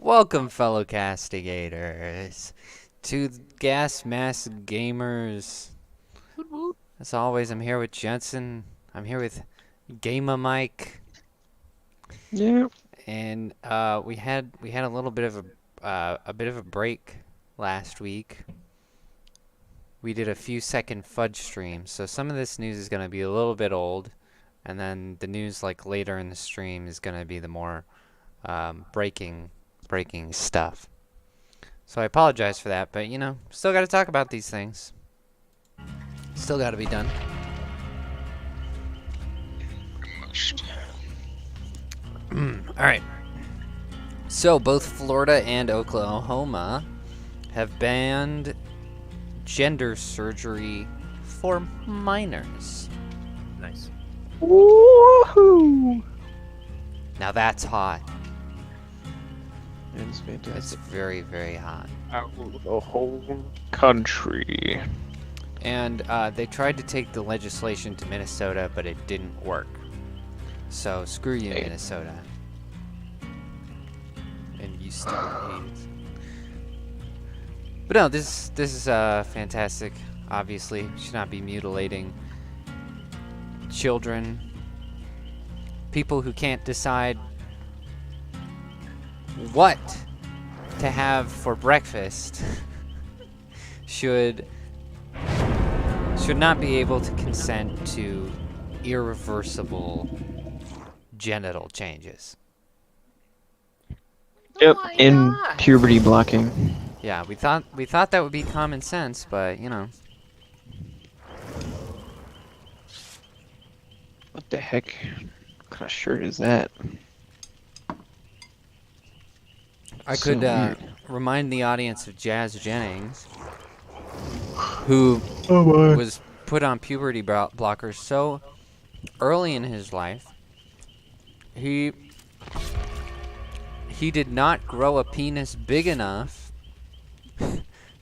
Welcome, fellow castigators, to GasMaskGamers. As always, I'm here with Jensen. I'm here with GamerMike, Yeah. and we had a little bit of a break last week. We did a few second fudge streams, so some of this news is gonna be a little bit old, and then the news like later in the stream is gonna be the more breaking stuff. So I apologize for that, but still got to talk about these things. Still got to be done. All right. So both Florida and Oklahoma have banned gender surgery for minors. Nice. Woohoo! Now that's hot. It's It's fantastic. very, very hot. Out of the whole country. And they tried to take the legislation to Minnesota, but it didn't work. So screw you, Hey. Minnesota. And you stupid idiots. But no, this is fantastic. Obviously, should not be mutilating children. People who can't decide what to have for breakfast should not be able to consent to irreversible genital changes. Yep, in puberty blocking. Yeah, we thought that would be common sense, but What the heck? What kind of shirt is that? I So could weird. remind the audience of Jazz Jennings, who Oh was put on puberty blockers so early in his life. He did not grow a penis big enough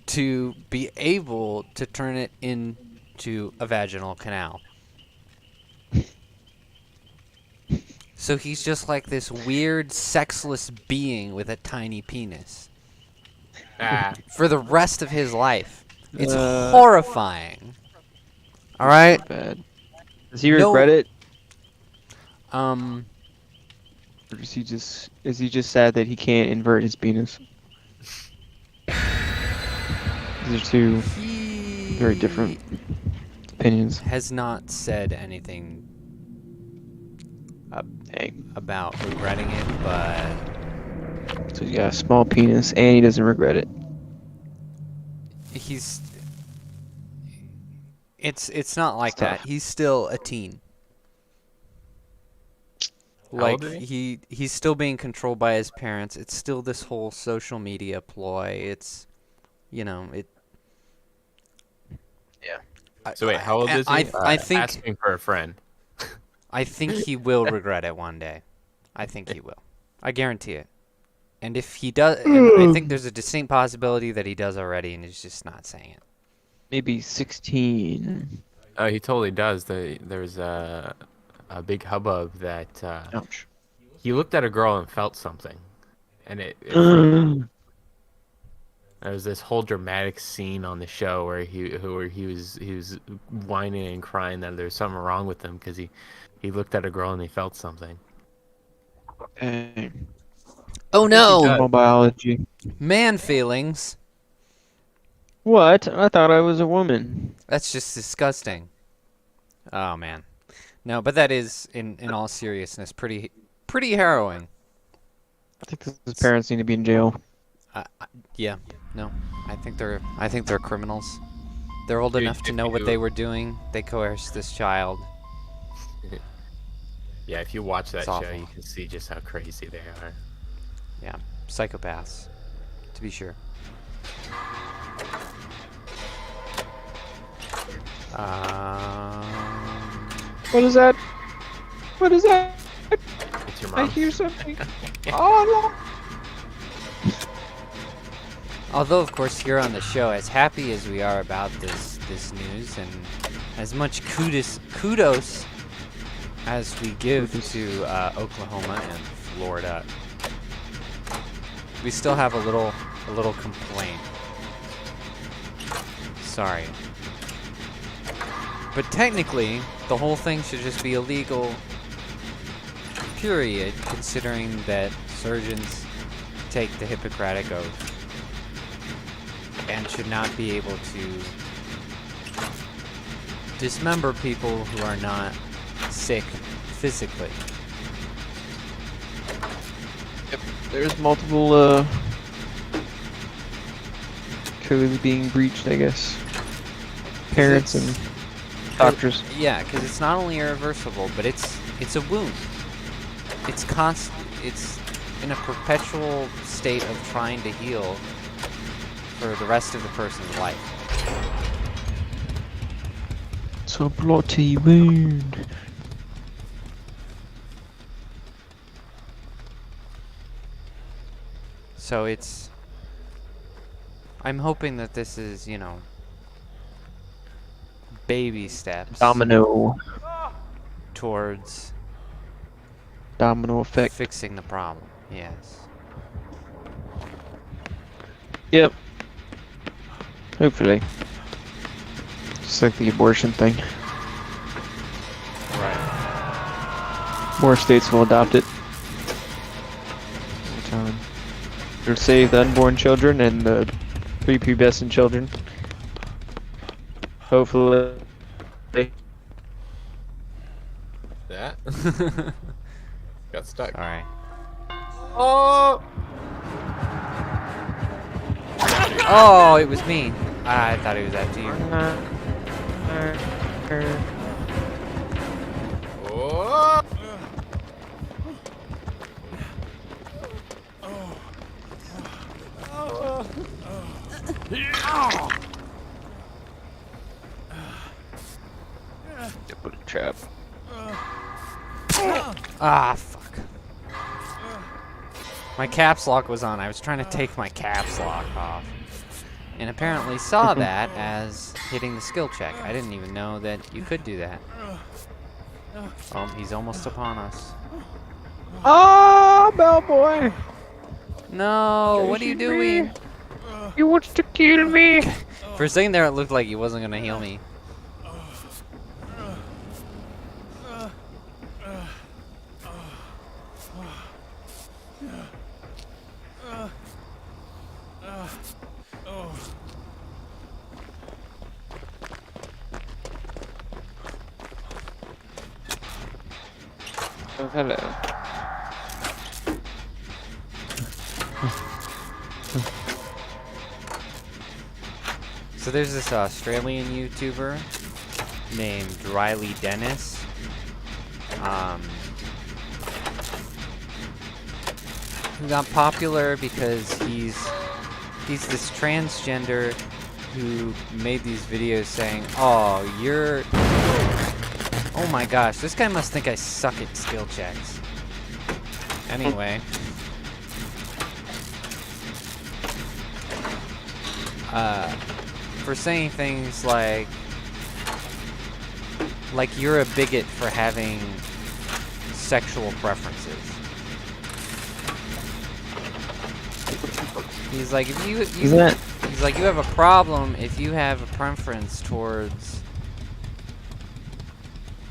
to be able to turn it into a vaginal canal. So he's just like this weird, sexless being with a tiny penis for the rest of his life. It's horrifying. All right. Bad. Does he No- regret it? Um. Or is he just sad that he can't invert his penis? These are two very different opinions. Has not said anything Hey, about regretting it, but so he's got a small penis and he doesn't regret it. it's not like It's that. tough. He's still a teen. How Like old is he's still being controlled by his parents. It's still this whole social media ploy. It's it. So wait, how old is he? I think Asking for a friend. I think he will regret it one day. I think he will. I guarantee it. And if he does, and I think there's a distinct possibility that he does already, and he's just not saying it. Maybe 16. He totally does. There's a big hubbub that Ouch. he looked at a girl and felt something, and there was this whole dramatic scene on the show where he was whining and crying that there's something wrong with him because he looked at a girl and he felt something. Dang. Oh no, Animal biology. man feelings. What? I thought I was a woman. That's just disgusting. Oh man, no, but that is, in all seriousness, pretty harrowing. I think his parents need to be in jail. Yeah, no, I think they're criminals. They're old Dude, enough to if know what you- they were doing. They coerced this child. Yeah, if you watch that It's show, awful. you can see just how crazy they are. Yeah, psychopaths, to be sure. What is that? What is that? It's your I mom. hear something. Oh Although, of course, here on the show, as happy as we are about this news, and as much kudos as we give to Oklahoma and Florida, we still have a little complaint. Sorry. But technically, the whole thing should just be illegal, period, considering that surgeons take the Hippocratic Oath and should not be able to dismember people who are not sick physically. Yep. There's multiple codes being breached, I guess. Parents and doctors. Yeah, because it's not only irreversible, but it's a wound. It's in a perpetual state of trying to heal for the rest of the person's life. It's a bloody wound. So I'm hoping that this is, baby steps Domino towards effect. fixing the problem. Yes. Yep. Hopefully. Just like the abortion thing. Right. More states will adopt it. Over time. It'll save the unborn children and the prepubescent children. Hopefully. That? Got stuck. Alright. Oh! Oh, it was me. I thought it was after you. Oh! Put a trap. Ah, fuck. My caps lock was on. I was trying to take my caps lock off. And apparently saw that as hitting the skill check. I didn't even know that you could do that. Oh, he's almost upon us. Ah, bellboy! No, what are you doing? He wants to kill me! For a second there, it looked like he wasn't gonna heal me. Oh, hello. So there's this Australian YouTuber named Riley Dennis. Who got popular because he's this transgender who made these videos saying, "Oh, oh my gosh, this guy must think I suck at skill checks." Anyway. For saying things like you're a bigot for having sexual preferences. He's like, if he's like, you have a problem if you have a preference towards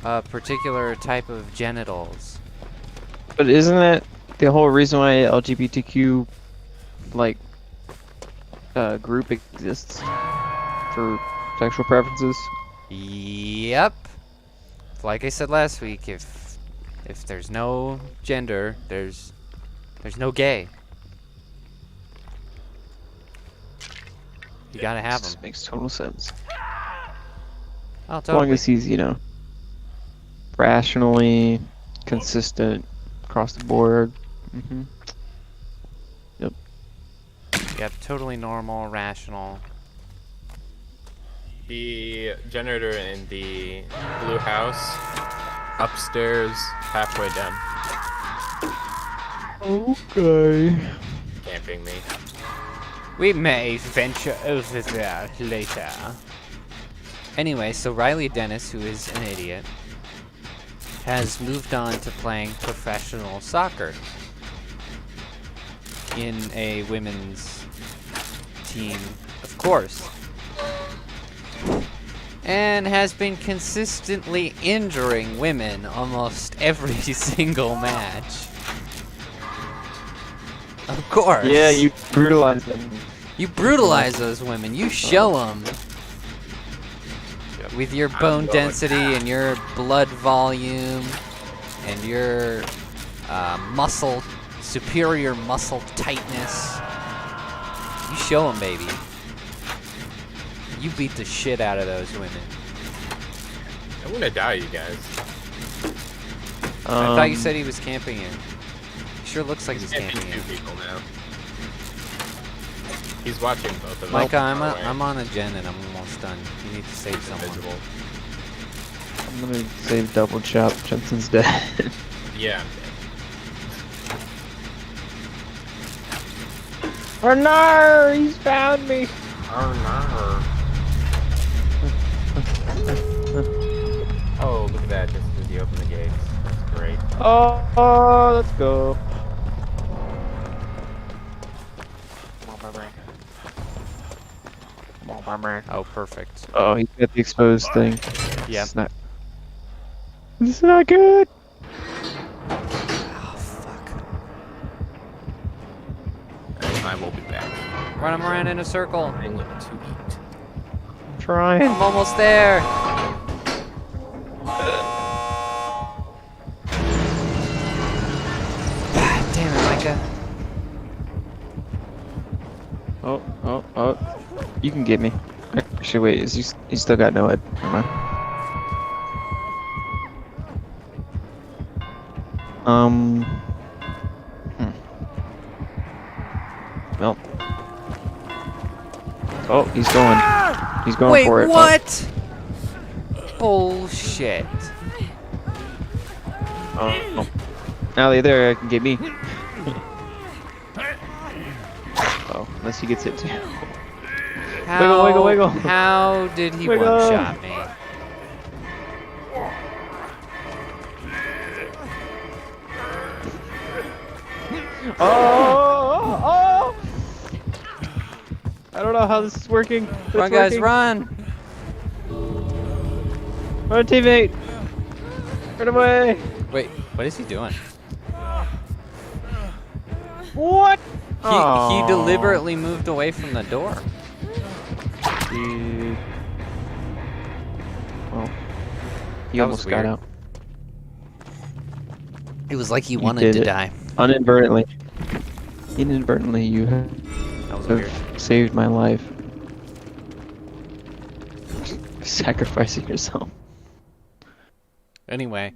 a particular type of genitals. But isn't that the whole reason why LGBTQ group exists for sexual preferences? Yep. Like I said last week, if there's no gender, there's no gay. You gotta have them. Makes total sense. Oh, As long totally. as he's, rationally consistent across the board. Mm-hmm. Yep. Yep, totally normal, rational. The generator in the blue house, upstairs, halfway down. Okay. Camping me. We may venture over there later. Anyway, so Riley Dennis, who is an idiot, has moved on to playing professional soccer. in a women's team, of course. And has been consistently injuring women almost every single match. Of course. Yeah, you brutalize them. You brutalize those women. You show them. Yep. With your I'm bone going. density and your blood volume and your superior muscle tightness. You show them, baby. You beat the shit out of those women. I'm gonna die, you guys. I thought you said he was camping you. He sure looks like he's Can't camping be you. two people now. He's watching both of them. Micah, I'm I'm on a gen and I'm almost done. You need to save someone. invisible. I'm gonna save double chop. Jensen's dead. Yeah. Oh no! He's found me. Oh, look at that! Just as he opened the gates. That's great. Oh, let's go. Oh, perfect. Oh, he's got the exposed thing. Yep. This is not good. Oh, fuck. I will be back. Run him around in a circle. I need to eat. I'm trying. I'm almost there. God damn it, Micah. Oh. You can get me. Actually, wait. He's still got no head. Never mind. Well. Oh, he's going. He's going Wait, for it. what? Bullshit. Oh. Now they're there. Can get me. Oh, unless he gets hit too. How, Wiggle. How did he Wiggle. one-shot me? Oh! I don't know how this is working. But Run, it's guys, working. run! Run, teammate! Run away! Wait, what is he doing? What? He deliberately moved away from the door. Dude. Oh. He That almost was got weird. out. It was like he You wanted did to it. die. Inadvertently, you That was weird. have saved my life. Sacrificing yourself. Anyway,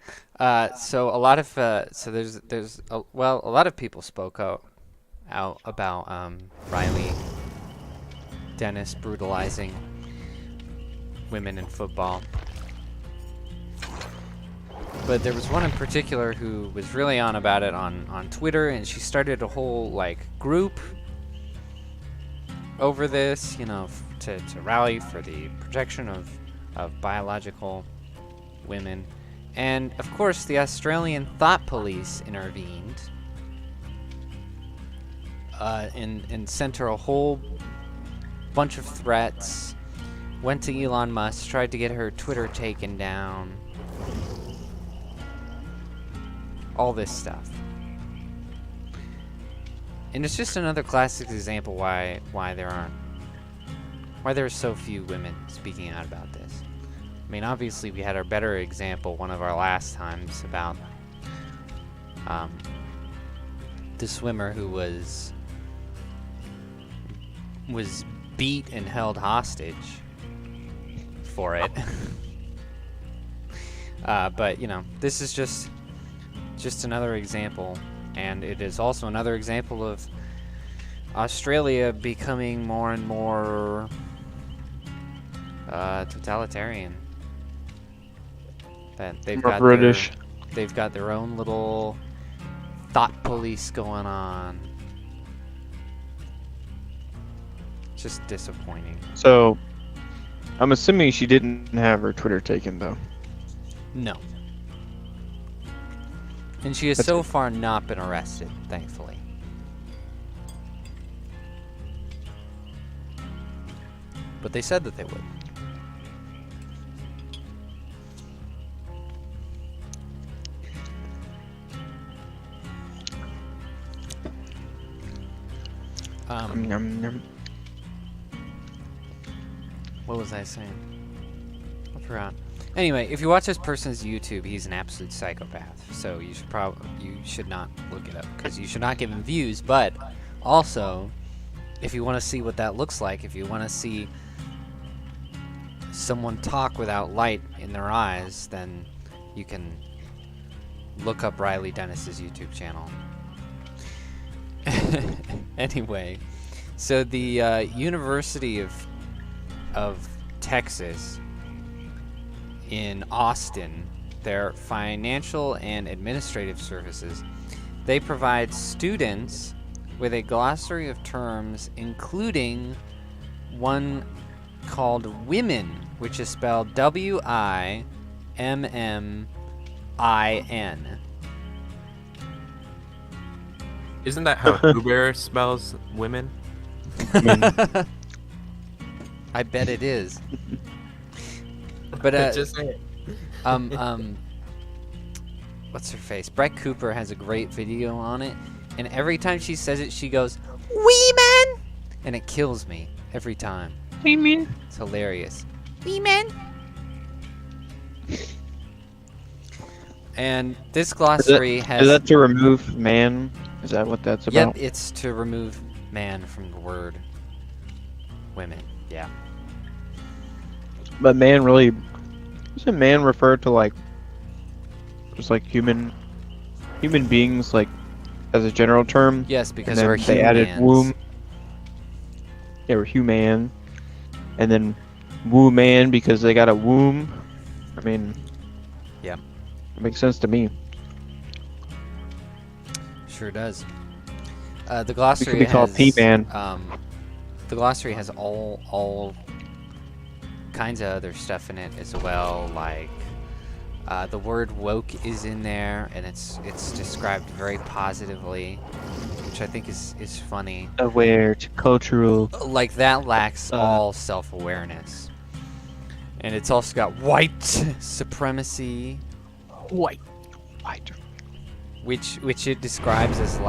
so a lot of there's a lot of people spoke out about Riley Dennis brutalizing women in football. But there was one in particular who was really on about it on Twitter, and she started a whole like group over this, you know, to rally for the protection of biological women. And of course, the Australian Thought Police intervened and sent her a whole bunch of threats. Went to Elon Musk, tried to get her Twitter taken down. All this stuff. And it's just another classic example why there are so few women speaking out about this. I mean, obviously we had our better example one of our last times about the swimmer who was beat and held hostage for it. But you know, this is just another example, and it is also another example of Australia becoming more and more totalitarian. That they've More got British. they've got their own little thought police going on. Just disappointing. So, I'm assuming she didn't have her Twitter taken though. No. And she has That's so good. far not been arrested, thankfully. but they said that they would. Yum, yum. What was I saying? I forgot. Anyway, if you watch this person's YouTube, he's an absolute psychopath. So you should not look it up because you should not give him views. But also, if you want to see what that looks like, if you want to see someone talk without light in their eyes, then you can look up Riley Dennis's YouTube channel. Anyway, so the University of Texas in Austin, their financial and administrative services, they provide students with a glossary of terms, including one called women, which is spelled WIMMIN. Isn't that how Uber spells women? I bet it is. But Just say it. What's her face? Brett Cooper has a great video on it, and every time she says it, she goes, "Women," and it kills me every time. Women. It's hilarious. Women. And this glossary has. Is that to remove man? Is that what that's about? Yep, it's to remove man from the word women. Yeah. But man really, doesn't man refer to like just like human beings, like as a general term? Yes, because and then we're they humans. added womb. They were human, and then woman because they got a womb. I mean, yeah, it makes sense to me. Sure does. The We glossary could be called has P-Man. the glossary has all kinds of other stuff in it as well, like the word woke is in there, and it's described very positively, which I think is funny. Aware to cultural. Like that lacks all self-awareness. And it's also got white supremacy, White. which it describes as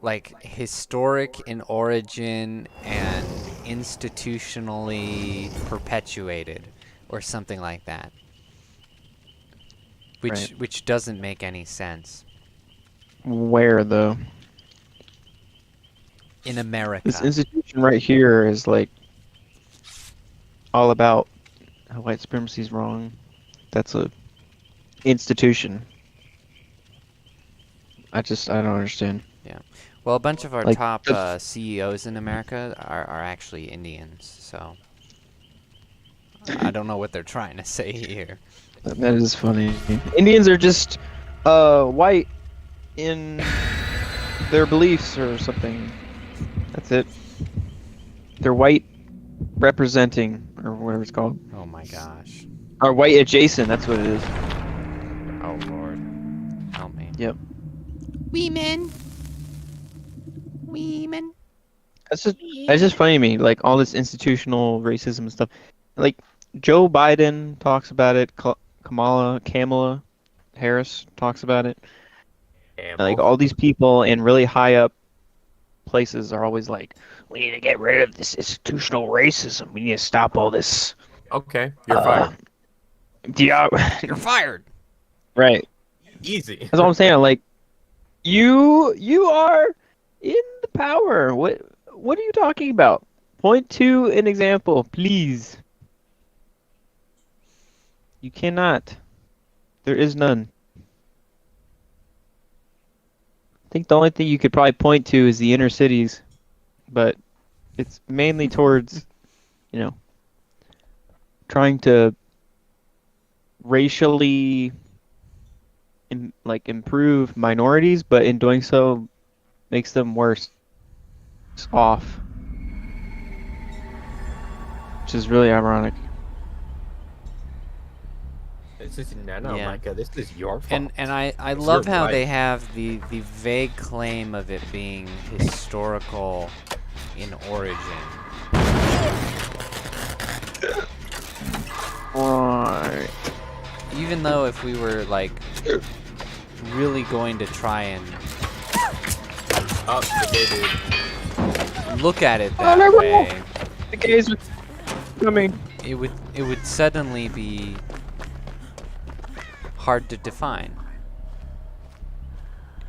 like historic in origin and institutionally perpetuated or something like that. Which doesn't make any sense. Where though? In America. This institution right here is like all about how white supremacy is wrong. That's a institution. I don't understand. Well, a bunch of our Like, top CEOs in America are actually Indians, so I don't know what they're trying to say here. That is funny. Indians are just white in their beliefs or something. That's it. They're white representing, or whatever it's called. Oh my gosh. Or white adjacent, that's what it is. Oh Lord. Help me. Yep. Women. That's just funny to me, like all this institutional racism and stuff. Like Joe Biden talks about it, Kamala Harris talks about it. Like all these people in really high up places are always like, we need to get rid of this institutional racism. We need to stop all this. Okay, you're fired. Yeah, You're fired. right. Easy. That's all I'm saying. Like, you are in the power. What are you talking about? Point to an example, please. You cannot. There is none. I think the only thing you could probably point to is the inner cities, but it's mainly towards, trying to racially improve minorities, but in doing so makes them worse off, which is really ironic. This is no, Yeah. Micah. This is your fault. And I It's love your how right. they have the vague claim of it being historical in origin. Alright. even though if we were like really going to try and Oh, the gay dude. look at it Oh, that no, no. way, The gays are coming. it would suddenly be hard to define.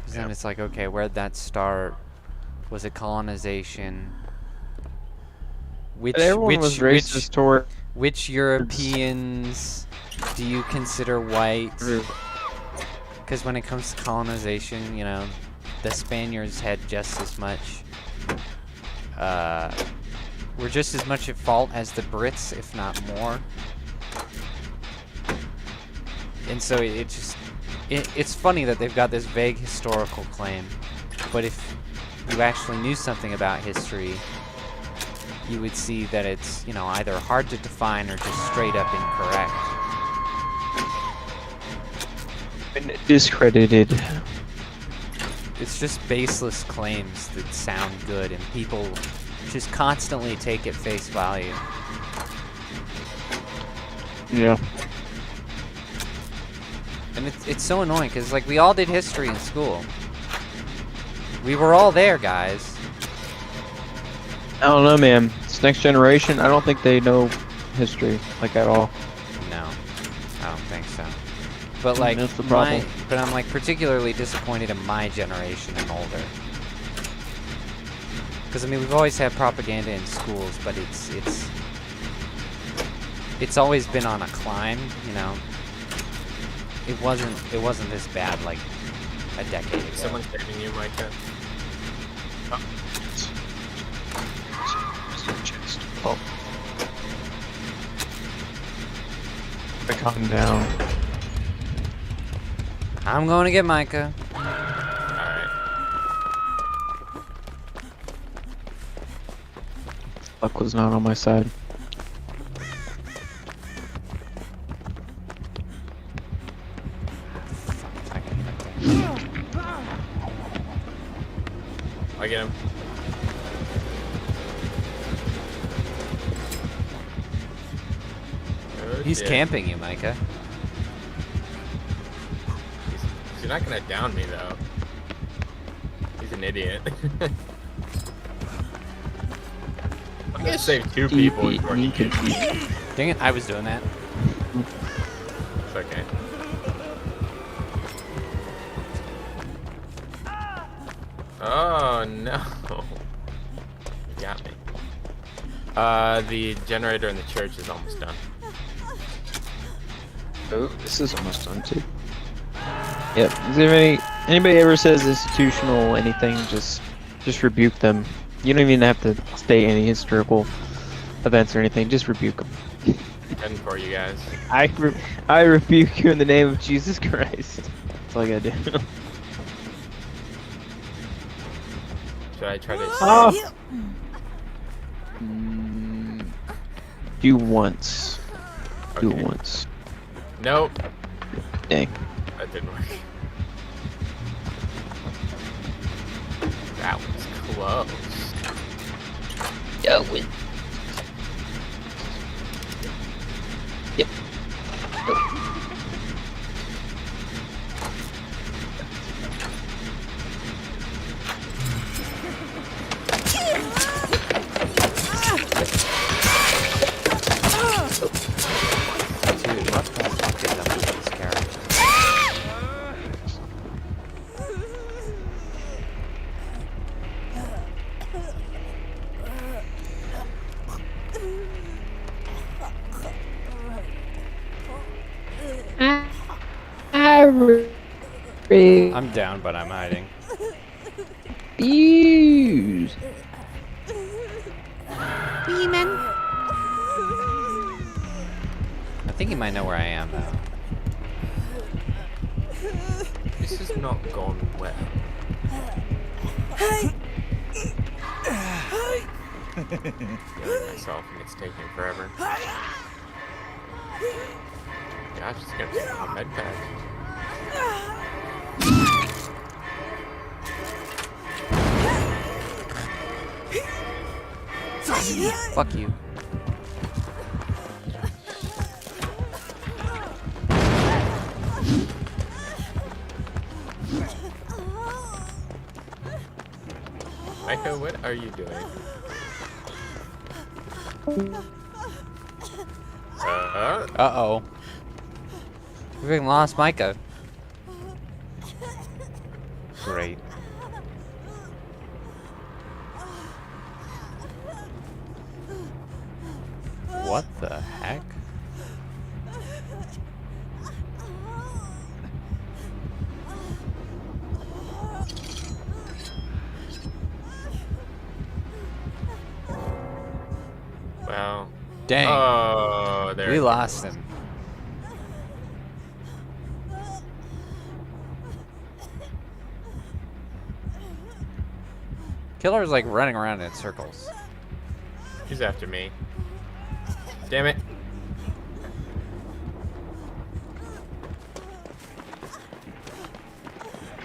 'Cause then it's like, okay, where'd that start? Was it colonization? Which But everyone was racist toward. which Europeans do you consider white? Because when it comes to colonization, you know, the Spaniards had just as much, were just as much at fault as the Brits, if not more. And so it's funny that they've got this vague historical claim, but if you actually knew something about history, you would see that it's, you know, either hard to define or just straight up incorrect. Been discredited. It's just baseless claims that sound good, and people just constantly take at face value. Yeah. And it's so annoying, because, like, we all did history in school. We were all there, guys. I don't know, man. This next generation, I don't think they know history, like, at all. No, I don't think so. But, like, That's the problem. but I'm, like, particularly disappointed in my generation and older. Because, I mean, we've always had propaganda in schools, but it's always been on a climb, you know? It wasn't this bad, like, a decade ago. Someone's saving you, Micah. Oh. Calm down. I'm going to get Micah. Alright. Luck was not on my side. I get him. Oh, He's shit. camping you, Micah. He's not gonna down me though. He's an idiot. I'm gonna save two people before he gets me. Dang it, I was doing that. It's okay. Oh no. You got me. The generator in the church is almost done. Oh, this is almost done too. Yep. Is there anybody ever says institutional anything, just rebuke them. You don't even have to state any historical events or anything. Just rebuke them. Heading for you guys. I rebuke you in the name of Jesus Christ. That's all I gotta do. Should I try to? Oh. Do once. Do Okay. once. Nope. Dang. That didn't work. That was close. Yeah, win. Yep. Dude, what the fuck is up with this character? I'm down, but I'm hiding. Use. I think he might know where I am, though. This has not gone well. Killing myself and it's taking forever. Gosh, it's gonna take a med pack. Fuck you. Micah, what are you doing? Uh-oh. We've lost Micah. Great. What the heck? Well. Dang. Oh, there. We lost him. Killer's like running around in circles. He's after me. Damn it.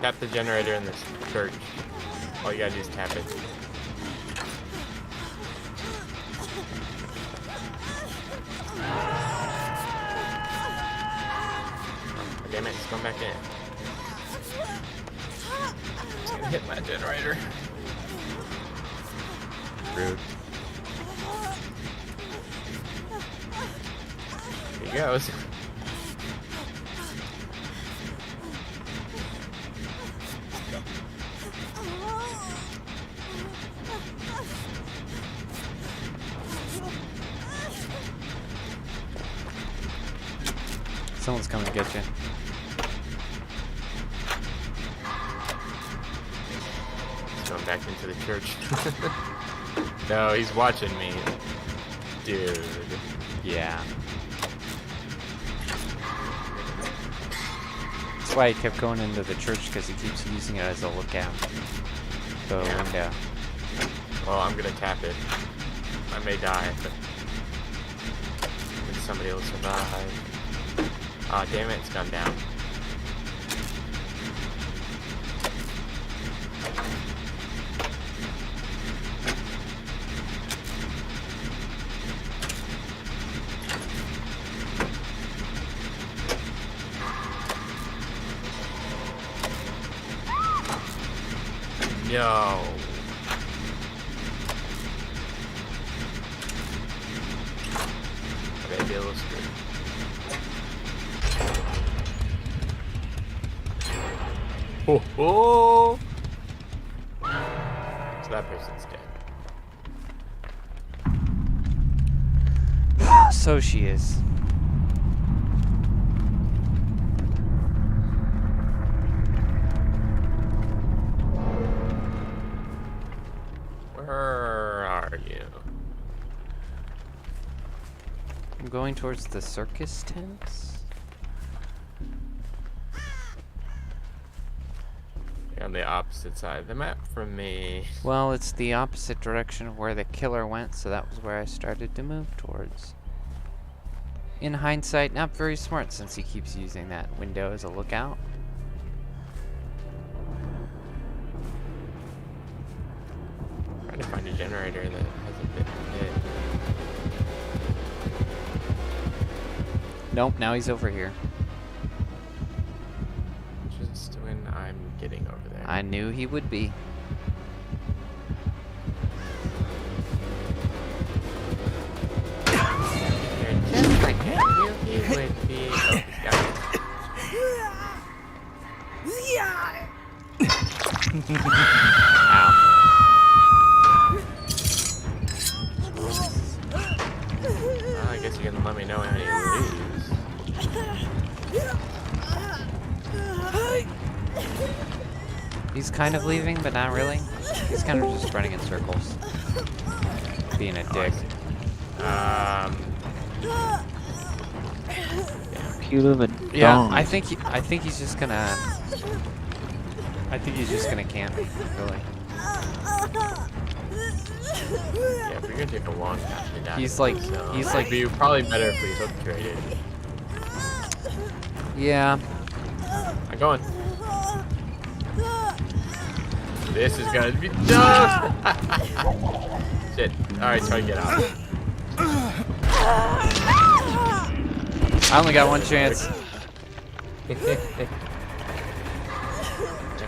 Tap the generator in this church. All you gotta do is tap it. Oh, damn it, it's going back in. It's gonna hit my generator. Rude. Here he goes. Someone's coming to get you. He's going back into the church. No, he's watching me. Dude. Yeah. That's why he kept going into the church, because he keeps using it as a lookout. The window. Well, I'm gonna tap it. I may die, but maybe somebody will survive. Aw, oh, damn it, it's gone down. No. I gotta be a little screwed. Oh, oh. So that person's dead. So she is. Where are you? I'm going towards the circus tents. You're on the opposite side of the map from me. Well, it's the opposite direction of where the killer went, so that was where I started to move towards. In hindsight, not very smart since he keeps using that window as a lookout. Trying to find a generator that hasn't been hit. Nope, now he's over here. Just when I'm getting over there. I knew he would be. You're just like I knew he would be. Oh, he's got it. Ow. Well, I guess you're gonna let me know how you lose. He's kind of leaving, but not really. He's kind of just running in circles. Being a dick. Cute of a Yeah, dong. I think he's just gonna camp, really. Yeah, we're gonna take a long time to get out. He's like It'd be probably better if we hook traded. yeah. I'm going. This is gonna be no. Shit. Alright, try to get out. I only got one chance.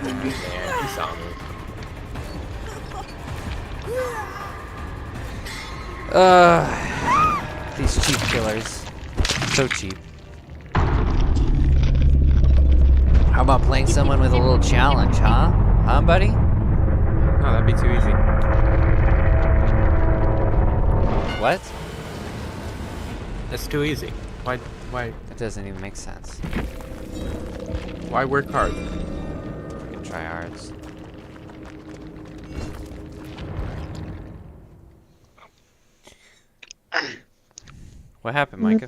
Man, he saw me. These cheap killers. So cheap. How about playing someone with a little challenge, huh? Huh, buddy? No, that'd be too easy. What? That's too easy. Why That doesn't even make sense. why work hard? We can try ours. What happened, Micah?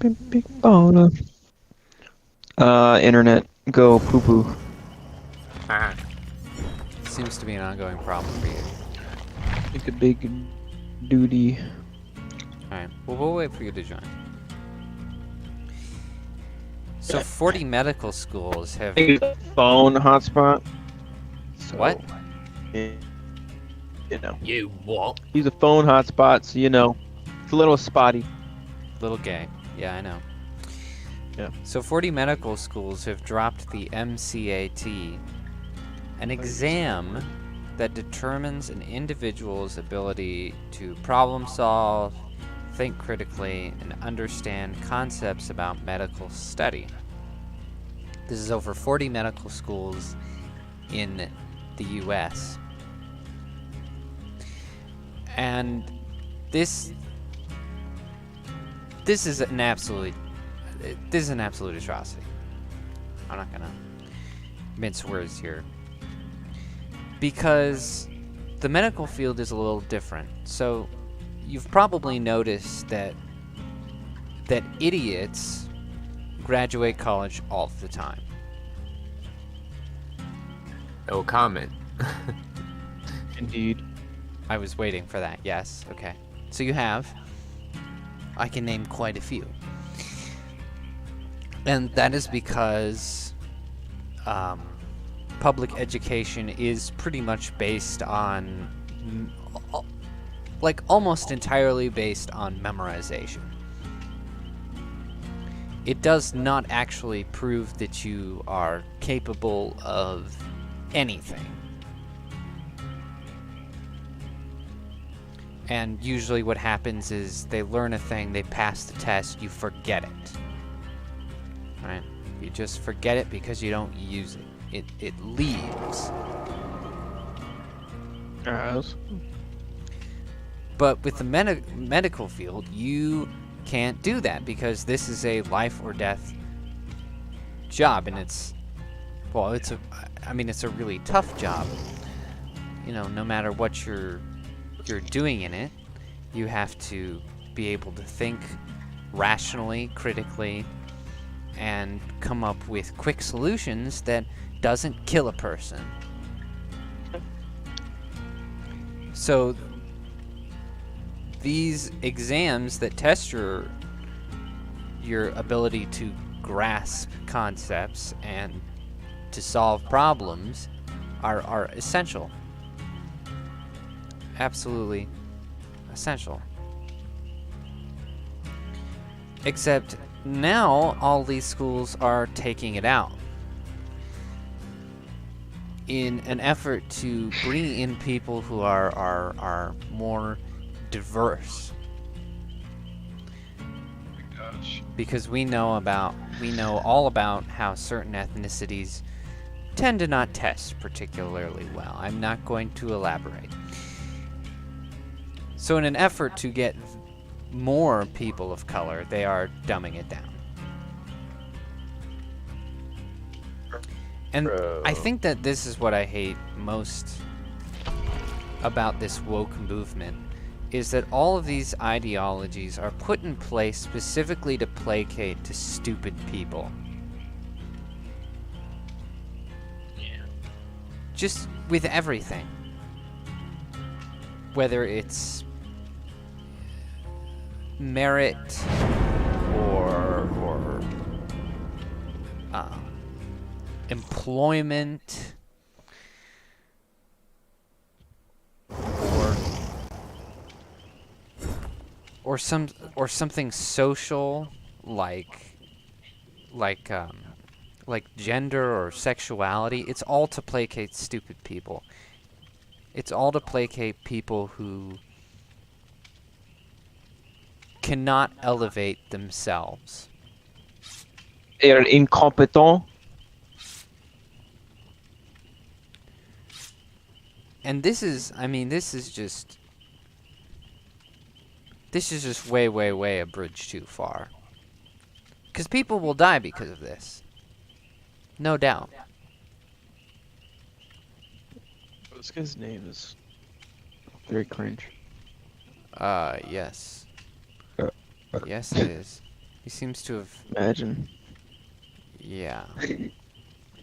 Internet, go poo poo. Ah. Seems to be an ongoing problem for you. Make a big duty. Alright, well, we'll wait for you to join. So 40 medical schools have... Phone hotspot. So, What? You know. You what? Use a phone hotspot, so you know. It's a little spotty. Little gay. Yeah, I know. Yeah. So 40 medical schools have dropped the MCAT, an exam that determines an individual's ability to problem solve, think critically, and understand concepts about medical study. This is over 40 medical schools in the US. And this is an absolute atrocity. I'm not gonna mince words here. Because the medical field is a little different. So you've probably noticed that idiots graduate college all the time. No comment. Indeed. I was waiting for that. Yes. Okay. So you have. I can name quite a few. And that is because public education is pretty much based on, like, almost entirely based on memorization. It does not actually prove that you are capable of anything. And usually what happens is they learn a thing, they pass the test, you forget it. Right? You just forget it because you don't use it. It leaves. But with the medical field, you can't do that because this is a life or death job, and it's a really tough job. You know, no matter what you're doing in it, you have to be able to think rationally, critically, and come up with quick solutions that doesn't kill a person. So these exams that test your ability to grasp concepts and to solve problems are essential. Absolutely essential. Except now all these schools are taking it out in an effort to bring in people who are more diverse. Because we know all about how certain ethnicities tend to not test particularly well. I'm not going to elaborate. So in an effort to get more people of color, they are dumbing it down. And I think that this is what I hate most about this woke movement, is that all of these ideologies are put in place specifically to placate to stupid people. Yeah. Just with everything. Whether it's merit or employment or something social like gender or sexuality. It's all to placate stupid people. It's all to placate people who cannot elevate themselves. They are incompetent. And this is, I mean, this is just way, way, way a bridge too far. Because people will die because of this. No doubt. This guy's name is very cringe. Yes. Yes, it is. He seems to have, Imagine. yeah.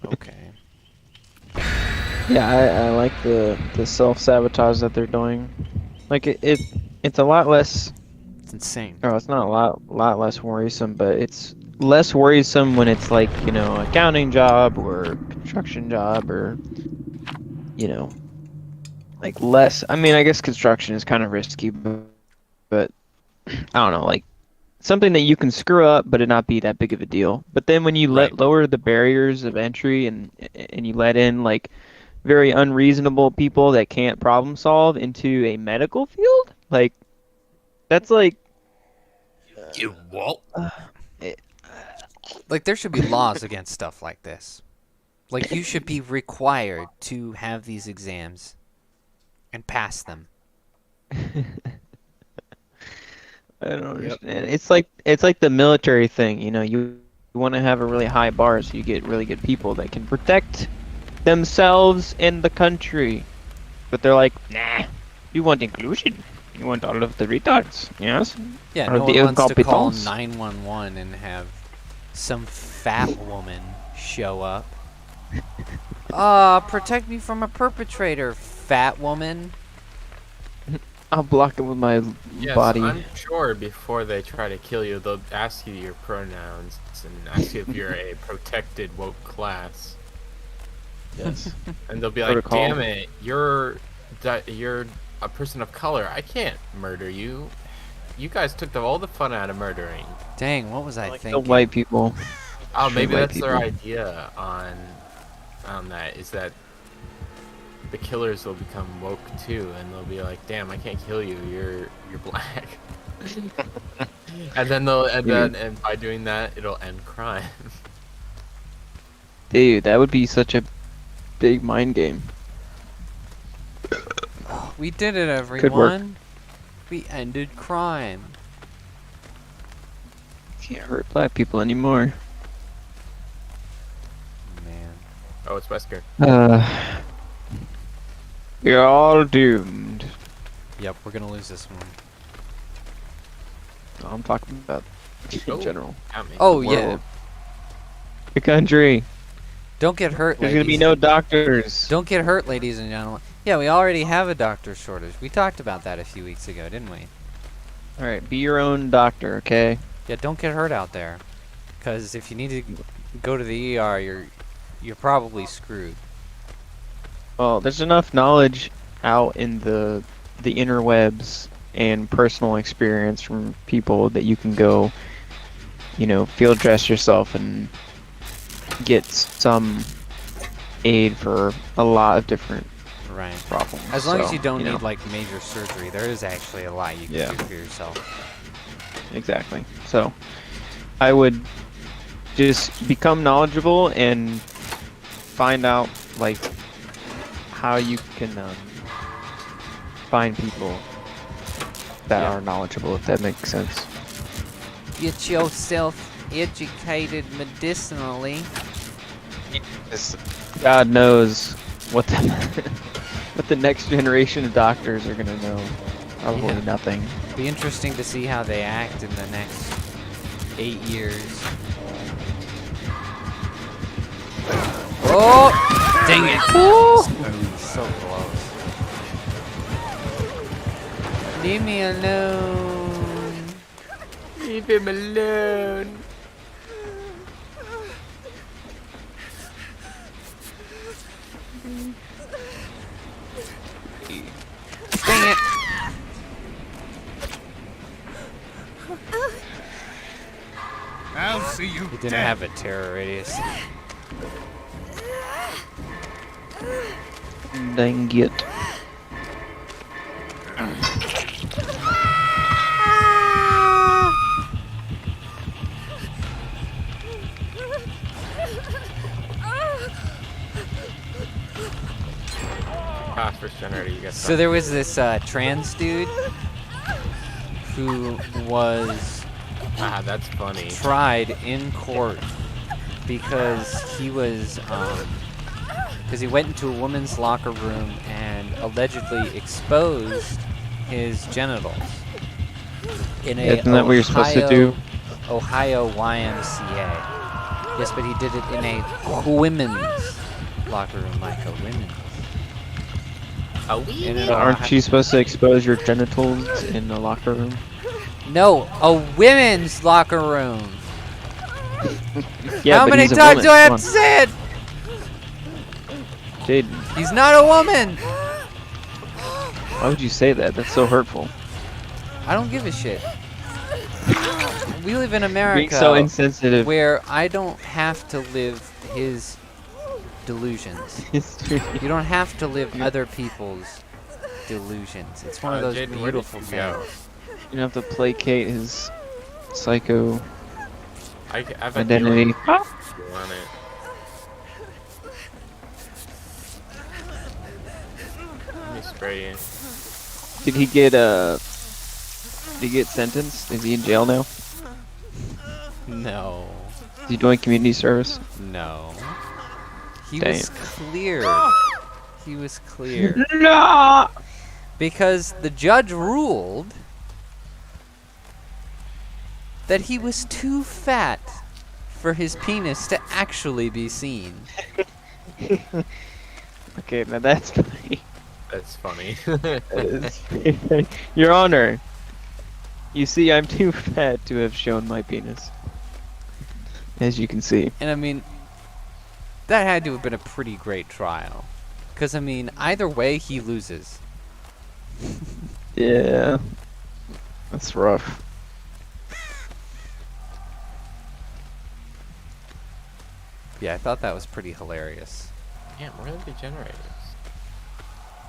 Okay. Yeah, I like the self-sabotage that they're doing. Like it's a lot less. It's insane. Oh, it's not a lot less worrisome, but it's less worrisome when it's like, you know, accounting job or construction job or, you know, like less. I mean, I guess construction is kind of risky, but I don't know, like something that you can screw up, but it not be that big of a deal. But then when you Right. lower the barriers of entry and you let in like very unreasonable people that can't problem solve into a medical field, like that's like You won't. Like, there should be laws against stuff like this. Like, you should be required to have these exams and pass them. I don't understand. It's like the military thing, you know, you want to have a really high bar so you get really good people that can protect themselves and the country. But they're like, nah, you want inclusion. You want all of the retards, yes? Yeah, Or no the one wants to call incompetents. 911 and have some fat woman show up. Protect me from a perpetrator, fat woman. I'll block it with my Yes, body. I'm sure before they try to kill you, they'll ask you your pronouns and ask you if you're a protected woke class. Yes. And they'll be like, Protocol. "Damn it, you're a person of color. I can't murder you. You guys took all the fun out of murdering." Dang, what was I Like the thinking? white people. Oh, Straight maybe white that's their people. idea on that, is that the killers will become woke too, and they'll be like, "Damn, I can't kill you. You're black." And then and by doing that, it'll end crime. Dude, that would be such a big mind game. We did it, Could work. everyone. We ended crime. Can't hurt black people anymore. Man. Oh, it's Wesker. You're all doomed. Yep, we're gonna lose this one. No, I'm talking about in Oh. general. Got me. Oh, The yeah. world. The country. Don't get hurt, There's ladies. gonna be no doctors. Don't get hurt, ladies and gentlemen. Yeah, we already have a doctor shortage. We talked about that a few weeks ago, didn't we? Alright, be your own doctor, okay? Yeah, don't get hurt out there. Because if you need to go to the ER, you're probably screwed. Well, there's enough knowledge out in the interwebs and personal experience from people that you can go, you know, field dress yourself and get some aid for a lot of different Right. problems. As long as So, you don't know, need, like, major surgery, there is actually a lot you can Yeah. do for yourself. Exactly. So, I would just become knowledgeable and find out, like, how you can find people that Yeah. are knowledgeable, if that makes sense. Get yourself educated medicinally. God knows what the what the next generation of doctors are gonna know. Probably Yeah. nothing. Be interesting to see how they act in the next 8 years. Oh! Dang it! So close. Leave me alone. Leave him alone. Dang it! I'll see you He didn't dead. have a terror radius. Dang it. First generator, you got So there was this trans dude who was that's funny. tried in court because he went into a woman's locker room and allegedly exposed his genitals in a Isn't that what you're supposed to do? Ohio YMCA. Yes, but he did it in a women's locker room, like a women's. In an Aren't you supposed to expose your genitals in the locker room? No, a women's locker room. Yeah, How but many he's a times woman. do I have Come to say it? on, Jaeden, He's not a woman. why would you say that? That's so hurtful. I don't give a shit. We live in Being America so insensitive. where I don't have to live his delusions. History. You don't have to live other people's delusions. It's one of those Jaeden, where did beautiful you go? things. You don't have to placate his psycho I've identity. You on it. Let me spray you. Did he get sentenced? Is he in jail now? No. Is he doing community service? No. He Damn. was cleared. He was cleared. No! Because the judge ruled that he was too fat for his penis to actually be seen. Okay, now that's funny. That's funny. Your Honor, you see, I'm too fat to have shown my penis. As you can see. And I mean, that had to have been a pretty great trial. Because, I mean, either way, he loses. Yeah. That's rough. Yeah, I thought that was pretty hilarious. Damn, where are the generators?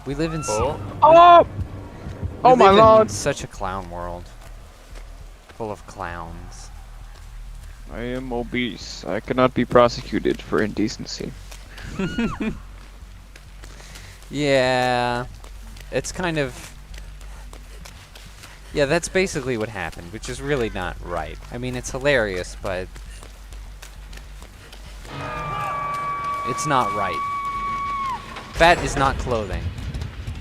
We live in Oh, Oh! we Oh my live in lord! such a clown world. Full of clowns. I am obese. I cannot be prosecuted for indecency. Yeah. It's kind of... Yeah, that's basically what happened, which is really not right. I mean, it's hilarious, but... it's not right. Fat is not clothing.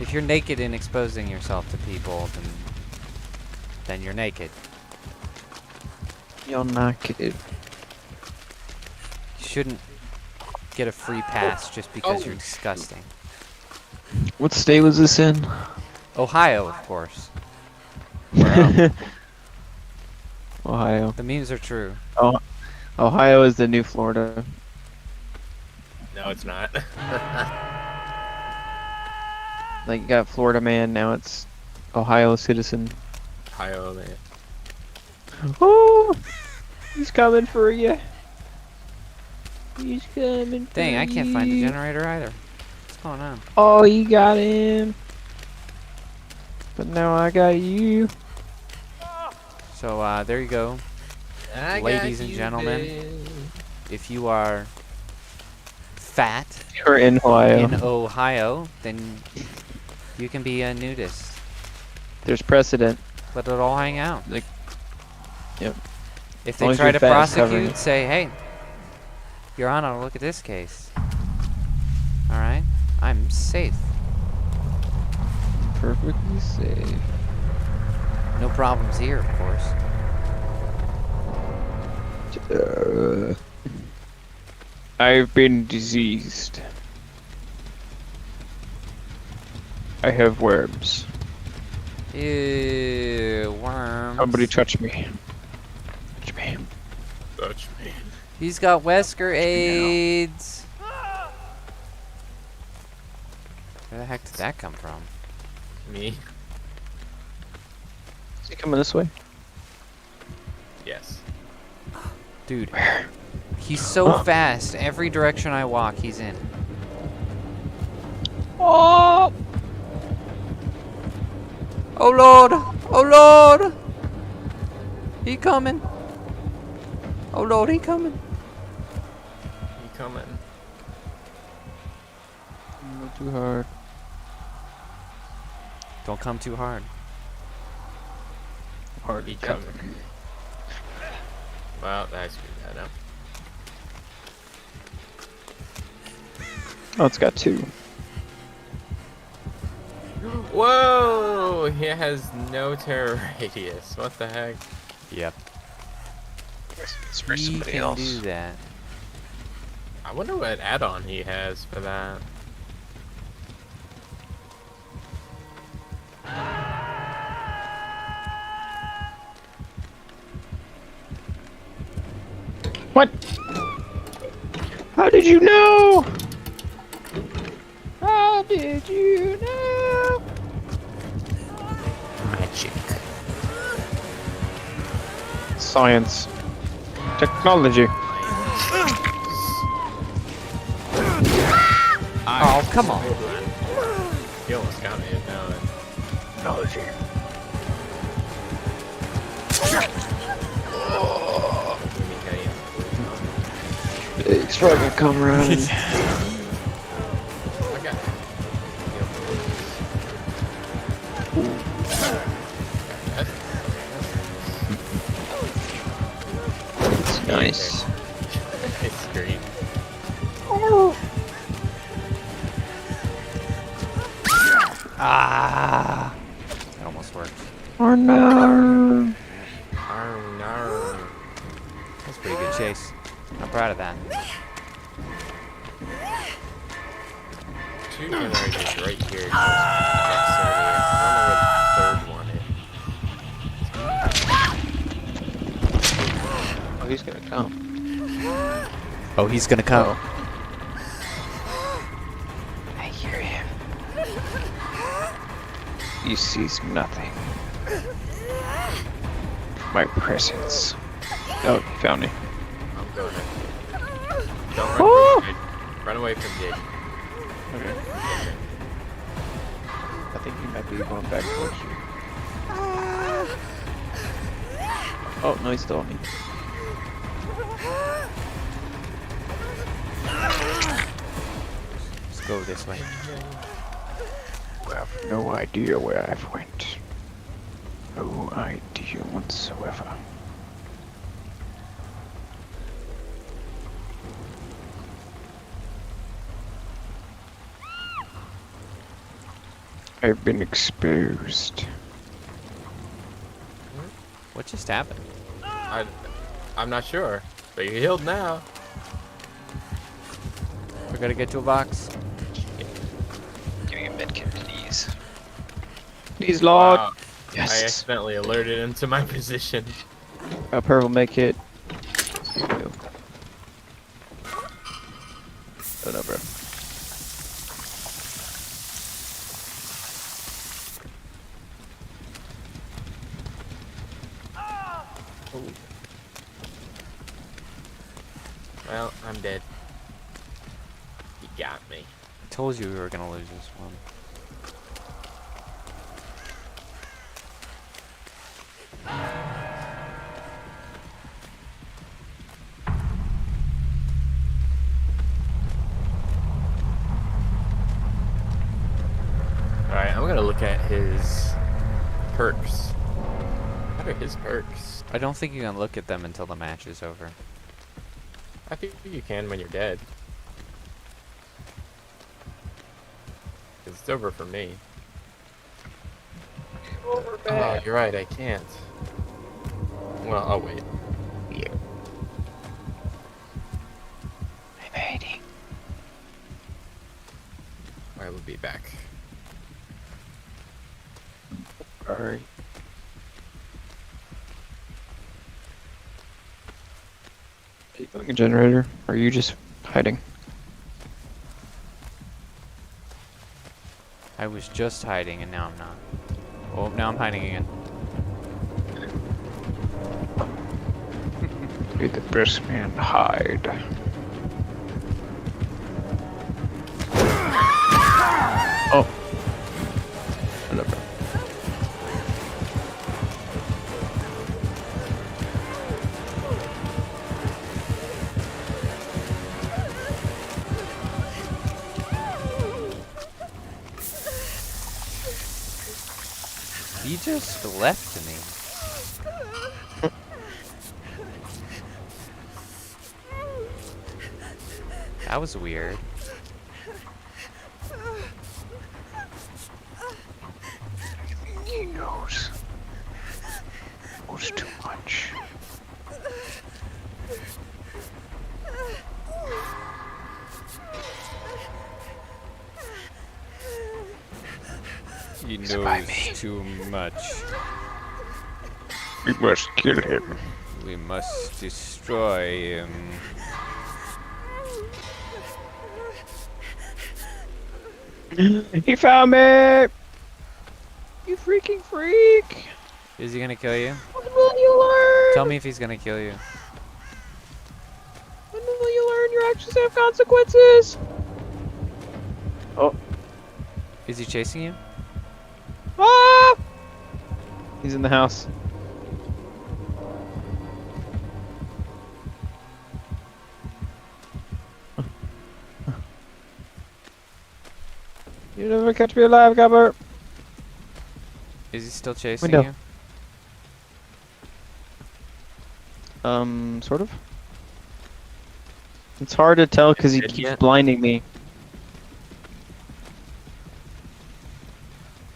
If you're naked and exposing yourself to people, then you're naked. You're not kidding. You shouldn't get a free pass just because you're disgusting. What state was this in? Ohio, of course. Ohio. The memes are true. Oh, Ohio is the new Florida. no, it's not. Like, you got Florida man, now it's Ohio citizen. Ohio, man. Oh! He's coming for you. He's coming for Dang, I can't you. find the generator either. What's going on? Oh, you got him. But now I got you. So, there you go. Ladies and gentlemen, if you are fat You're in Ohio. in Ohio, then you can be a nudist. There's precedent. Let it all hang out. Like, yep. If As long they as try you're to fat, it's covering prosecute, it. say, hey, Your Honor, look at this case. Alright? I'm safe. Perfectly safe. No problems here, of course. I've been diseased. I have worms. Ew, worms. Somebody touch me. Touch me. Touch me. He's got Wesker AIDS. Where the heck did that come from? Me? Is he coming this way? Yes. Dude, he's so fast. Every direction I walk, he's in. Oh! Oh Lord! Oh Lord! He coming. Oh Lord, he coming. You coming? Not too hard. Don't come too hard. Hard He to cover. jumped. Well, I screwed that up. Oh, it's got 2. Whoa! He has no terror radius. What the heck? Yep. Spray He somebody can else. do that. I wonder what add-on he has for that. What? How did you know? How did you know? Magic. Science. Technology. Oh, come on. You almost got me with that one. Technology. He's fucking come around. Okay. It's nice. It's green. Ah! That almost worked. Oh no. Oh no. That's a pretty good chase. I'm proud of that. 2 generators right here. Next to me. I don't know what the third one is. Oh, he's gonna come. Oh, he's gonna come. I hear him. He sees nothing. My presence. Oh, he found me. I'm going to. Don't run Oh! from Jaeden. Run away from Jaeden. Okay. I think he might be going back towards you. Oh, no, he's still on me. Let's go this way. I have no idea where I've went. No idea whatsoever. I've been exposed. What just happened? I'm not sure, but you're healed now. We're gonna get to a box. Give me a medkit, please. Please, Lord. Wow. I Yes. accidentally alerted him to my position. A purple medkit. Here you go. Oh no, bro. Well, I'm dead. You got me. I told you we were gonna lose this one. Alright, I'm gonna look at his perks. What are his perks? I don't think you can look at them until the match is over. I think you can when you're dead. 'Cause it's over for me. Oh, you're right, I can't. Well, I'll wait. Yeah. I'm hiding. I will be back. Alright. Are you doing a generator? Or are you just hiding? I was just hiding and now I'm not. Oh, now I'm hiding again. You're the best man hide. Oh. Whatever. He just left me. That was weird. He knows. Knows too much. He He's by knows me. too much. We must kill him. We must destroy him. He found me! You freaking freak! Is he gonna kill you? When will you learn? Tell me if he's gonna kill you. When will you learn your actions have consequences? Oh. Is he chasing you? Ah! He's in the house. You never catch me alive, Gabber. Is he still chasing Window. you? Sort of. It's hard to tell because he Dead keeps yet? blinding me.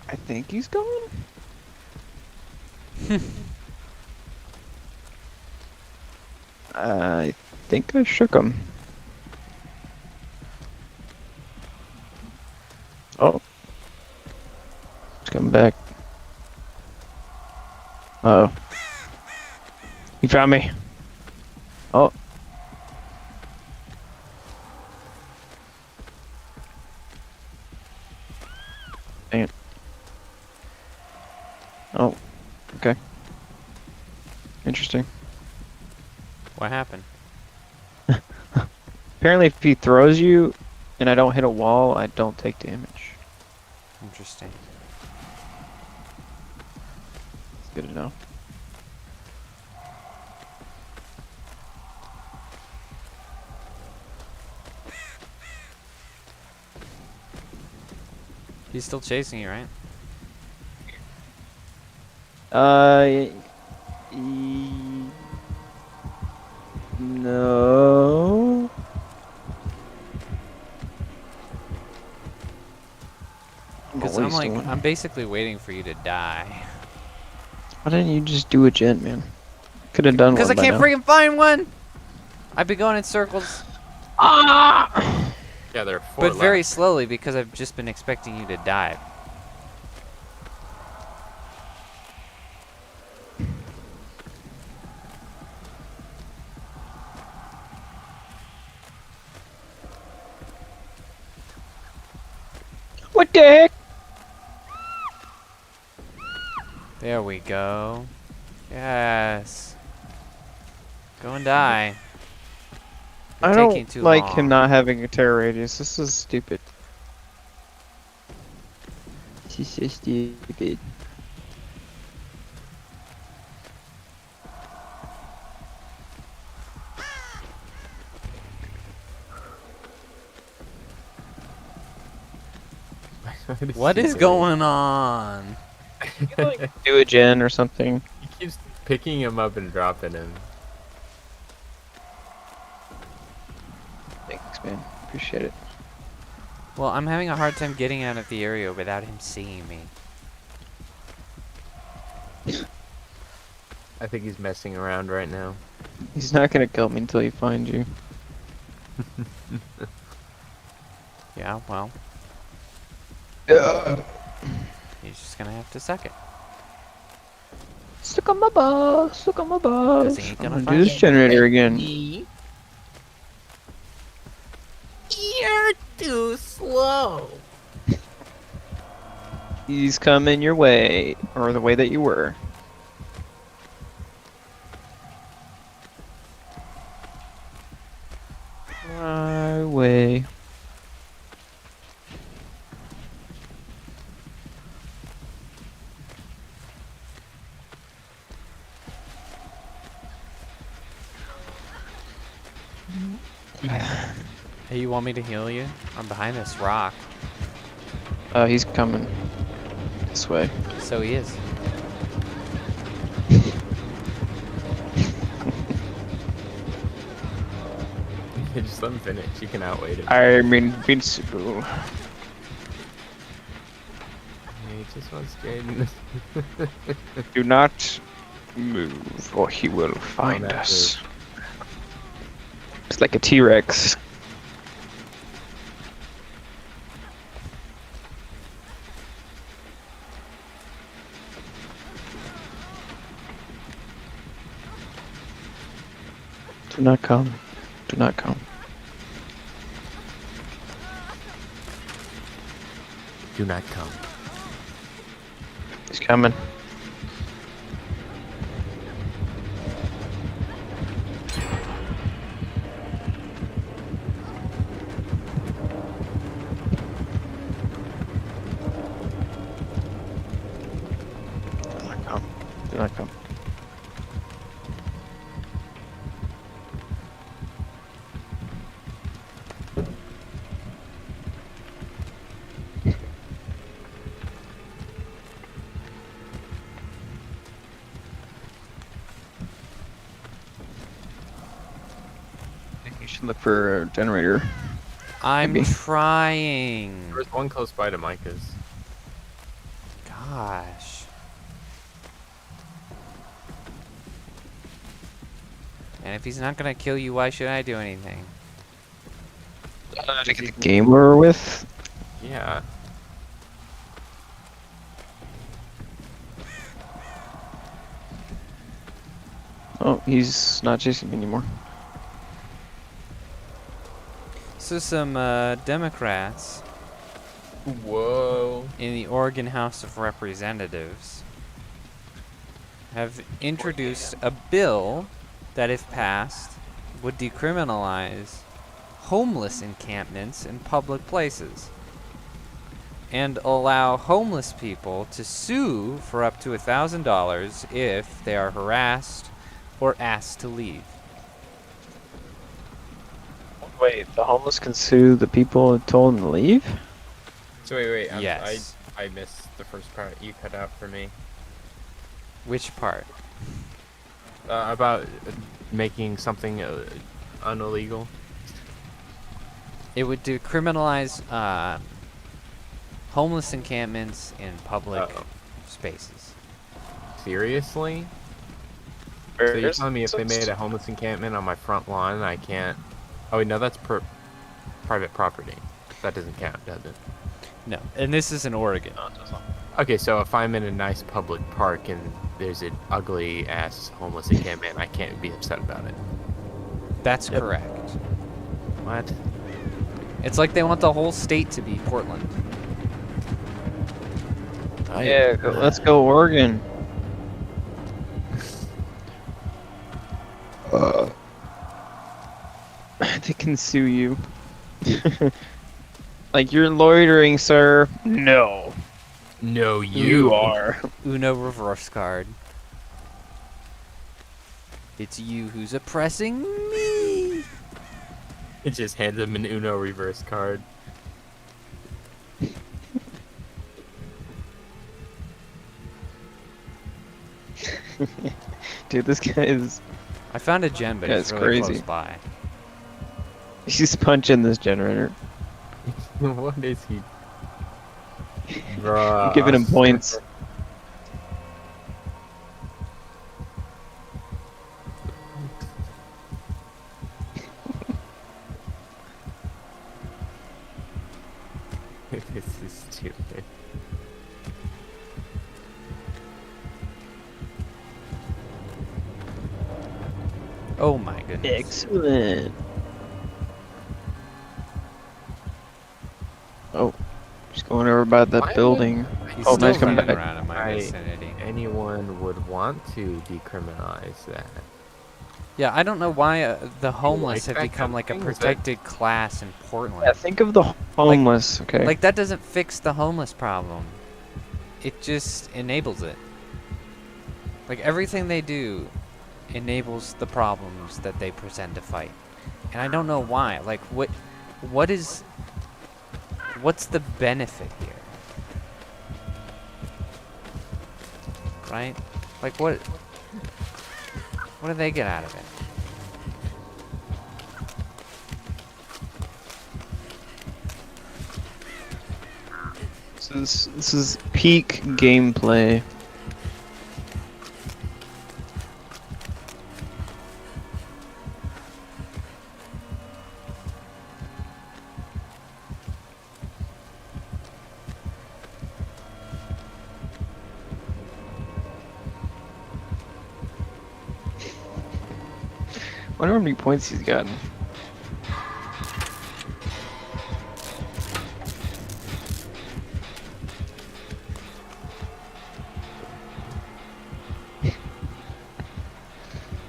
I think he's gone. I think I shook him. Oh. He's coming back. Uh-oh. He found me. Oh. Dang it. Oh. Okay. Interesting. What happened? Apparently if he throws you and I don't hit a wall, I don't take damage. Interesting. It's good to know. He's still chasing you, right? No. Because I'm like, I'm basically waiting for you to die. Why didn't you just do a gent, man? Could have done one Because I by can't now. freaking find one! I've been going in circles, Ah! Yeah, there are four but very left. slowly because I've just been expecting you to die. What the heck? There we go. Yes. Go and die. You're I taking don't too like long. him not having a terror radius. This is stupid. This is so stupid. What is going on? Do a gen or something. He keeps picking him up and dropping him. Thanks, man. Appreciate it. Well, I'm having a hard time getting out of the area without him seeing me. I think he's messing around right now. He's not gonna kill me until he finds you. Yeah, well, he's just gonna have to suck it. Stuck on my balls, stuck on my balls. 'Cause he ain't I'm gonna gonna find do this you. generator again. You're too slow. He's coming your way, or the way that you were. My way. Hey, you want me to heal you? I'm behind this rock. He's coming this way. So he is. Just let him finish. You can outwait him. I'm invincible. He just wants Jaeden. Do not move, or he will find Don't us. It's like a T-Rex. Do not come. Do not come. Do not come. He's coming. Do not come. Do not come. You should look for a generator. I'm Maybe. trying. There's one close by to Micah's. Gosh. And if he's not gonna kill you, why should I do anything? To get the game we're with. Yeah. Oh, he's not chasing me anymore. So some Democrats Whoa. in the Oregon House of Representatives have introduced a bill that, if passed, would decriminalize homeless encampments in public places and allow homeless people to sue for up to $1,000 if they are harassed or asked to leave. Wait, the homeless can sue the people who told them to leave? So wait. Yes. I missed the first part you cut out for me. Which part? About making something unillegal. It would decriminalize homeless encampments in public Uh-oh. spaces. Seriously? So you're telling me if they made a homeless encampment on my front lawn, I can't... Oh, wait, no, that's private property. That doesn't count, does it? No, and this is in Oregon. Okay, so if I'm in a nice public park and there's an ugly-ass homeless encampment, I can't be upset about it. That's Yep. correct. What? It's like they want the whole state to be Portland. Yeah, let's go Oregon. They can sue you. Like, you're loitering, sir. No. No, You are. Uno reverse card. It's you who's oppressing me. It just hands him an Uno reverse card. Dude, this guy is... I found a gem, but Yeah, it's it's really crazy. close by. He's punching this generator. What is he? Bruh. I'm giving him points. This is stupid. Oh my goodness. Excellent. Oh, just going over by the Why building. He's Oh, still nice coming running back. around in my Right. vicinity. Anyone would want to decriminalize that. Yeah, I don't know why the homeless like have that become kind like of a thing? Is that- protected class in Portland. Yeah, think of the homeless, okay? Like, that doesn't fix the homeless problem. It just enables it. Like, everything they do enables the problems that they present to fight. And I don't know why. Like, what's the benefit here? Right? Like, what do they get out of it? This is peak gameplay. I wonder how many points he's gotten.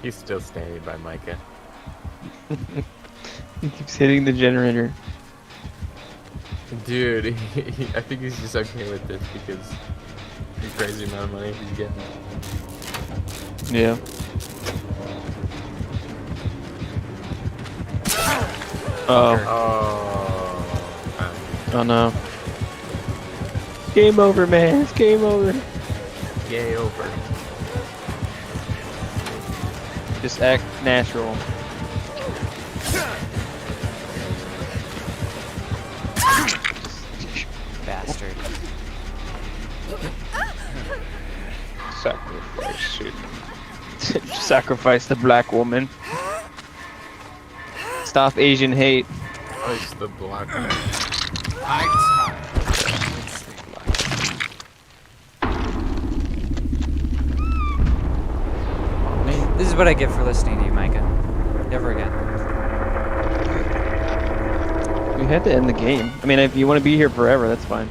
He's still standing by Micah. He keeps hitting the generator. Dude, I think he's just okay with this because the crazy amount of money he's getting. Yeah. Oh. Oh no. Game over, man. It's game over. Yay over. Just act natural. Bastard. Sacrifice it. Sacrifice the black woman. Stop Asian hate. Push the block. This is what I get for listening to you, Micah. Never again. We had to end the game. I mean, if you want to be here forever, that's fine.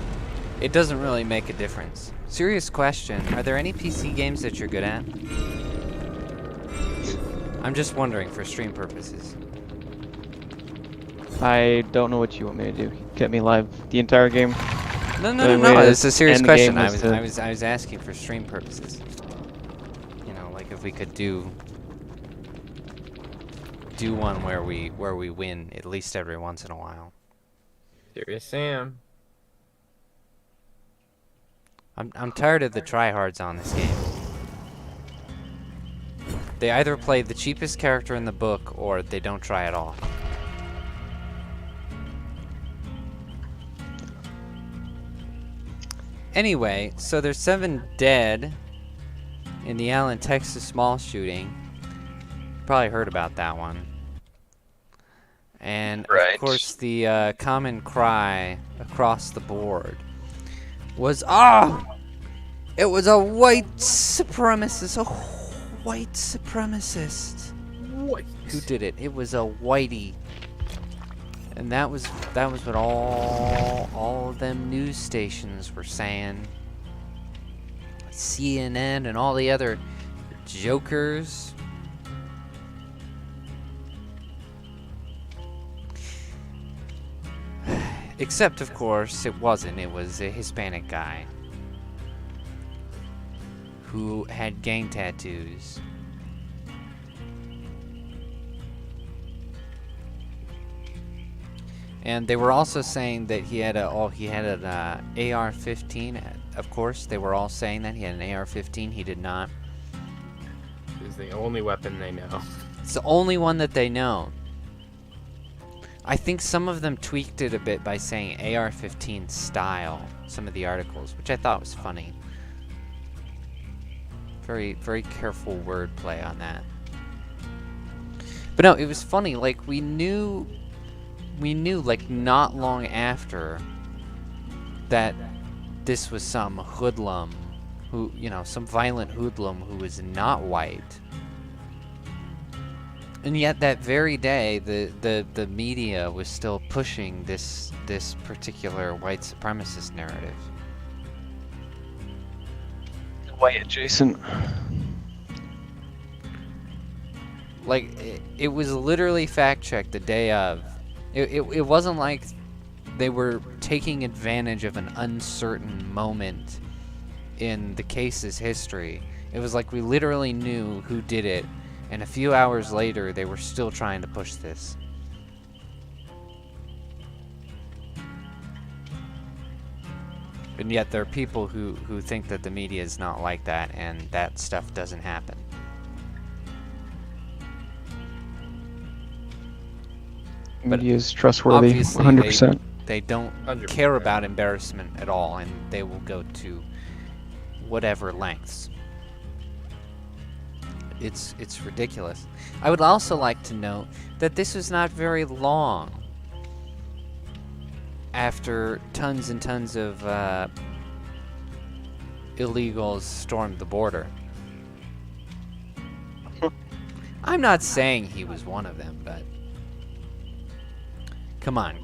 It doesn't really make a difference. Serious question. Are there any PC games that you're good at? I'm just wondering for stream purposes. I don't know what you want me to do. Get me live the entire game. No. It's a serious end the question. game I was asking for stream purposes. You know, like if we could do one where we win at least every once in a while. Serious Sam. I'm tired of the tryhards on this game. They either play the cheapest character in the book or they don't try at all. Anyway, so there's 7 dead in the Allen, Texas mall shooting. Probably heard about that one. And Right. of course the common cry across the board was, it was a white supremacist, What? Who did it? It was a whitey. And that was what all of them news stations were saying. CNN and all the other jokers. Except, of course, it wasn't. It was a Hispanic guy who had gang tattoos. And they were also saying that he had an AR-15. Of course, they were all saying that he had an AR-15. He did not. It's the only weapon they know. It's the only one that they know. I think some of them tweaked it a bit by saying AR-15 style, some of the articles, which I thought was funny. Very, very careful wordplay on that. But no, it was funny. Like, we knew like not long after that this was some hoodlum who, some violent hoodlum who was not white. And yet that very day the media was still pushing this particular white supremacist narrative. White adjacent. Like it was literally fact checked the day of. It wasn't like they were taking advantage of an uncertain moment in the case's history. It was like we literally knew who did it, and a few hours later they were still trying to push this. And yet there are people who think that the media is not like that and that stuff doesn't happen. Media is trustworthy, obviously 100%. They don't 100%. care about embarrassment at all, and they will go to whatever lengths. It's ridiculous. I would also like to note that this was not very long after tons and tons of illegals stormed the border. I'm not saying he was one of them, but come on.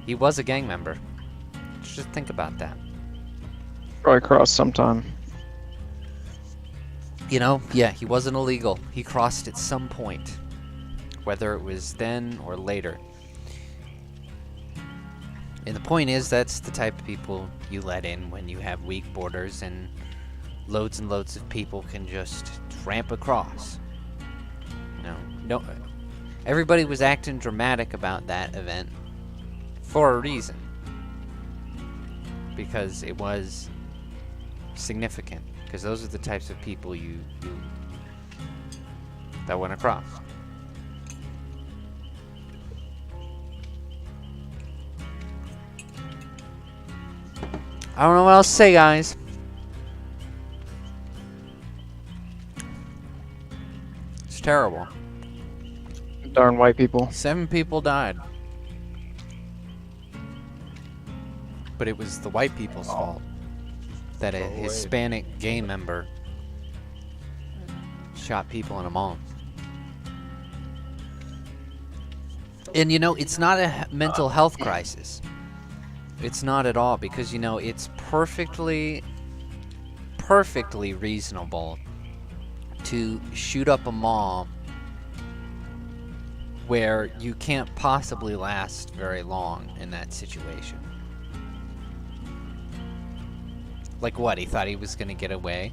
He was a gang member. Just think about that. Probably crossed sometime. You know, yeah, he wasn't illegal. He crossed at some point, whether it was then or later. And the point is, that's the type of people you let in when you have weak borders and loads of people can just ramp across. No, everybody was acting dramatic about that event for a reason, because it was significant. Because those are the types of people you that went across. I don't know what else to say, guys. It's terrible. Darn white people. 7 people died. But it was the white people's fault that a Hispanic gay member shot people in a mall. And you know, it's not a mental health crisis. It's not at all, because you know, it's perfectly reasonable to shoot up a mall where you can't possibly last very long in that situation. Like what? He thought he was going to get away?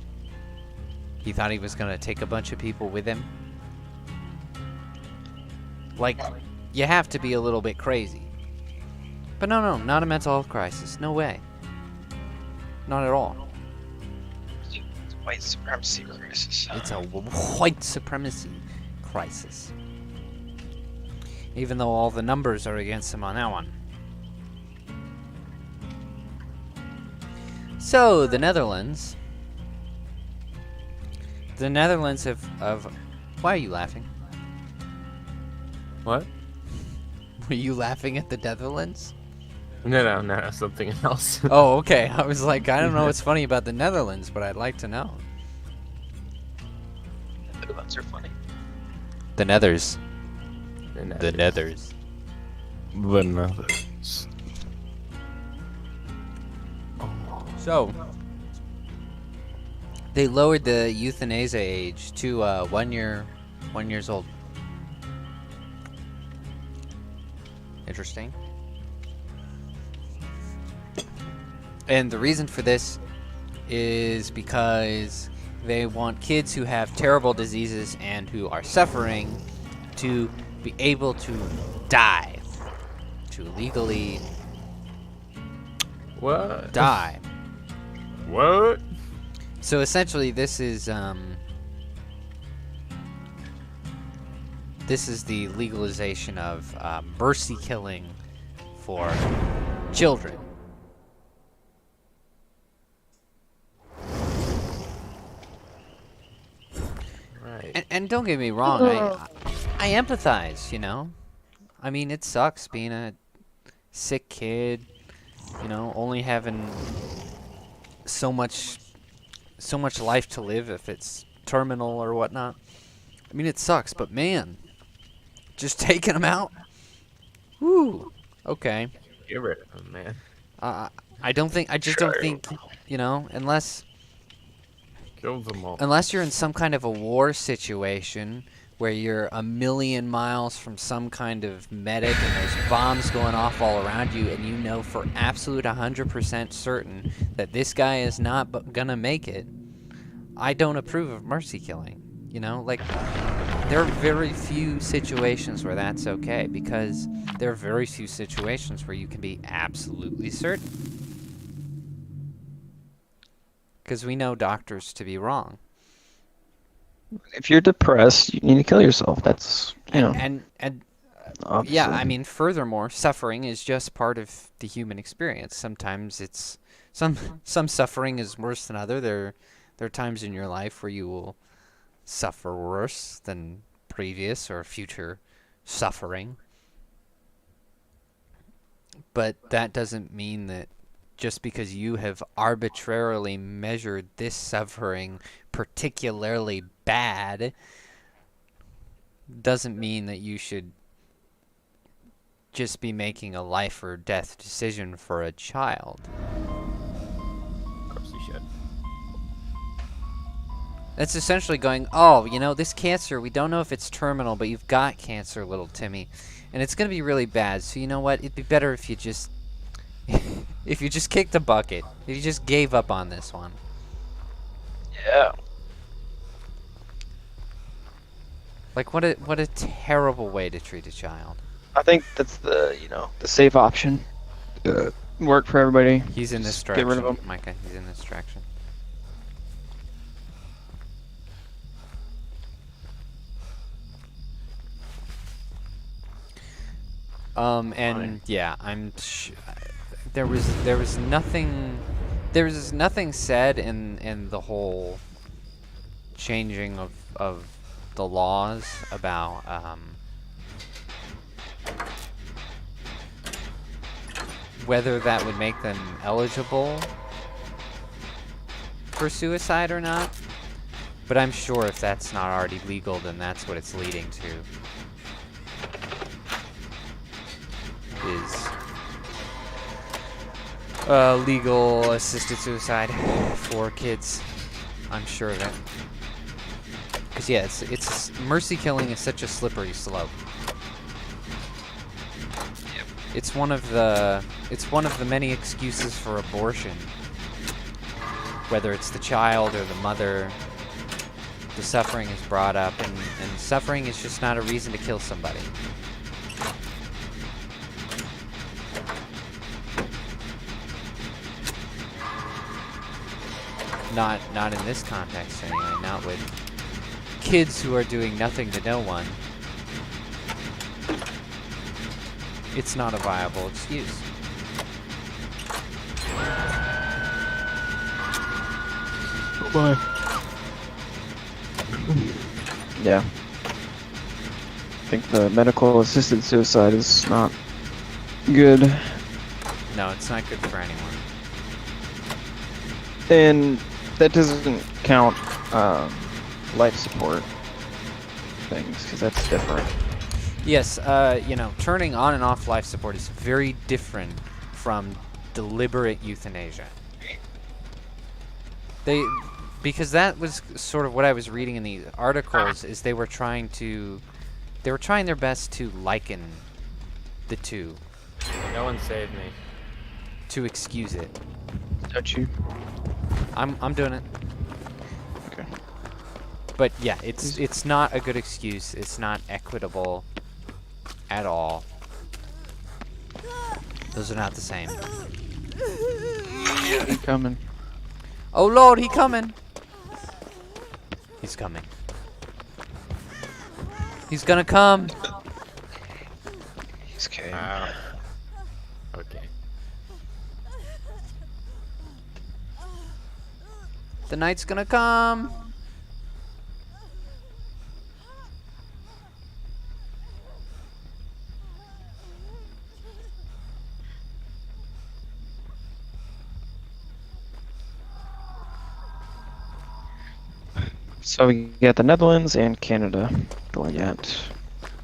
He thought he was going to take a bunch of people with him? Like, you have to be a little bit crazy. But no, not a mental health crisis. No way. Not at all. It's a white supremacy crisis. It's a white supremacy crisis. Even though all the numbers are against him on that one. So, the Netherlands. The Netherlands have... Why are you laughing? What? Were you laughing at the Netherlands? No, something else. Oh, okay. I was like, I don't know what's funny about the Netherlands, but I'd like to know. The Netherlands are funny. The Nethers. The The Nethers. The Nethers. So, they lowered the euthanasia age to 1 years old. Interesting. And the reason for this is because they want kids who have terrible diseases and who are suffering to be able to die. To legally What? die. What? So essentially this is the legalization of mercy killing for children. Right. And don't get me wrong, I empathize, you know? I mean, it sucks being a sick kid, you know, only having so much life to live if it's terminal or whatnot. I mean, it sucks, but man, just taking them out? Woo. Okay. Get rid of him, man. I just don't think, you know, unless Kill them all. you're in some kind of a war situation where you're a million miles from some kind of medic and there's bombs going off all around you and you know for absolute 100% certain that this guy is not gonna make it, I don't approve of mercy killing. You know, like, there are very few situations where that's okay, because there are very few situations where you can be absolutely certain. Because we know doctors to be wrong. If you're depressed, you need to kill yourself. That's, you know. And obviously. Yeah, I mean, furthermore, suffering is just part of the human experience. Sometimes it's some suffering is worse than other. There are times in your life where you will suffer worse than previous or future suffering. But that doesn't mean that just because you have arbitrarily measured this suffering particularly bad doesn't mean that you should just be making a life or death decision for a child. Of course you should. That's essentially going, oh, you know, this cancer, we don't know if it's terminal, but you've got cancer, little Timmy. And it's going to be really bad, so you know what? It'd be better if you just... if you just kicked the bucket. If you just gave up on this one. Yeah. Like, what a terrible way to treat a child. I think that's the safe option. Work for everybody. He's in this Just direction, get rid of him. Micah. He's in this direction. And yeah, there was nothing said in the whole changing of the laws about whether that would make them eligible for suicide or not. But I'm sure if that's not already legal, then that's what it's leading to. Is legal assisted suicide for kids. I'm sure of it. Because yeah, it's mercy killing is such a slippery slope. Yep. It's one of the many excuses for abortion. Whether it's the child or the mother, the suffering is brought up, and suffering is just not a reason to kill somebody. Not in this context anyway, not with kids who are doing nothing to no one. It's not a viable excuse. Why? Yeah. I think the medical assisted suicide is not good. No, it's not good for anyone. And that doesn't count life support things, because that's different. Yes, you know, turning on and off life support is very different from deliberate euthanasia. Because that was sort of what I was reading in the articles, is they were trying their best to liken the two. No one saved me. To excuse it. Don't you? I'm doing it. Okay. But yeah, it's not a good excuse. It's not equitable at all. Those are not the same. He's coming. Oh Lord, he coming. He's coming. He's gonna come. He's okay. Okay. The night's gonna come. So we got the Netherlands and Canada going at.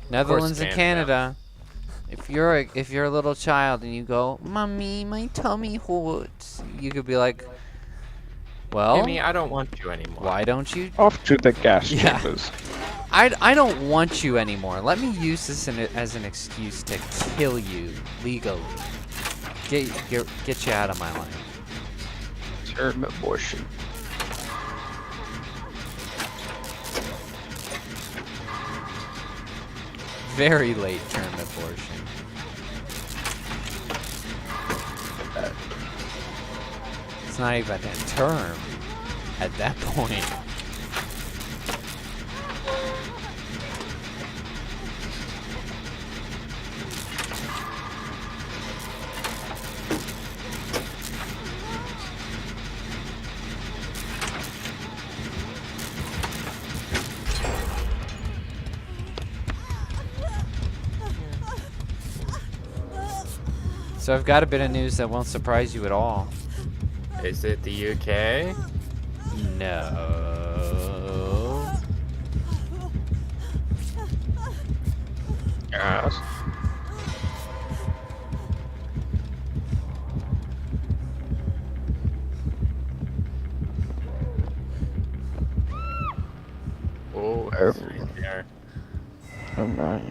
Netherlands and Canada. Canada. If you're a little child and you go, "Mommy, my tummy hurts," you could be like, "Well, Timmy, I don't want you anymore. why don't you? Off to the gas Yeah. chambers. I don't want you anymore. Let me use this as an excuse to kill you legally. Get you out of my life." Term abortion. Very late term abortion. It's not even a term at that point. So I've got a bit of news that won't surprise you at all. Is it the UK? No. Yes. Oh, it's right there. Oh my.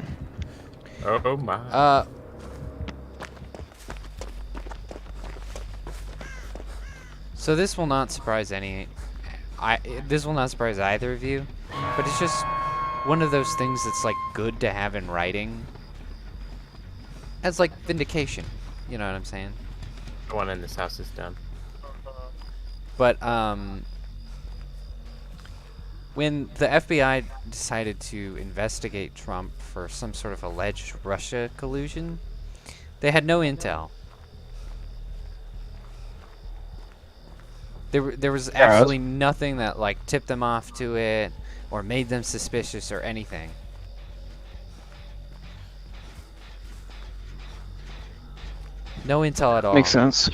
Oh my. So this will not surprise this will not surprise either of you, but it's just one of those things that's like good to have in writing as like vindication. You know what I'm saying? The one in this house is done. But when the FBI decided to investigate Trump for some sort of alleged Russia collusion, they had no intel. There was absolutely nothing that like tipped them off to it or made them suspicious or anything. No intel at all. Makes sense.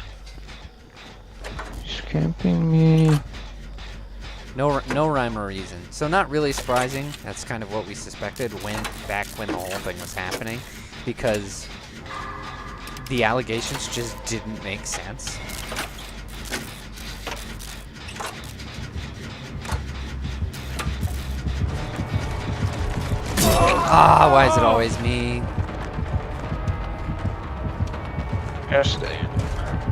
She's camping me. No rhyme or reason. So not really surprising. That's kind of what we suspected back when the whole thing was happening, because the allegations just didn't make sense. Ah, why is it always me? Yesterday.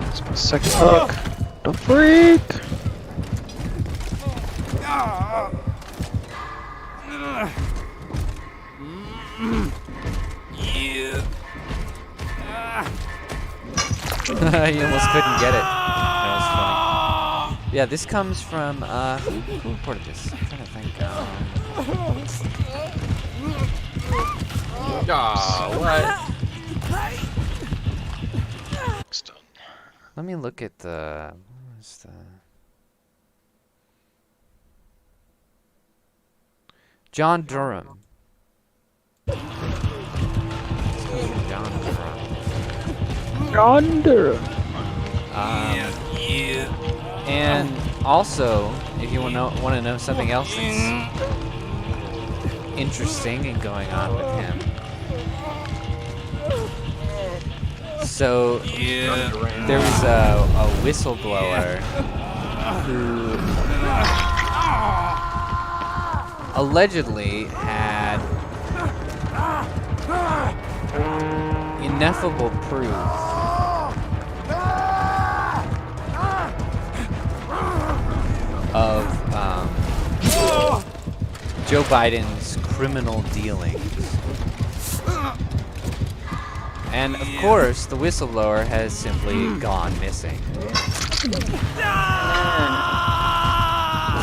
It's my second look. The freak! You almost couldn't get it. That was funny. Yeah, this comes from, who reported this? I'm trying to think. What? It's done. Let me look at the, where's the... John Durham. John Durham. Yonder. And also, if you want to know something else that's interesting and going on with him. So there was a whistleblower who allegedly had ineffable proof of Joe Biden's criminal dealings. And of course, the whistleblower has simply gone missing.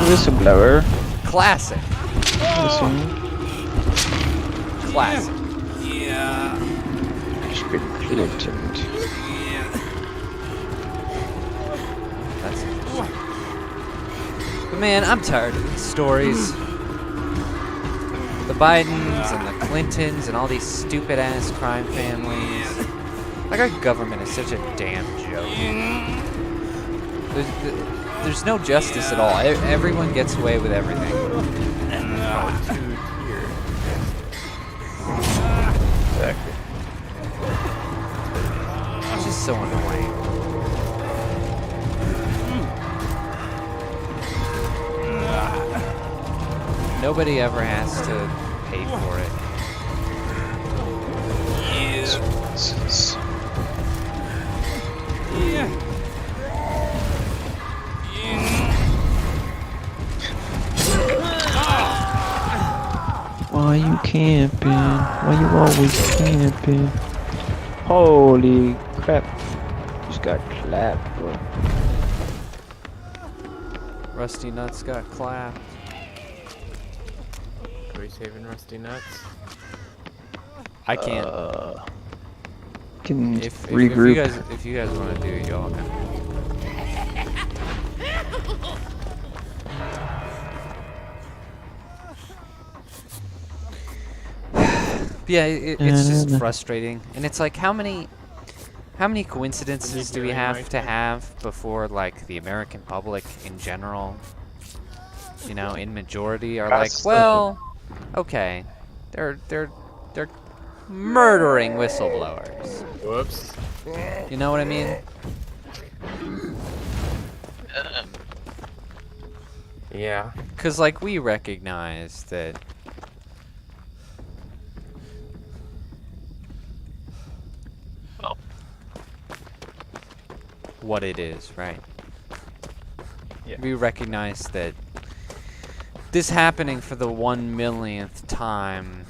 Whistleblower. Classic. Listen. Classic. That's interesting. But man, I'm tired of these stories. The Bidens and the Clintons and all these stupid ass crime families. Like, our government is such a damn joke. There's no justice at all. Everyone gets away with everything. Exactly. It's just so annoying. Nobody ever has to pay for it. Why you camping? Why you always camping? Holy crap. Just got clapped, bro. Rusty Nuts got clapped. Are we saving Rusty Nuts? I can't. Can If regroup. if you guys want to do it, y'all can. Yeah, it's just frustrating, and it's like, how many How many coincidences do we have Mike? to have before, like, the American public in general, you know, in majority are like, well, okay, they're murdering whistleblowers. Whoops. You know what I mean? Yeah. Because, like, we recognize that what it is, right? Yeah. We recognize that this happening for the 1 millionth time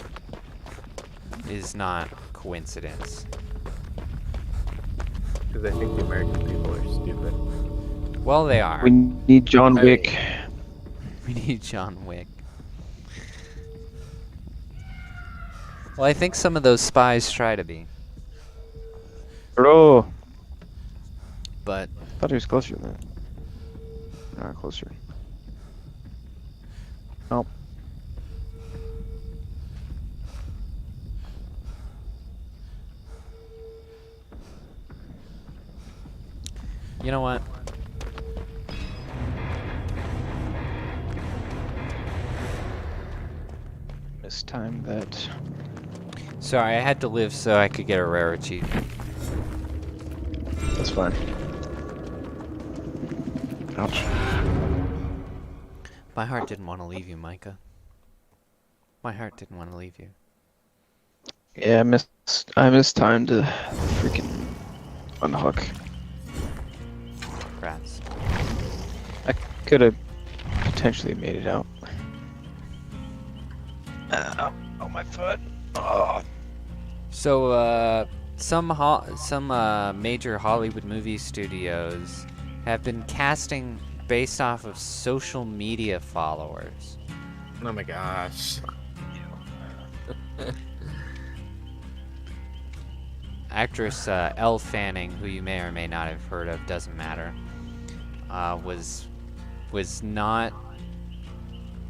is not coincidence. Because I think the American people are stupid. Well, they are. We need John Wick. We need John Wick. Well, I think some of those spies try to be, Bro. but I thought he was closer than that. Not closer. Nope. you know what? Mistimed that. Sorry, I had to live so I could get a rare achievement. That's fine. Ouch. My heart didn't want to leave you, Micah. My heart didn't want to leave you. Yeah, I mistimed to freaking unhook. Rats. I could have potentially made it out. Oh, my foot. Oh. So, some major Hollywood movie studios have been casting based off of social media followers. Oh my gosh. Actress Elle Fanning, who you may or may not have heard of, doesn't matter, was not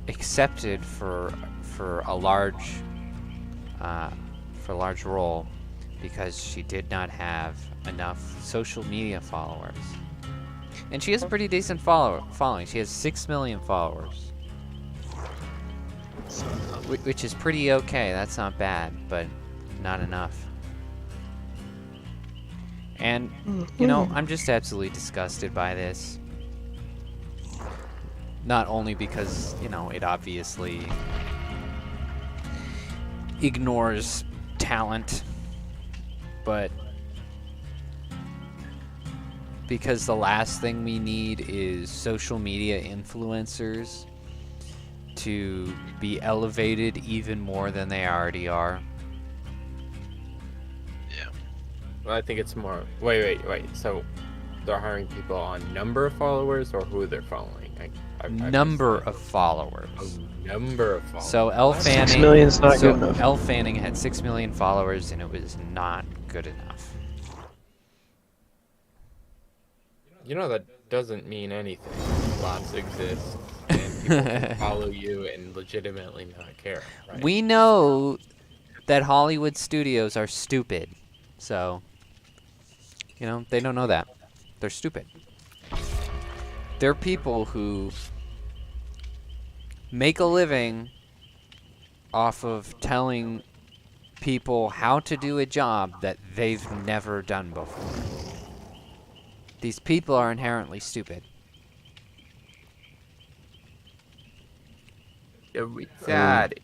accepted for a large role because she did not have enough social media followers. And she has a pretty decent following. She has 6 million followers, which is pretty okay. That's not bad, but not enough. And, you know, I'm just absolutely disgusted by this. Not only because, you know, it obviously ignores talent, but because the last thing we need is social media influencers to be elevated even more than they already are. Well, I think it's more. Wait. So, they're hiring people on number of followers or who they're following? I Number of followers. Number of followers. So Elle Fanning, 6 million's not good enough. Elle Fanning had 6 million followers, and it was not good enough. You know that doesn't mean anything. Bots exist, and people can follow you and legitimately not care. Right? We know that Hollywood studios are stupid, so you know they don't know that. They're stupid. They're people who make a living off of telling people how to do a job that they've never done before. These people are inherently stupid. Sad.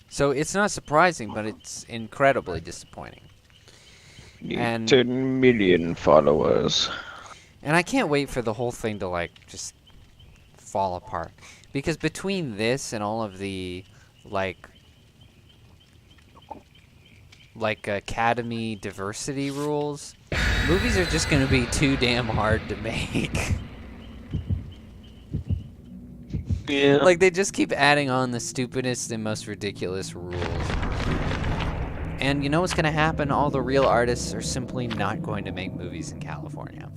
So it's not surprising, but it's incredibly disappointing. And 10 million followers. And I can't wait for the whole thing to, like, just fall apart. Because between this and all of the, like Academy diversity rules, movies are just going to be too damn hard to make. Yeah. Like, they just keep adding on the stupidest and most ridiculous rules. And you know what's going to happen? All the real artists are simply not going to make movies in California.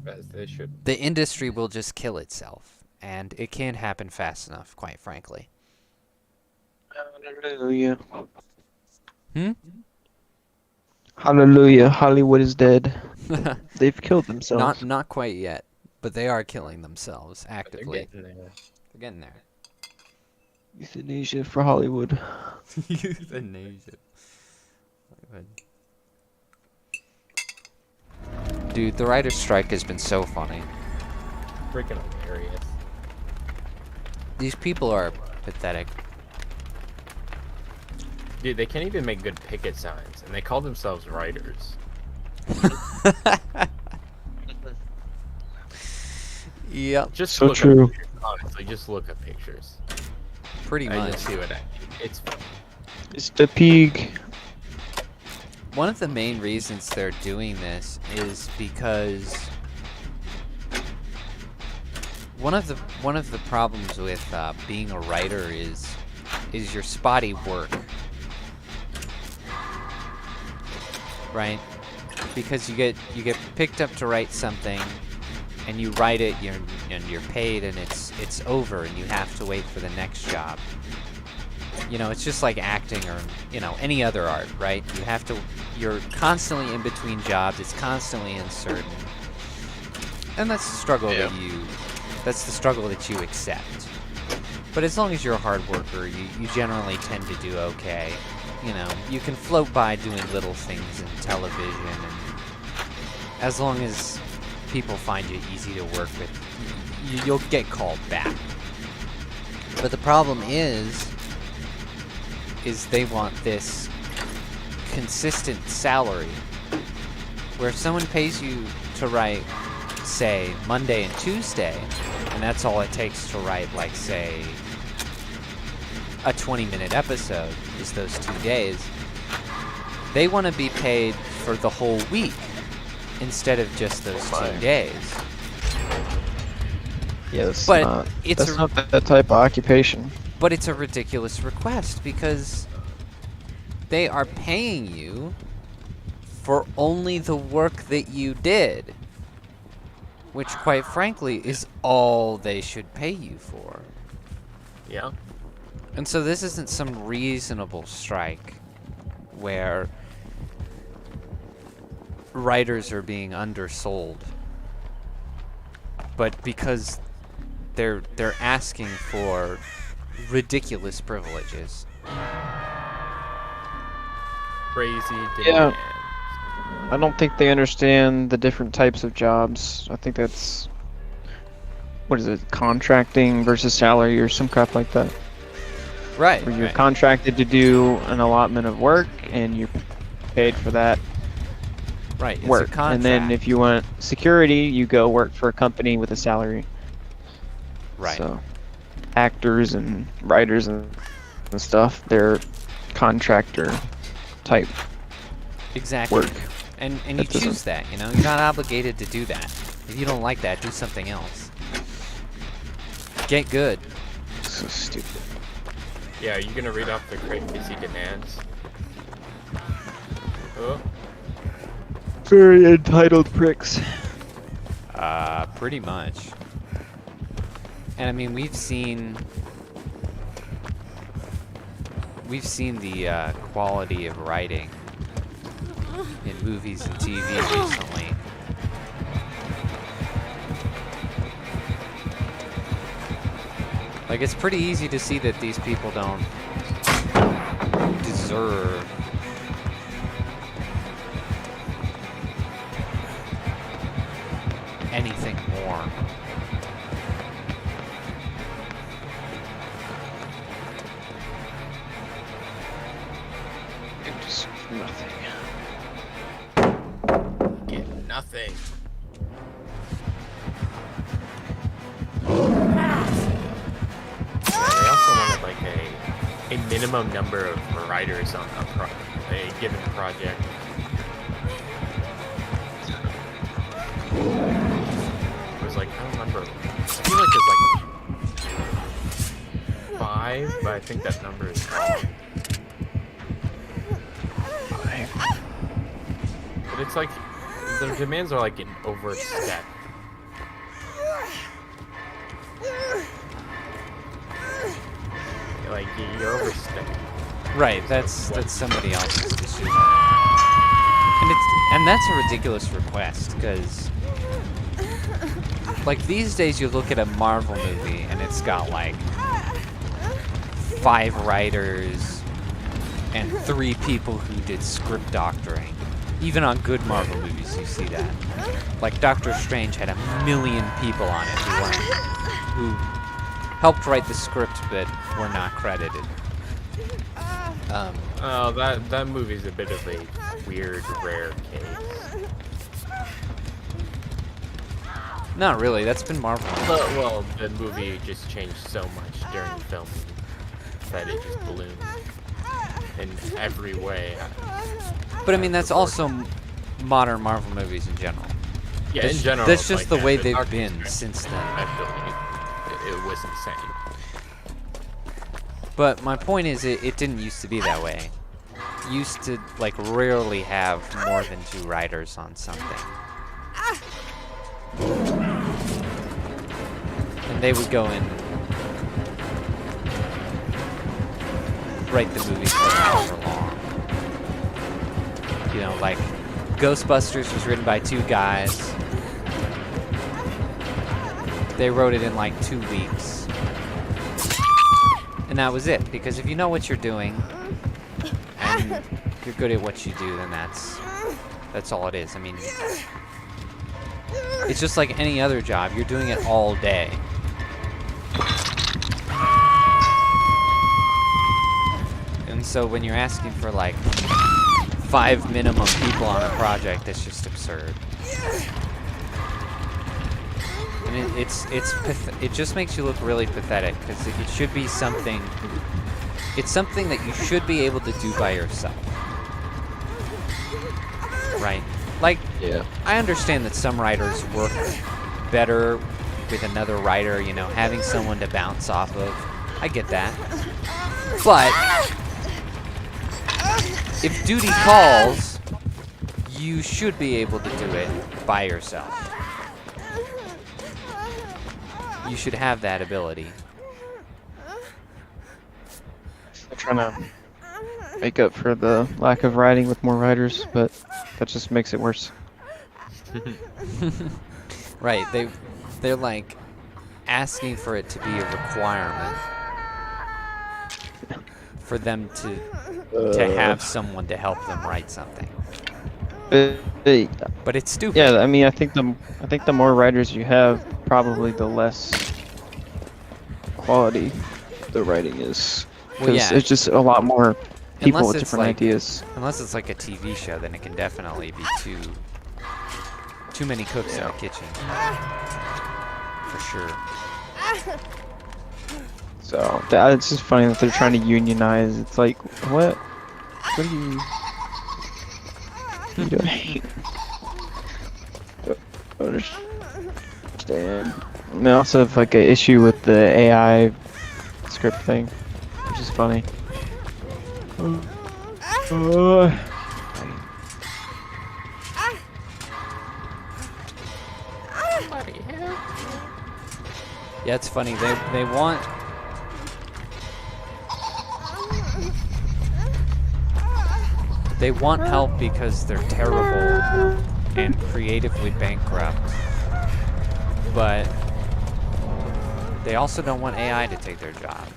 As they should. The industry will just kill itself, and it can't happen fast enough, quite frankly. Hallelujah. Hmm? Hallelujah, Hollywood is dead. They've killed themselves. Not quite yet, but they are killing themselves They're actively. getting there. They're getting there. Euthanasia for Hollywood. Euthanasia. Dude, the writer's strike has been so funny. Freaking hilarious. These people are pathetic. Dude, they can't even make good picket signs, and they call themselves writers. Yep, Just So look true. Up pictures, honestly, just look at pictures. pretty And you'll much. see what it's. It's the pig. One of the main reasons they're doing this is because one of the problems with being a writer is your spotty work, right? Because you get picked up to write something, and you write it, you're paid, and it's over, and you have to wait for the next job. You know, it's just like acting or, you know, any other art, right? You're constantly in between jobs, it's constantly uncertain. And that's the struggle that's the struggle that you accept. But as long as you're a hard worker, you generally tend to do okay. You know, you can float by doing little things in television, and as long as people find you easy to work with, you'll get called back. But the problem is they want this consistent salary, where if someone pays you to write, say, Monday and Tuesday, and that's all it takes to write, like, say, a 20-minute episode, is those 2 days, they want to be paid for the whole week instead of just those 2 days. Yeah, that's But not, it's that's not that type of occupation. But it's a ridiculous request because they are paying you for only the work that you did, which, quite frankly, is all they should pay you for. Yeah. And so this isn't some reasonable strike where writers are being undersold, but because they're asking for ridiculous privileges. Crazy Yeah. demands. I don't think they understand the different types of jobs. I think that's, what is it, contracting versus salary or some crap like that. Right. Where you're right. contracted to do an allotment of work and you're paid for that Right. It's work. a contract. And then if you want security, you go work for a company with a salary. Right. So actors and writers and stuff, they're contractor type Exactly. work. And you That doesn't- choose that, you know? You're not obligated to do that. If you don't like that, do something else. Get good. So stupid. Yeah, are you gonna read off the crazy demands? Oh, Very entitled pricks. Pretty much. And I mean, we've seen the quality of writing in movies and TV recently. Like, it's pretty easy to see that these people don't deserve anything more. Just nothing. get nothing. They also wanted like a minimum number of writers on a given project. It was like, I don't remember. I feel like there's like 5, but I think that number is wrong. But it's like their demands are like an overstep. Like you're overstepping. Right, that's somebody else's decision. And that's a ridiculous request, because like these days you look at a Marvel movie and it's got like 5 writers and 3 people who did script doctoring. Even on good Marvel movies you see that. Like Doctor Strange had 1 million people on it who helped write the script but were not credited. Oh, that movie's a bit of a weird, rare case. Not really, that's been Marvel. Well, the movie just changed so much during filming that it just bloomed in every way. But I mean, that's also modern Marvel movies in general. Yeah, in general. That's just the way they've Doctor been Strange, since then. It was insane. But my point is, it didn't used to be that way. Used to, like, rarely have more than 2 writers on something. And they would go and write the movies for however long. You know, like, Ghostbusters was written by 2 guys. They wrote it in like 2 weeks. And that was it, because if you know what you're doing and you're good at what you do, then that's all it is. I mean, it's just like any other job. You're doing it all day. And so when you're asking for like 5 minimum people on a project, that's just absurd. And it just makes you look really pathetic, because it should be something. It's something that you should be able to do by yourself, right? Like, Yeah. I understand that some writers work better with another writer, you know, having someone to bounce off of. I get that, but if duty calls, you should be able to do it by yourself. You should have that ability. They're trying to make up for the lack of writing with more writers, but that just makes it worse. Right, they're like asking for it to be a requirement for them to have someone to help them write something. But it's stupid. Yeah, I mean, I think the more writers you have, probably the less quality the writing is. Well, Because yeah. it's just a lot more people Unless with it's different like- ideas. Unless it's like a TV show, then it can definitely be too many cooks in the kitchen. For sure. So it's just funny that they're trying to unionize. It's like, what? What are you doing? I don't understand. And they also have like an issue with the AI script thing, which is funny. Yeah, it's funny. They want. They want help because they're terrible and creatively bankrupt. But they also don't want AI to take their job.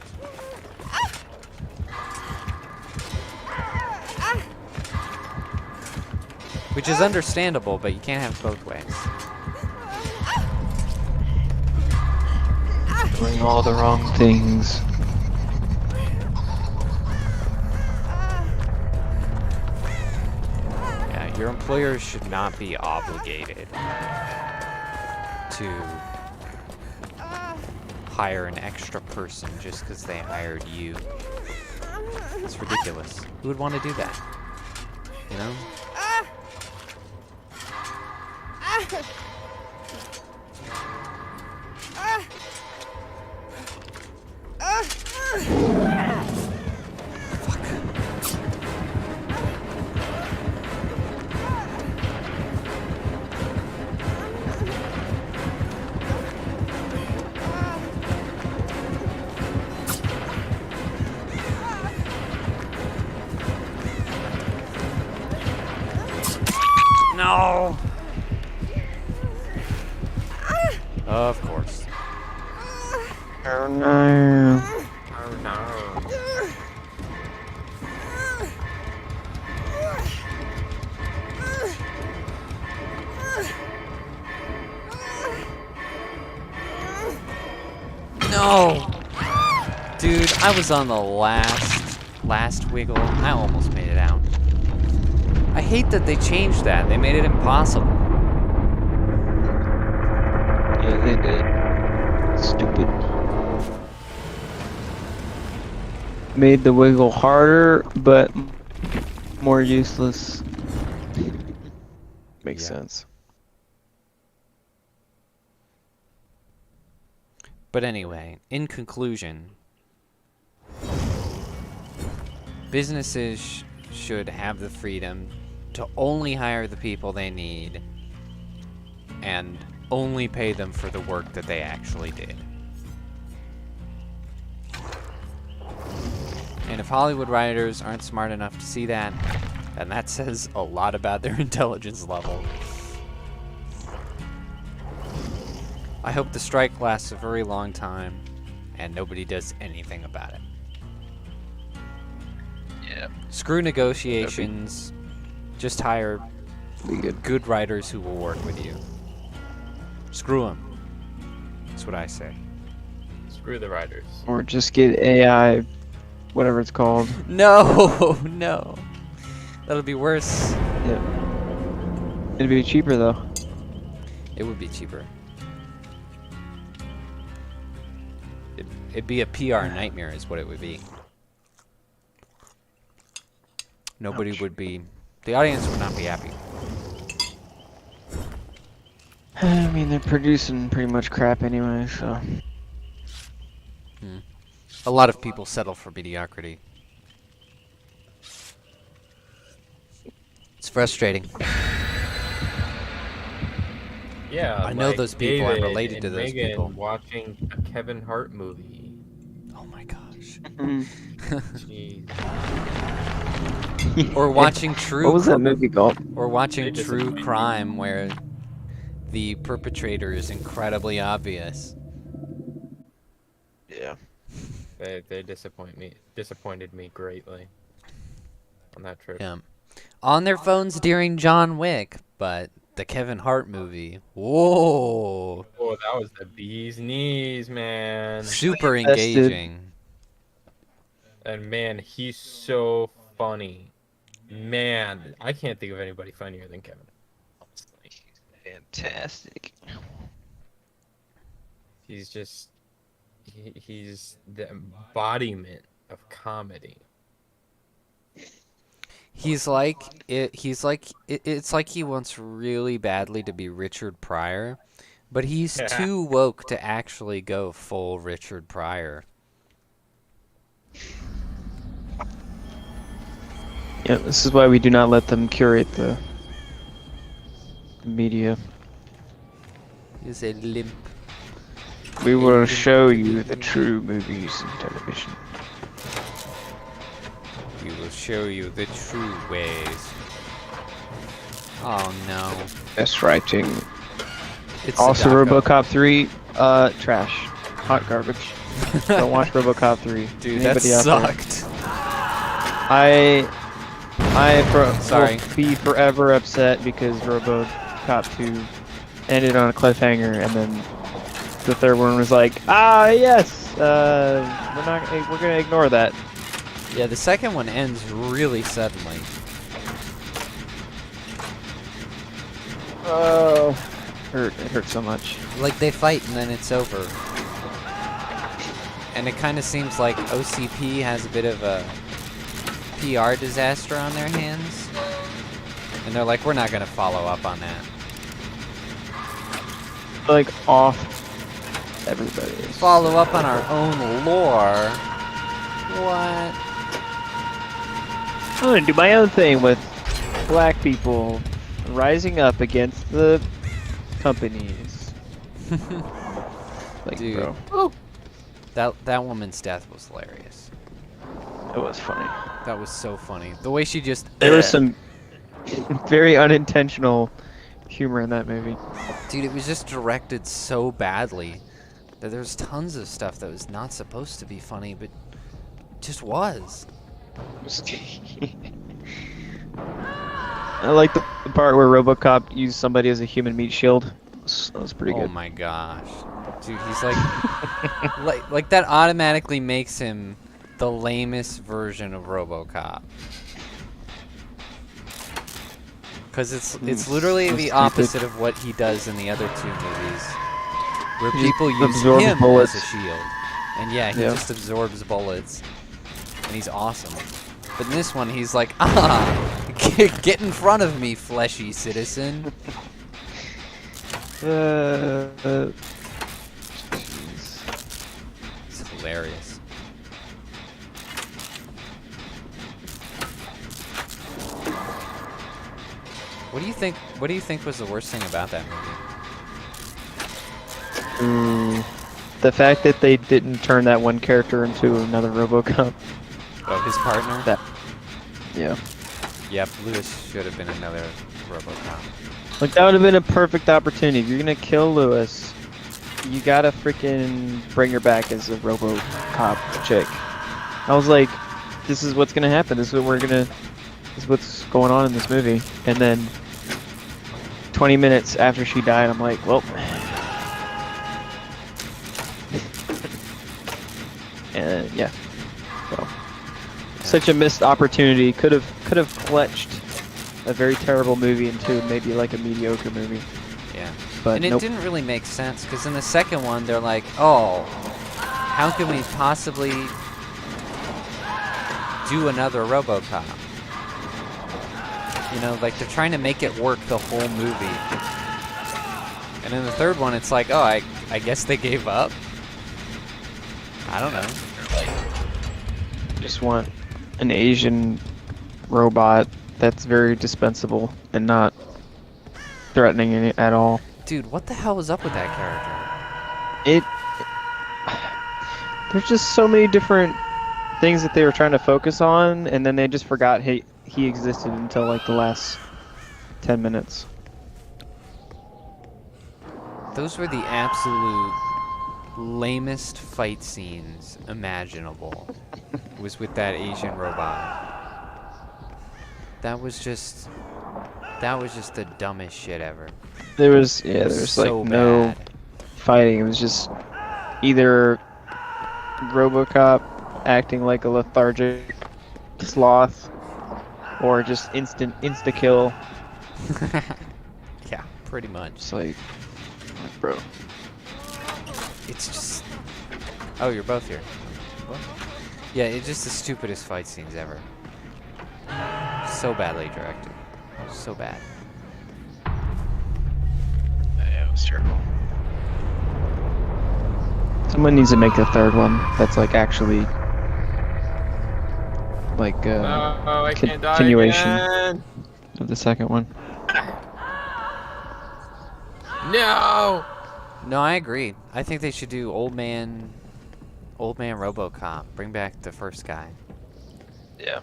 Which is understandable, but you can't have both ways. Doing all the wrong things. Yeah, your employers should not be obligated to hire an extra person just because they hired you. It's ridiculous. Who would want to do that? You know? No, Of course. Oh no. Oh no. No! Dude, I was on the last wiggle. I almost made it out. I hate that they changed that. They made it impossible. Yeah, they did. Stupid. Made the wiggle harder, but more useless. Makes Yeah. sense. But anyway, in conclusion, businesses should have the freedom to only hire the people they need and only pay them for the work that they actually did. And if Hollywood writers aren't smart enough to see that, then that says a lot about their intelligence level. I hope the strike lasts a very long time and nobody does anything about it. Yeah. Screw negotiations. Just hire Be good. good writers who will work with you. Screw them. That's what I say. Screw the writers. Or just get AI, whatever it's called. No, no. That'll be worse. Yeah. It'd be cheaper though. It would be cheaper. It'd be a PR nightmare is what it would be. Nobody Ouch. would be... The audience would not be happy. I mean, they're producing pretty much crap anyway, so. A lot of people settle for mediocrity. It's frustrating. Yeah, I know those people. I'm David related to and those Megan people. watching a Kevin Hart movie. Oh my gosh. Jeez. Or watching true What was that movie called? Or watching They true disappoint me. crime where the perpetrator is incredibly obvious. Yeah. They disappointed me greatly on that trip. Yeah. On their phones during John Wick, but the Kevin Hart movie. Whoa. Oh, that was the bee's knees, man. Super Invested. engaging. And man, he's so funny. Man, I can't think of anybody funnier than Kevin. Honestly. Fantastic. He's just he's the embodiment of comedy. It's like he wants really badly to be Richard Pryor, but he's Yeah. too woke to actually go full Richard Pryor. Yeah, this is why we do not let them curate the media. He's a limp. We will show you the true movies and television. We will show you the true ways. Oh no. Best writing. It's Also, Sadako. RoboCop 3, trash. Hot garbage. Don't watch RoboCop 3. Dude, that Anybody out there? sucked. Will Sorry. be forever upset because RoboCop 2 ended on a cliffhanger, and then the third one was like, yes, we're gonna ignore that. Yeah, the second one ends really suddenly. Oh, it hurt so much. Like they fight and then it's over. And it kind of seems like OCP has a bit of a PR disaster on their hands. And they're like, we're not going to follow up on that. Like off everybody. Follow up on our own lore? What? I'm gonna do my own thing with black people rising up against the companies. Like, Dude. bro, That woman's death was hilarious. it was funny. That was so funny. The way she just... There was some very unintentional humor in that movie. Dude, it was just directed so badly that there's tons of stuff that was not supposed to be funny, but just was. I like the part where RoboCop used somebody as a human meat shield. That was pretty Oh good. my gosh. Dude, he's like, like that automatically makes him the lamest version of RoboCop. Because it's literally so the stupid. opposite of what he does in the other two movies, where He people use absorbs him bullets. as a shield. And yeah, he just absorbs bullets, and he's awesome. But in this one, he's like, get in front of me, fleshy citizen. Jeez. It's hilarious. What do you think? What do you think was the worst thing about that movie? The fact that they didn't turn that one character into another RoboCop. Oh, his partner? That. Yeah. Yep, Lewis should have been another RoboCop. Like that would have been a perfect opportunity. If you're gonna kill Lewis, you gotta freaking bring her back as a RoboCop chick. I was like, this is what's gonna happen. This is what's going on in this movie. And then 20 minutes after she died, I'm like, well. And yeah. So such a missed opportunity. Could have clutched a very terrible movie into maybe like a mediocre movie. Yeah. But And it nope. didn't really make sense, because in the second one, they're like, oh, how can we possibly do another RoboCop? You know, like, they're trying to make it work the whole movie. And in the third one, it's like, oh, I guess they gave up? I don't know. Just want an Asian robot that's very dispensable and not threatening at all. Dude, what the hell was up with that character? There's just so many different things that they were trying to focus on, and then they just forgot he existed until like the last 10 minutes. Those were the absolute lamest fight scenes imaginable. Was with that Asian robot. That was just the dumbest shit ever. There was So like no bad. fighting. It was just either RoboCop acting like a lethargic sloth, or just insta kill. Yeah, pretty much. It's like, bro. It's just. Oh, you're both here. What? Yeah, it's just the stupidest fight scenes ever. So badly directed. So bad. Yeah, it was terrible. Someone needs to make the third one that's like actually like I can't die continuation again. of the second one. No. No, I agree. I think they should do Old Man RoboCop. Bring back the first guy. Yeah.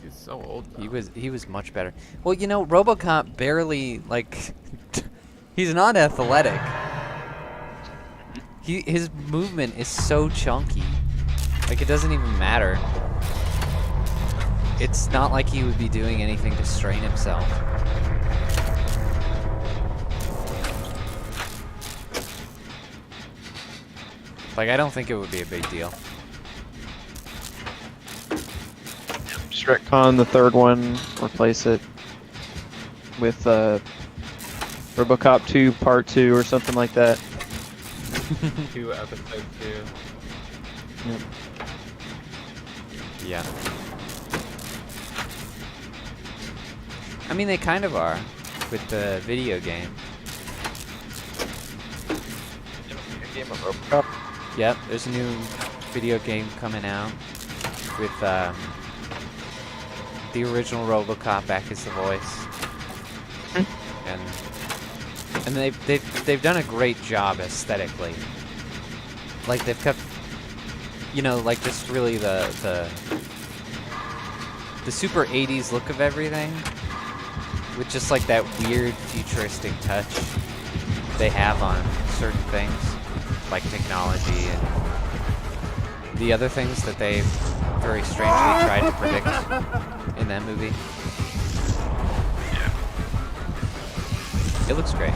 He's so old. He was much better. Well, you know, RoboCop barely like he's not athletic. His movement is so chunky. Like it doesn't even matter. It's not like he would be doing anything to strain himself. Like I don't think it would be a big deal. Just retcon the third one, replace it with RoboCop 2 Part 2 or something like that. 2 episode 2. Yep. Yeah. I mean, they kind of are with the video game. Game of RoboCop. Yep, there's a new video game coming out with the original RoboCop back as the voice, and they've done a great job aesthetically. Like they've kept, you know, like just really the super 80s look of everything, with just like that weird futuristic touch. they have on certain things, like technology and the other things that they very strangely tried to predict in that movie. It looks great.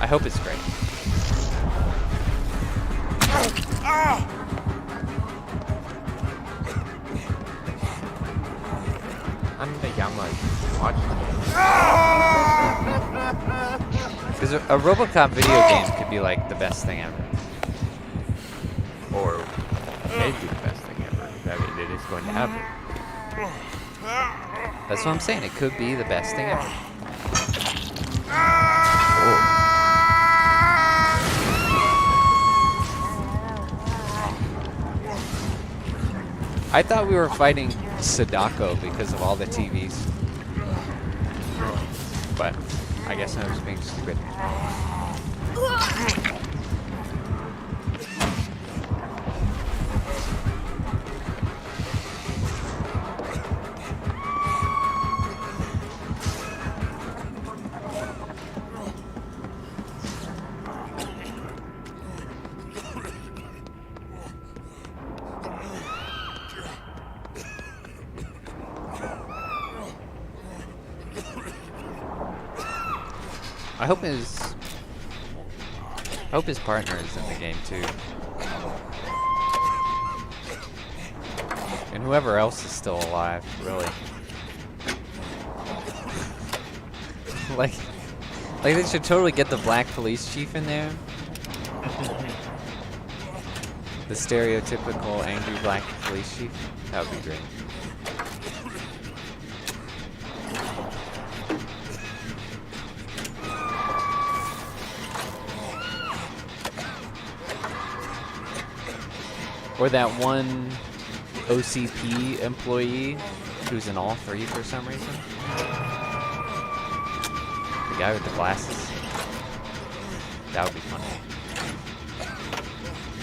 I hope it's great. I'm the young like watch. Because a RoboCop video game could be like the best thing ever. Or maybe the best thing ever. I mean, it is going to happen. That's what I'm saying. It could be the best thing ever. I thought we were fighting Sadako because of all the TVs. But I guess I was being stupid. I hope his partner is in the game too. And whoever else is still alive, really. like they should totally get the black police chief in there. The stereotypical angry black police chief. That would be great. Or that one OCP employee who's in all three for some reason. The guy with the glasses. That would be funny.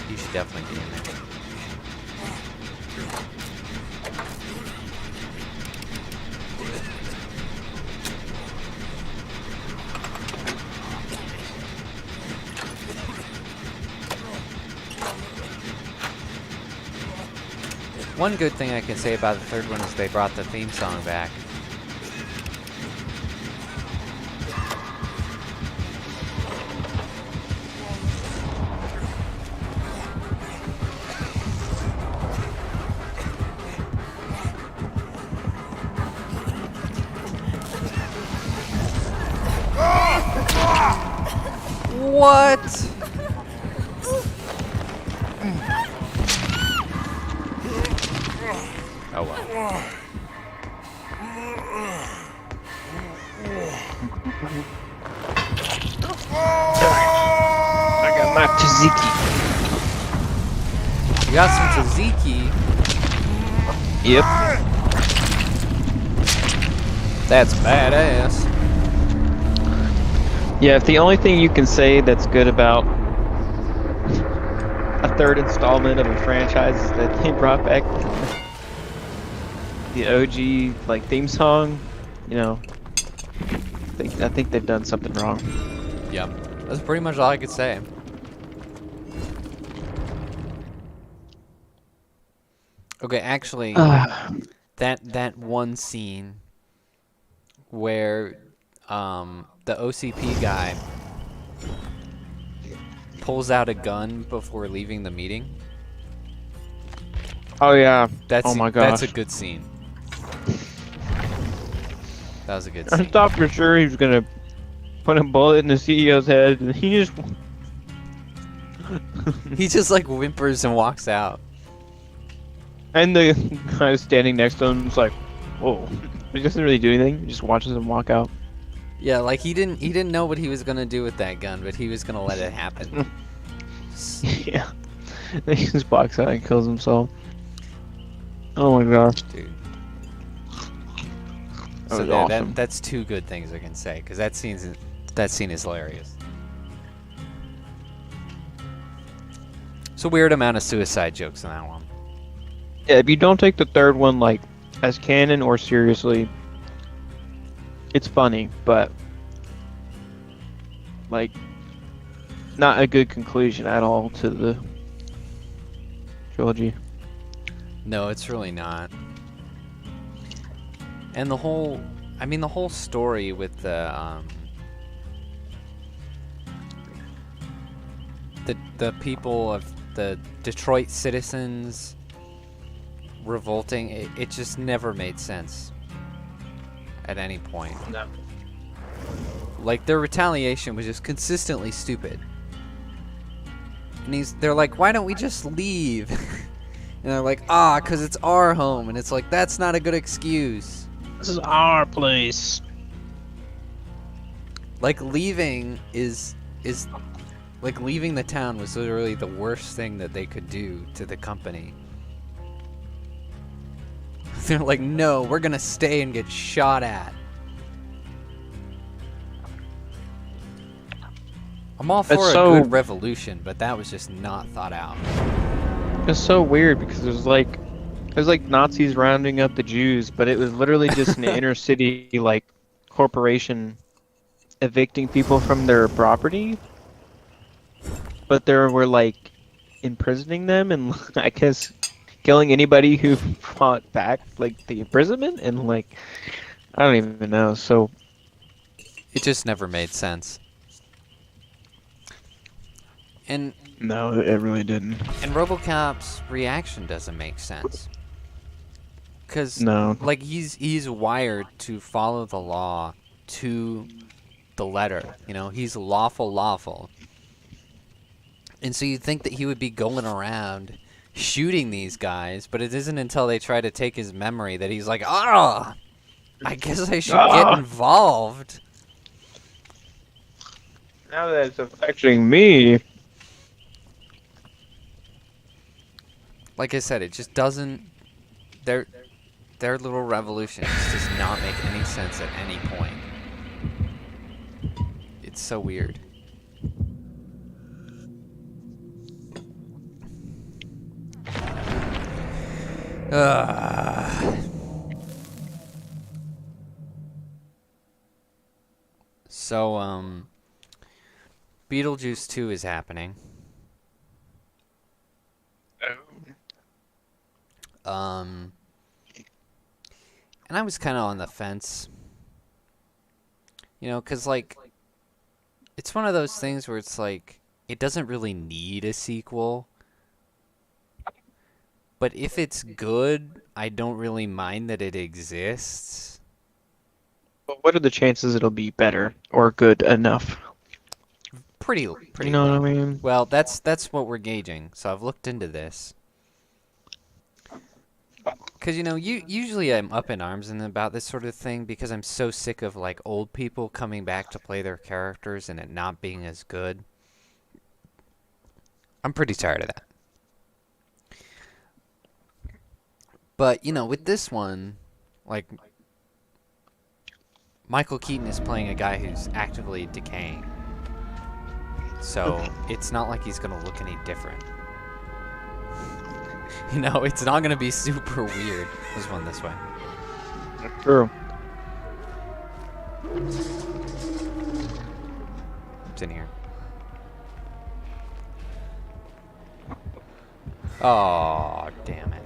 He should definitely be in there. One good thing I can say about the third one is they brought the theme song back. What? Oh well. I got my tzatziki. You got some tzatziki. Yep. That's badass. Yeah, if the only thing you can say that's good about a third installment of a franchise is that they brought back the OG like theme song, you know, I think they've done something wrong. Yep. That's pretty much all I could say. Okay, actually, that one scene where the OCP guy pulls out a gun before leaving the meeting. Oh yeah. Oh my gosh. That's a good scene. That was a good I scene. thought for sure he was gonna put a bullet in the CEO's head, and he just He just like whimpers and walks out. and the guy standing next to him is like, whoa. He doesn't really do anything. He just watches him walk out. Yeah, like he didn't know what he was gonna do with that gun, but he was gonna let it happen. Yeah. Then he just walks out and kills himself. Oh my gosh. Dude. That So was there, awesome. that's two good things I can say, because that scene is hilarious. It's a weird amount of suicide jokes in that one. Yeah, if you don't take the third one like as canon or seriously, it's funny, but like not a good conclusion at all to the trilogy. No, it's really not. And the whole, I mean, the whole story with the people of the Detroit citizens revolting, it just never made sense at any point. No. Like, their retaliation was just consistently stupid. And they're like, why don't we just leave? And they're like, because it's our home. And it's like, that's not a good excuse. This is our place. Like, leaving like, leaving the town was literally the worst thing that they could do to the company. They're like, no, we're gonna stay and get shot at. I'm all for a good revolution, but that was just not thought out. It's so weird because there's like Nazis rounding up the Jews, but it was literally just an inner city like corporation evicting people from their property. But there were like imprisoning them and I guess killing anybody who fought back, like the imprisonment, and like I don't even know. So it just never made sense. And no, it really didn't. And RoboCop's reaction doesn't make sense. Cause no, like he's wired to follow the law to the letter. You know, he's lawful. And so you'd think that he would be going around shooting these guys, but it isn't until they try to take his memory that he's like, I guess I should get involved. Now that it's affecting me. Like I said, it just doesn't. Their little revolution just does not make any sense at any point. It's so weird. So, Beetlejuice 2 is happening. And I was kind of on the fence. You know, because, like, it's one of those things where it's like, it doesn't really need a sequel. But if it's good, I don't really mind that it exists. But what are the chances it'll be better or good enough? Pretty. You know what I mean? Well, that's what we're gauging. So I've looked into this. Because, you know, usually I'm up in arms about this sort of thing because I'm so sick of, like, old people coming back to play their characters and it not being as good. I'm pretty tired of that. But, you know, with this one, like, Michael Keaton is playing a guy who's actively decaying. So, it's not like he's going to look any different. You know, it's not going to be super weird. There's one this way. True. It's in here. Oh, damn it.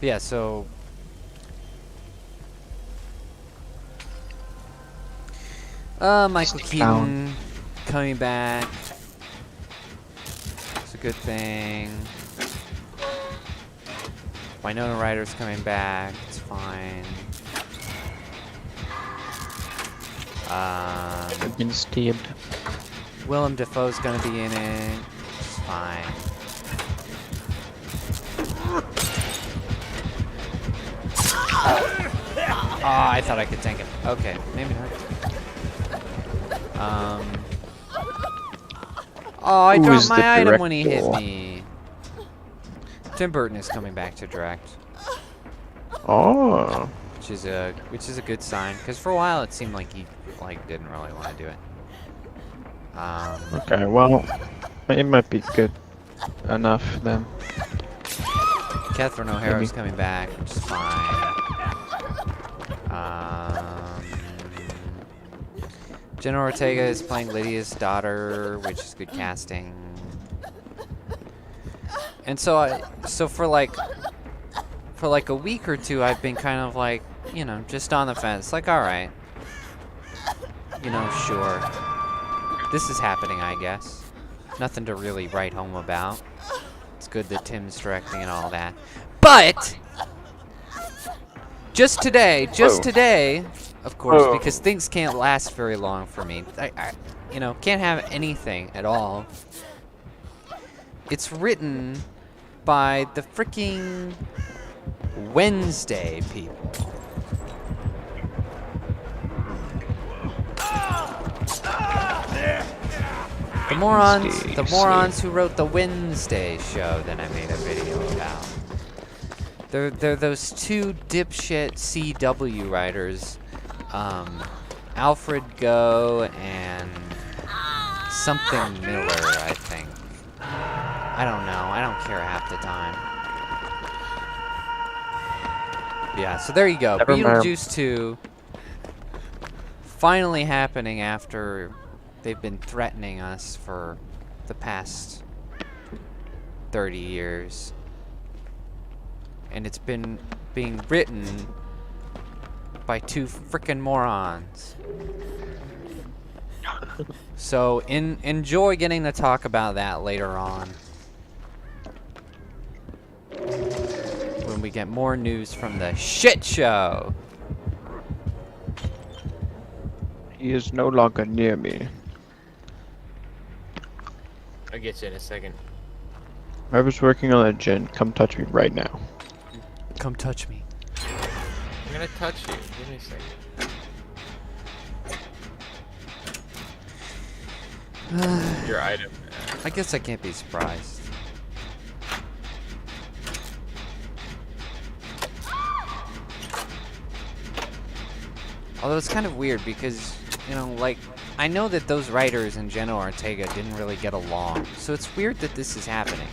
Yeah, so Michael Keaton coming back. It's a good thing. Winona Ryder's coming back. It's fine. I've been stabbed. Willem Dafoe's gonna be in it. It's fine. Oh, I thought I could tank it. Okay, maybe not. Oh, I dropped my item when he hit me. Tim Burton is coming back to direct. Oh. Which is a good sign, because for a while it seemed like he didn't really want to do it. Okay, well, it might be good enough then. Catherine O'Hara's coming back, which is fine. Jenna Ortega is playing Lydia's daughter, which is good casting. And so for like a week or two, I've been kind of like, you know, just on the fence. Like, all right, you know, sure, this is happening, I guess. Nothing to really write home about. It's good that Tim's directing and all that. But just today, of course, because things can't last very long for me. I you know, can't have anything at all. It's written by the freaking Wednesday people. The morons who wrote the Wednesday show that I made a video about. They're those two dipshit CW writers, Alfred Go and something Miller, I think. I don't know. I don't care half the time. Yeah, so there you go. Beetlejuice 2 finally happening after they've been threatening us for the past 30 years. And it's been being written by two frickin' morons. So enjoy getting to talk about that later on. When we get more news from the shit show. He is no longer near me. I'll get you in a second. Whoever's working on that gen, come touch me right now. Come touch me. I'm gonna touch you. Give me a second. Your item. I guess I can't be surprised. Although it's kind of weird because, you know, like, I know that those writers and Jenna Ortega didn't really get along, so it's weird that this is happening.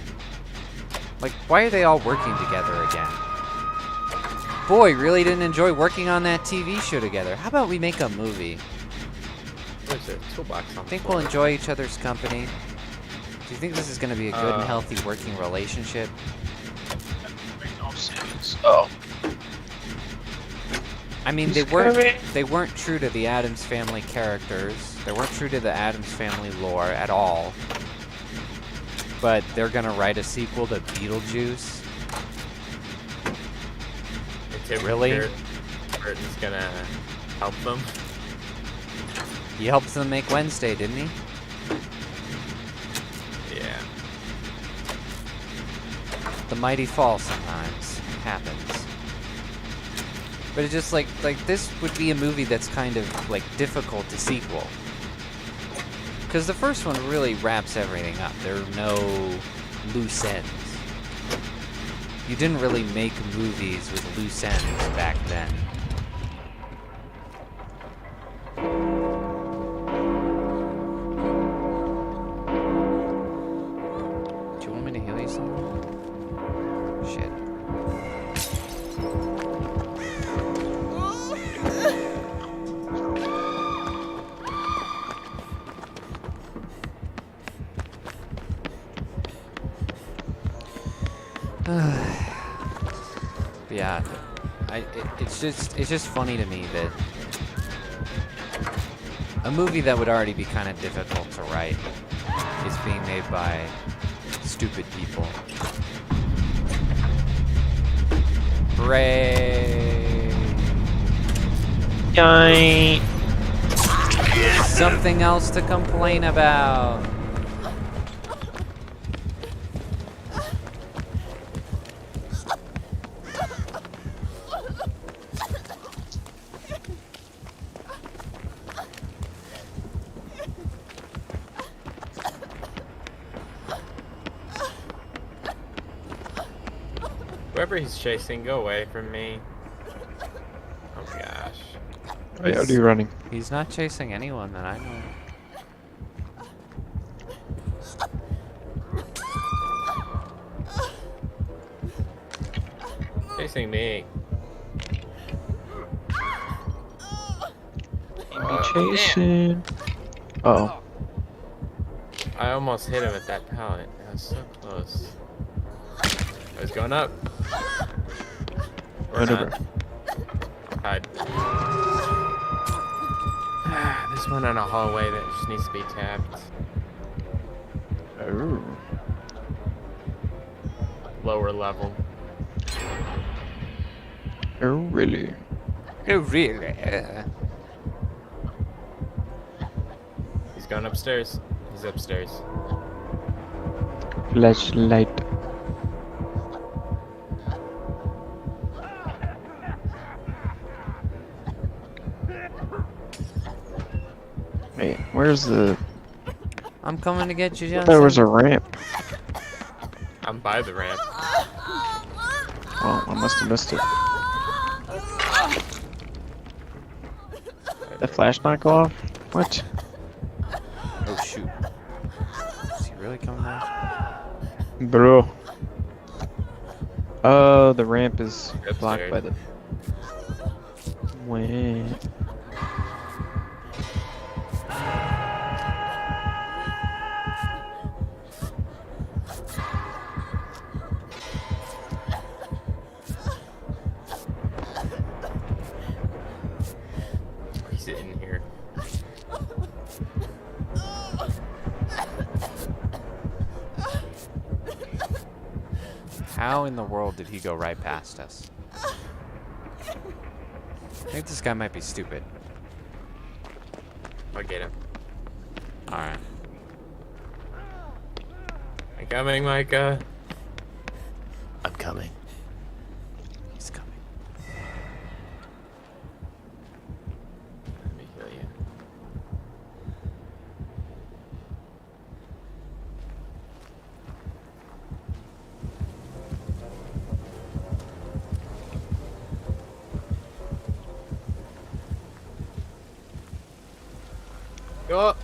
Like, why are they all working together again? Boy, really didn't enjoy working on that TV show together. How about we make a movie? What is it? Toolbox. I think we'll enjoy each other's company. Do you think this is going to be a good and healthy working relationship? Oh. I mean, they weren't true to the Addams Family characters. They weren't true to the Addams Family lore at all. But they're gonna write a sequel to Beetlejuice. Really? Burton's gonna help them. He helped them make Wednesday, didn't he? Yeah. The mighty fall sometimes happens. But it's just like this would be a movie that's kind of like difficult to sequel. Because the first one really wraps everything up. There are no loose ends. You didn't really make movies with loose ends back then. Do you want me to heal you something? Shit. Yeah, it's just funny to me that a movie that would already be kind of difficult to write is being made by stupid people. Hooray! Yay! Something else to complain about. Whoever he's chasing, go away from me. Oh my gosh. Wait, are you running? He's not chasing anyone that I know. chasing me. Chasing. Uh-oh. I almost hit him at that pallet. I was so close. I was going up. Or Right not. over. Hide. There's one in a hallway that just needs to be tapped. Oh. Lower level. Oh, really? Oh, really? He's going upstairs. He's upstairs. Flashlight. Wait, where's the... I'm coming to get you, Johnson. There was a ramp. I'm by the ramp. Oh, I must have missed it. The flash not go off? What? Oh, shoot. Is he really coming back? Bro. Oh, the ramp is blocked by the... Wait. He's in here. How in the world did he go right past us? I think this guy might be stupid. I'll get him. Alright. I'm coming, Micah. I'm coming. He's coming. Let me heal you. Oh!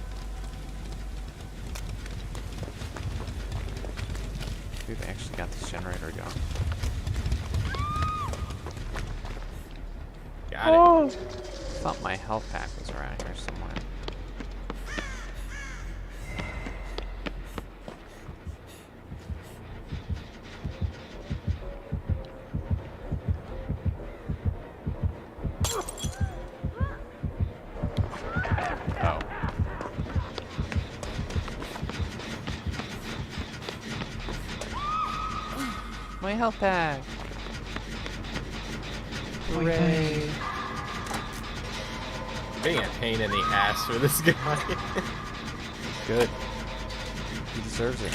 Dude, they actually got this generator going. Got it. I thought my health pack was around here somewhere. Oh. My health pack! Hooray! Being a pain in the ass for this guy. Good. He deserves it.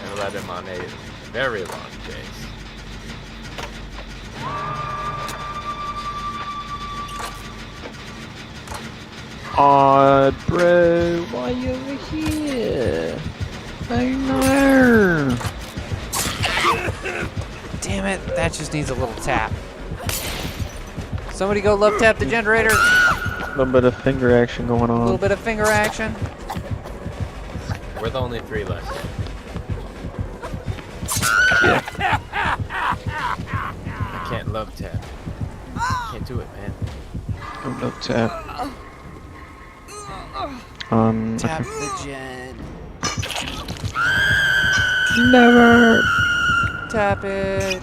I led him on a very long chase. Aw, bro, why you over here? I know. Damn it, that just needs a little tap. Somebody go love tap the generator. A little bit of finger action going A little on. bit of finger action. We're the only three left. I can't love tap. Can't do it, man. Oh, no tap. Tap Okay. the gen. Never. Tap it.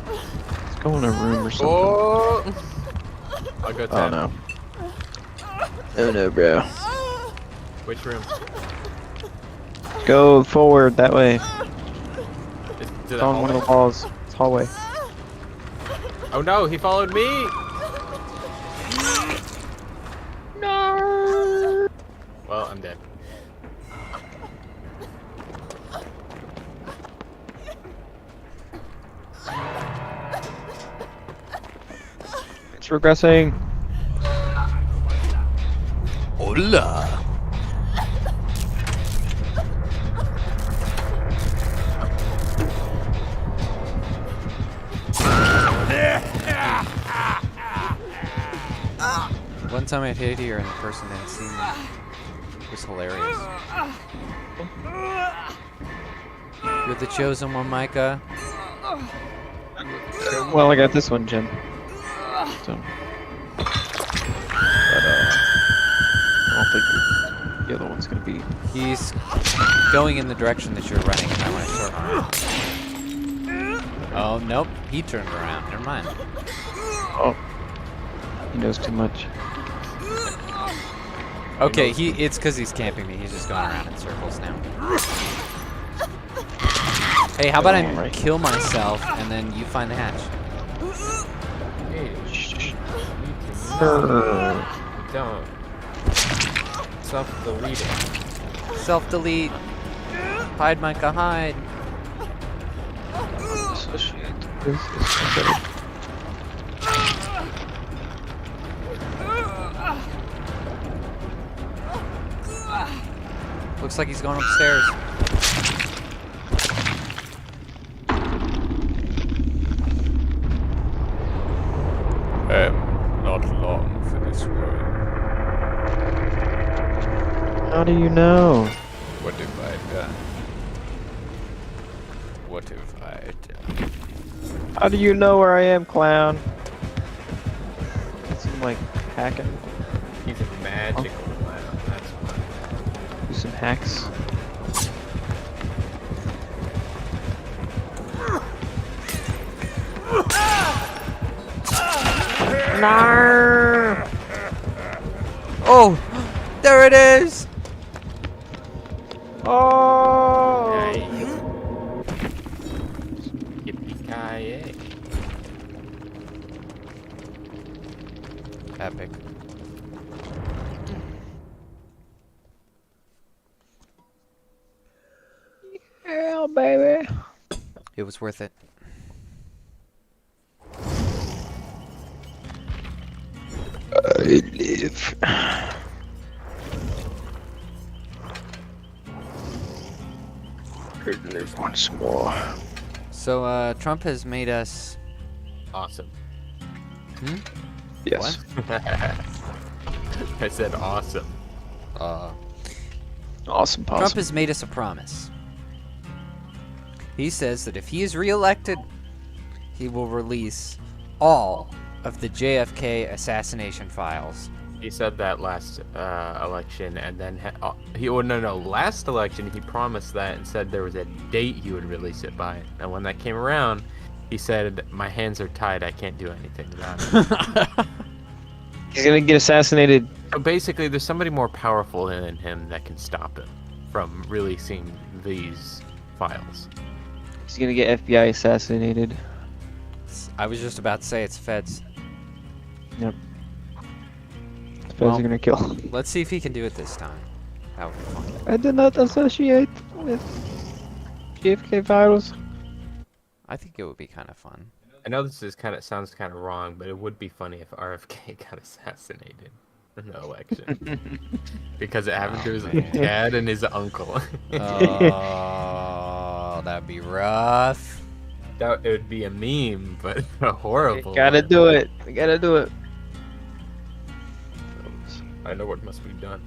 Let's go in a room or something. Oh! I'll go Oh tap. no. Oh no, bro. Which room? Go forward that way. Is, to It's the on one of the hallway? walls. It's hallway. Oh no, he followed me! No. Well, I'm dead. It's regressing. Hola. time I hit here and the person didn't see me. It was hilarious. You're the chosen one, Micah. Well, I got this one, Jim. So, but I don't think the other one's gonna be. He's going in the direction that you're running, and I want to turn around. Oh, nope. He turned around. Never mind. Oh, he knows too much. Okay, it's because he's camping me. He's just going around in circles now. Hey, how about I kill myself, and then you find the hatch? Hey, don't. Self-deleting. Self-delete. Hide, Micah, hide. Associate this is okay. Looks like he's going upstairs. Not long for this world. How do you know? What have I done? What have I done? How do you know where I am, clown? Some like hacking. He's a magical clown, that's why. Do some hacks. No! Oh! There it is! Oh! Nice. Yippee-ki-yay. Epic. Yeah, baby. It was worth it. I live. Could live once more. So, Trump has made us... Awesome. Hmm? Yes. I said awesome. Awesome. Trump Possible. has made us a promise. He says that if he is reelected, he will release all of the JFK assassination files. He said that last election, and then last election he promised that and said there was a date he would release it by. And when that came around, he said, "My hands are tied. I can't do anything about it." He's gonna get assassinated. So basically, there's somebody more powerful than him that can stop him from releasing these files. He's gonna get FBI assassinated. I was just about to say it's feds. Yep. Feds Well, are gonna kill. Let's see if he can do it this time. That would be fun. I did not associate with JFK files. I think it would be kind of fun. I know this is sounds kind of wrong, but it would be funny if RFK got assassinated in the election because it happened to his dad and his uncle. Oh, that'd be rough. It would be a meme, but a horrible. We gotta do it. We gotta do it. I know what must be done.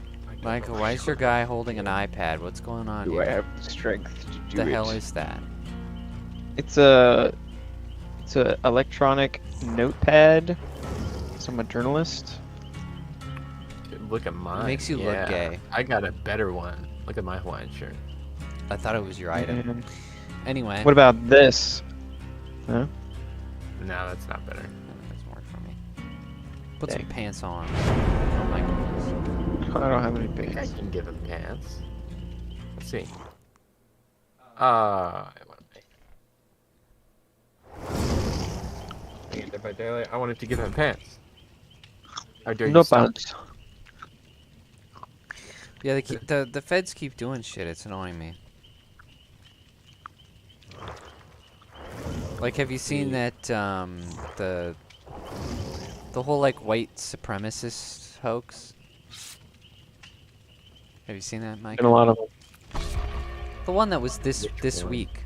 Michael, why is your guy holding an iPad? What's going on Do I here? have the strength to do The it? hell is that? It's a electronic notepad. So I'm a journalist. Look at mine. It makes you look gay. I got a better one. Look at my Hawaiian shirt. I thought it was your item. And Anyway. what about this? Huh? No, that's not better. That's more for me. Put some Dang. pants on. Oh my goodness. I don't have any I think I pants. can give him pants. Let's see. Dead by Daylight. I wanted to give him pants. How dare No you stop? pants. Yeah, they keep, the feds keep doing shit. It's annoying me. Like, have you seen that the whole like white supremacist hoax? Have you seen that, Mike? And a lot of them. The one that was this one? week.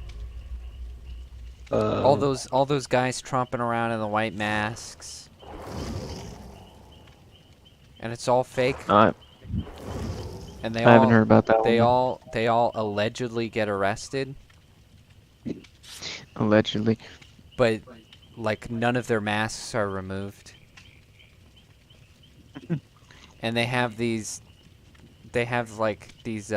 All those guys tromping around in the white masks. and it's all fake. I And they haven't all heard about that they one. all allegedly get arrested, Allegedly. but like none of their masks are removed. And they have like these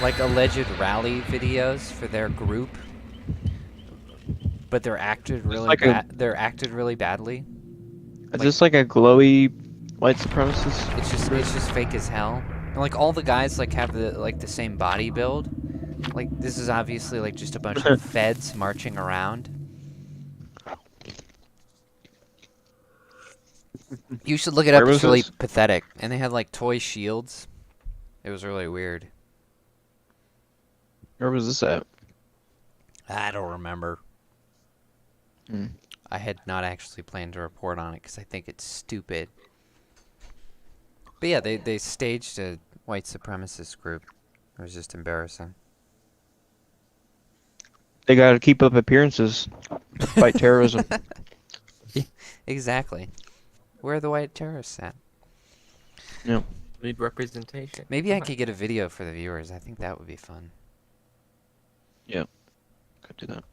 like alleged rally videos for their group, but they're acted really like a- They're acted really badly. Is this like a glowy white supremacist? It's just fake as hell. And like all the guys like have the same body build. Like this is obviously like just a bunch of feds marching around. You should look it up. Where It's was really this? pathetic. And they had like toy shields. It was really weird. Where was this at? I don't remember. Hmm. I had not actually planned to report on it because I think it's stupid. But yeah, they staged a white supremacist group. It was just embarrassing. They gotta keep up appearances. Fight terrorism. Exactly. Where are the white terrorists at? Need representation. Maybe I could get a video for the viewers. I think that would be fun. Could do that.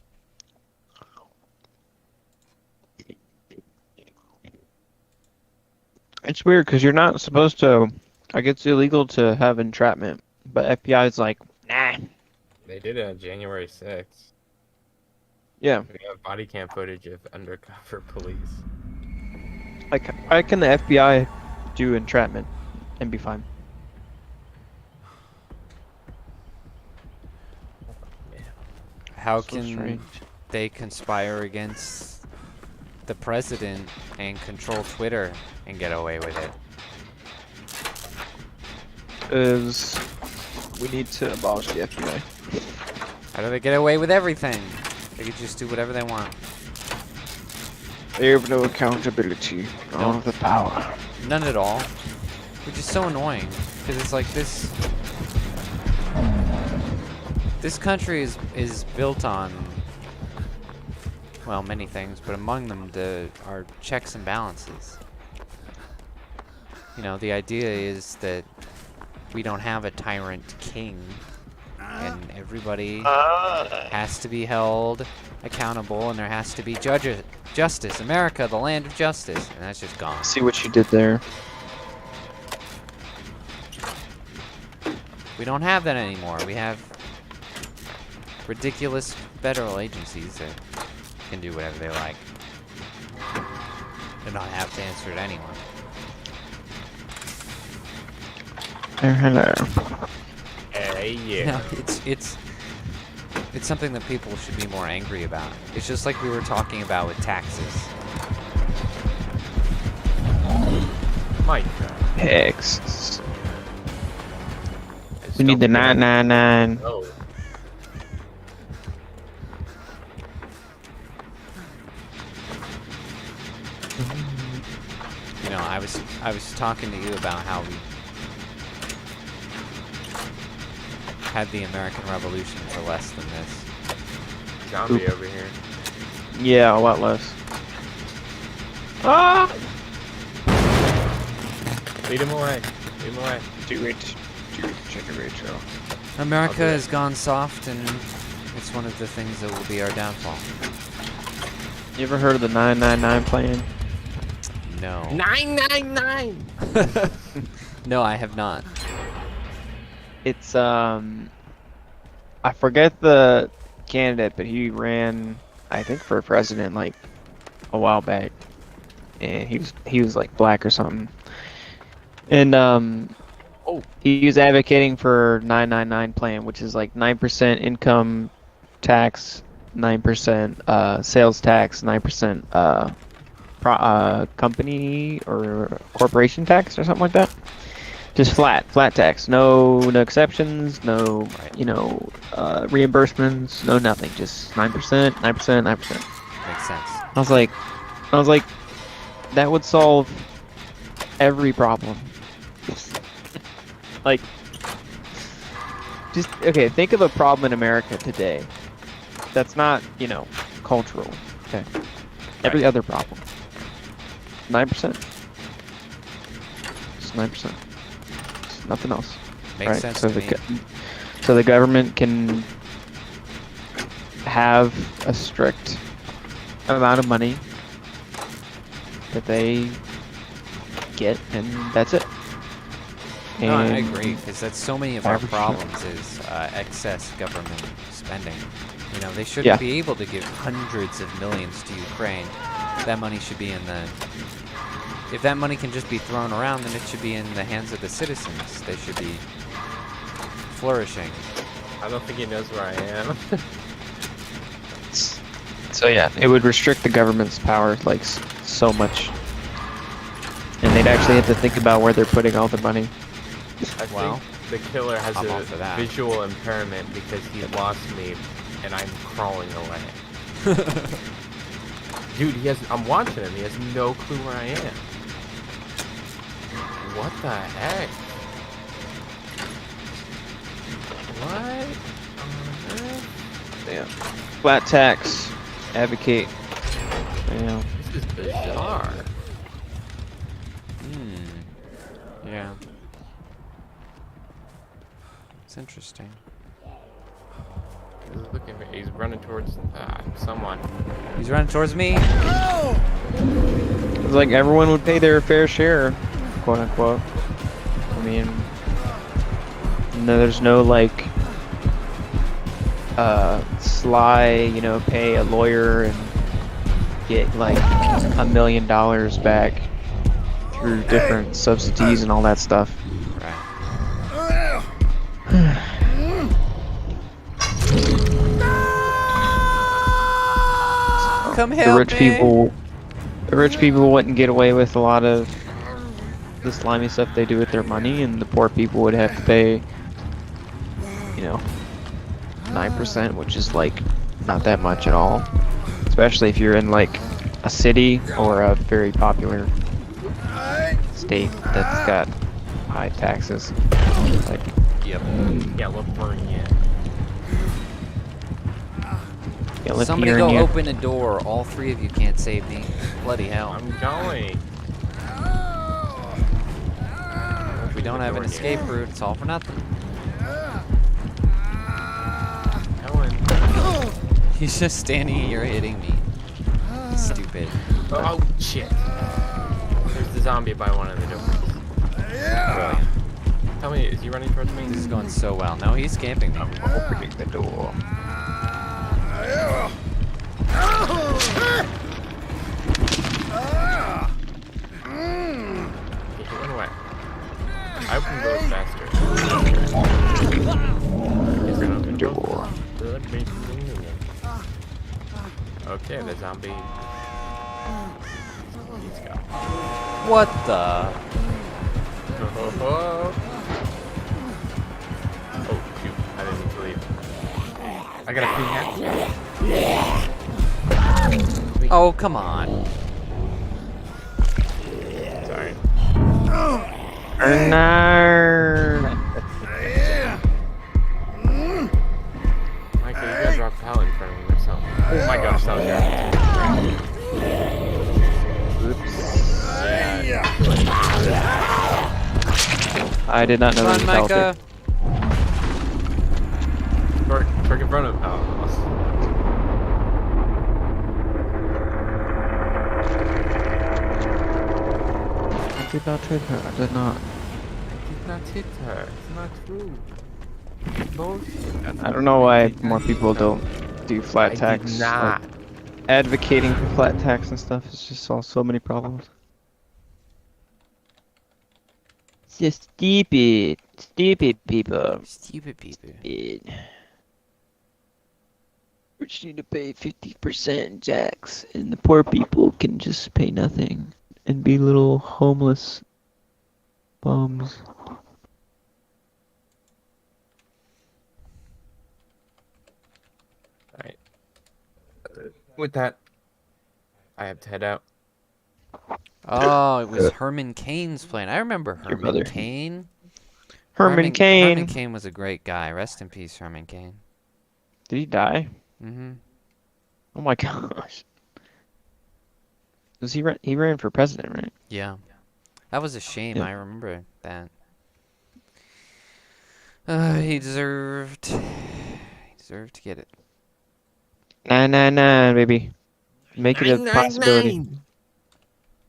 It's weird because you're not supposed to. Like, it's illegal to have entrapment, but FBI is like, nah. They did it on January 6th. Yeah. We have body cam footage of undercover police. Like, why can the FBI do entrapment and be fine? How So can strange. they conspire against the president and control Twitter and get away with it? Is we need to abolish the FBI. How do they get away with everything? They could just do whatever they want. They have no accountability, all No. of the power. None at all. Which is so annoying. Because it's like this... This country is built on... Well, many things, but among them are checks and balances. You know, the idea is that we don't have a tyrant king, and everybody has to be held accountable, and there has to be justice. America, the land of justice, and that's just gone. See what you did there. We don't have that anymore. We have ridiculous federal agencies that can do whatever they like and not have to answer to anyone. Hello. Hey, You yeah. know, it's something that people should be more angry about. It's just like we were talking about with taxes. Mike. Hex. We need the 999. Oh. You know, I was talking to you about how we had the American Revolution for less than this. Zombie over here. Yeah, a lot less. Ah! Lead him away. Lead him away. Do it. Check it, Rachel. America do it. has gone soft, and it's one of the things that will be our downfall. You ever heard of the 999 plan? No. 999. No, I have not. It's I forget the candidate, but he ran, I think, for president like a while back, and he was like black or something, and he was advocating for 999 plan, which is like 9% income tax, 9% sales tax, 9% company or corporation tax or something like that. Just flat tax, no exceptions, no reimbursements, no nothing, just 9%, 9%, 9%. Makes sense. I was like, that would solve every problem. Like, just okay. Think of a problem in America today. That's not cultural. Okay. Every other problem. 9%. Just 9%. Just nothing else. Makes sense to me. So the government can have a strict amount of money that they get, and that's it. No, I And agree, because that's so many of our average problems is excess government spending. You know, they shouldn't be able to give hundreds of millions to Ukraine. That money should be in the... If that money can just be thrown around, then it should be in the hands of the citizens. They should be flourishing. I don't think he knows where I am. So yeah, it would restrict the government's power like so much, and they'd actually have to think about where they're putting all the money. I Well, think the killer has I'm all for a that. visual impairment because he lost me and I'm crawling away. Dude, I'm watching him. He has no clue where I am. What the heck? What on earth? Yeah. Flat tax. Advocate. Yeah. This is bizarre. Yeah. It's interesting. He's looking. He's running towards someone. He's running towards me. It's like everyone would pay their fair share, quote unquote. I mean, no, there's no like sly, you know, pay a lawyer and get like $1 million back through different subsidies and all that stuff. Right. Come help The rich me. people wouldn't get away with a lot of the slimy stuff they do with their money, and the poor people would have to pay, you know, 9%, which is like not that much at all, especially if you're in like a city or a very popular state that's got high taxes. Like, Yep. California. Somebody here and go here. open a door. All three of you can't save me. Bloody hell. I'm going. If we don't have an escape route, it's all for nothing. Ellen. He's just standing here hitting me. Stupid. Oh shit. There's the zombie by one of the doors. Brilliant. Tell me, is he running towards me? This is going so well. No, he's camping me. Opening the door. Okay, he went away. I opened doors faster. He's gonna open Door. Okay, the zombie. He's gone. What the? Oh shoot, I didn't mean to leave. I got a free hat. Oh, come on. Sorry. No. Michael, you gotta drop Pal in front of me or something. Oh my gosh, that was your I did not know Come that on, was out there. Micah. Park in front of Pal. I did not hit her. I did not. I did not hit her. It's not true. Bullshit. I don't know why more people don't do flat I tax. did not. Like, advocating for flat tax and stuff is just solves so many problems. It's just stupid. Stupid people. Stupid people. Stupid. We just need to pay 50% tax, and the poor people can just pay nothing and be little homeless bums. Alright. With that, I have to head out. Oh, it was Herman Cain's plan. I remember Your Herman mother. Cain. Herman Cain. Herman Cain was a great guy. Rest in peace, Herman Cain. Did he die? Mm-hmm. Oh my gosh. 'Cause he ran for president, right? Yeah. That was a shame. Yeah. I remember that. He deserved. He deserved to get it. 999, baby. Make it a possibility.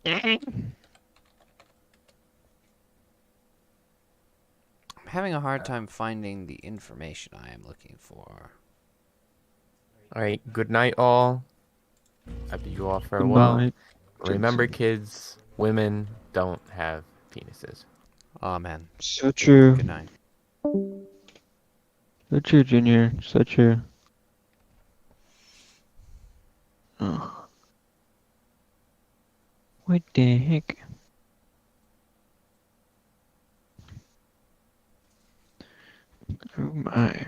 999. I'm having a hard time finding the information I am looking for. All right. Good night, all. I bid you all farewell. Goodbye. Remember, kids, women don't have penises. Amen. So true. Good night. So true, Junior. So true. Oh. What the heck? Oh my.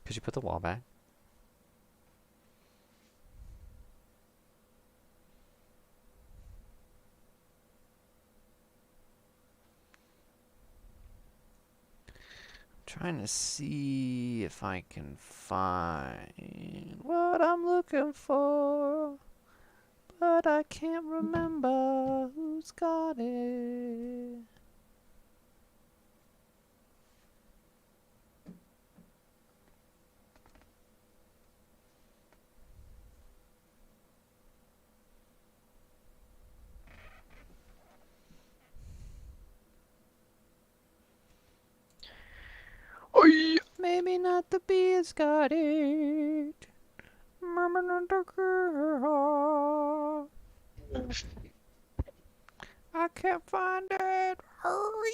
Could you put the wall back? Trying to see if I can find what I'm looking for, but I can't remember who's got it. Oi. Maybe not the bee has got it. Maybe not the girl. I can't find it. Hurry!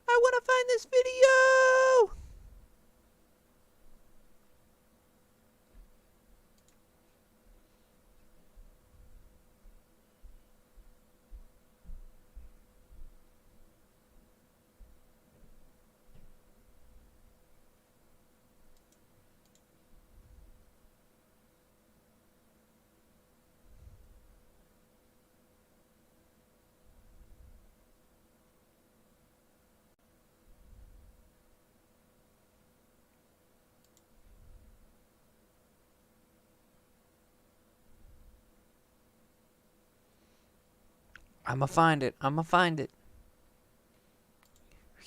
I want to find this video! I'ma find it. I'ma find it.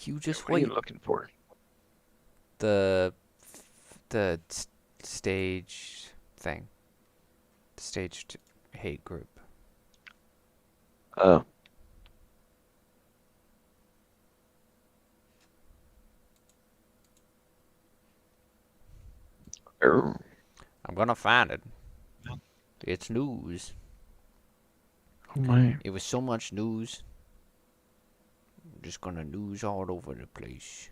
You just What are you wait. looking for? The stage thing. The staged hate group. Oh. Oh. I'm gonna find it. It's news. Oh my. It was so much news. I'm just gonna news all over the place.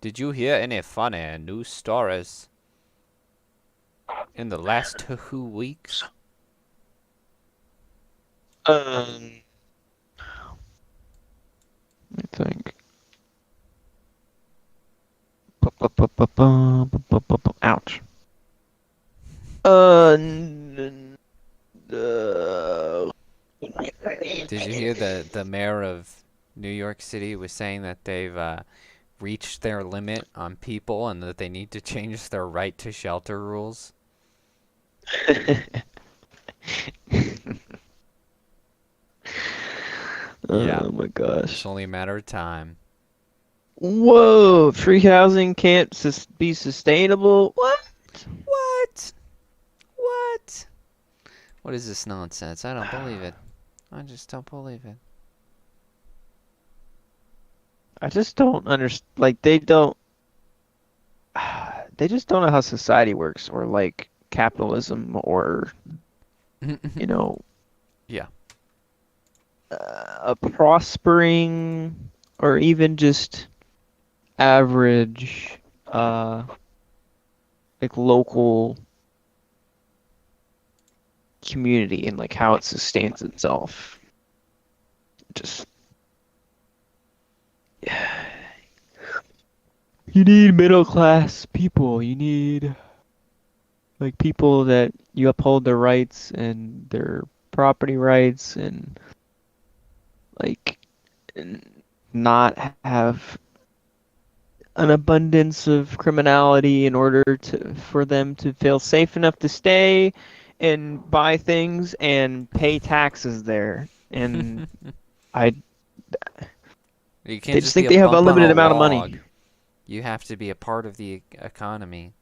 Did you hear any funny news stories in the last 2 weeks? Let me think. Ouch. Did you hear the mayor of New York City was saying that they've reached their limit on people and that they need to change their right to shelter rules? Yeah. Oh my It's gosh. only a matter of time. Whoa, free housing can't be sustainable? What? What? What? What is this nonsense? I don't believe it. I just don't believe it. I just don't understand. Like, they don't. They just don't know how society works, or like capitalism, or you know, Yeah. a prospering, or even just average like local community and like how it sustains itself. Just you need middle class people. You need like people that you uphold their rights and their property rights and like not have an abundance of criminality in order for them to feel safe enough to stay and buy things and pay taxes there. And I You can't they just just be think a they have bump on a unlimited amount of log. money. You have to be a part of the economy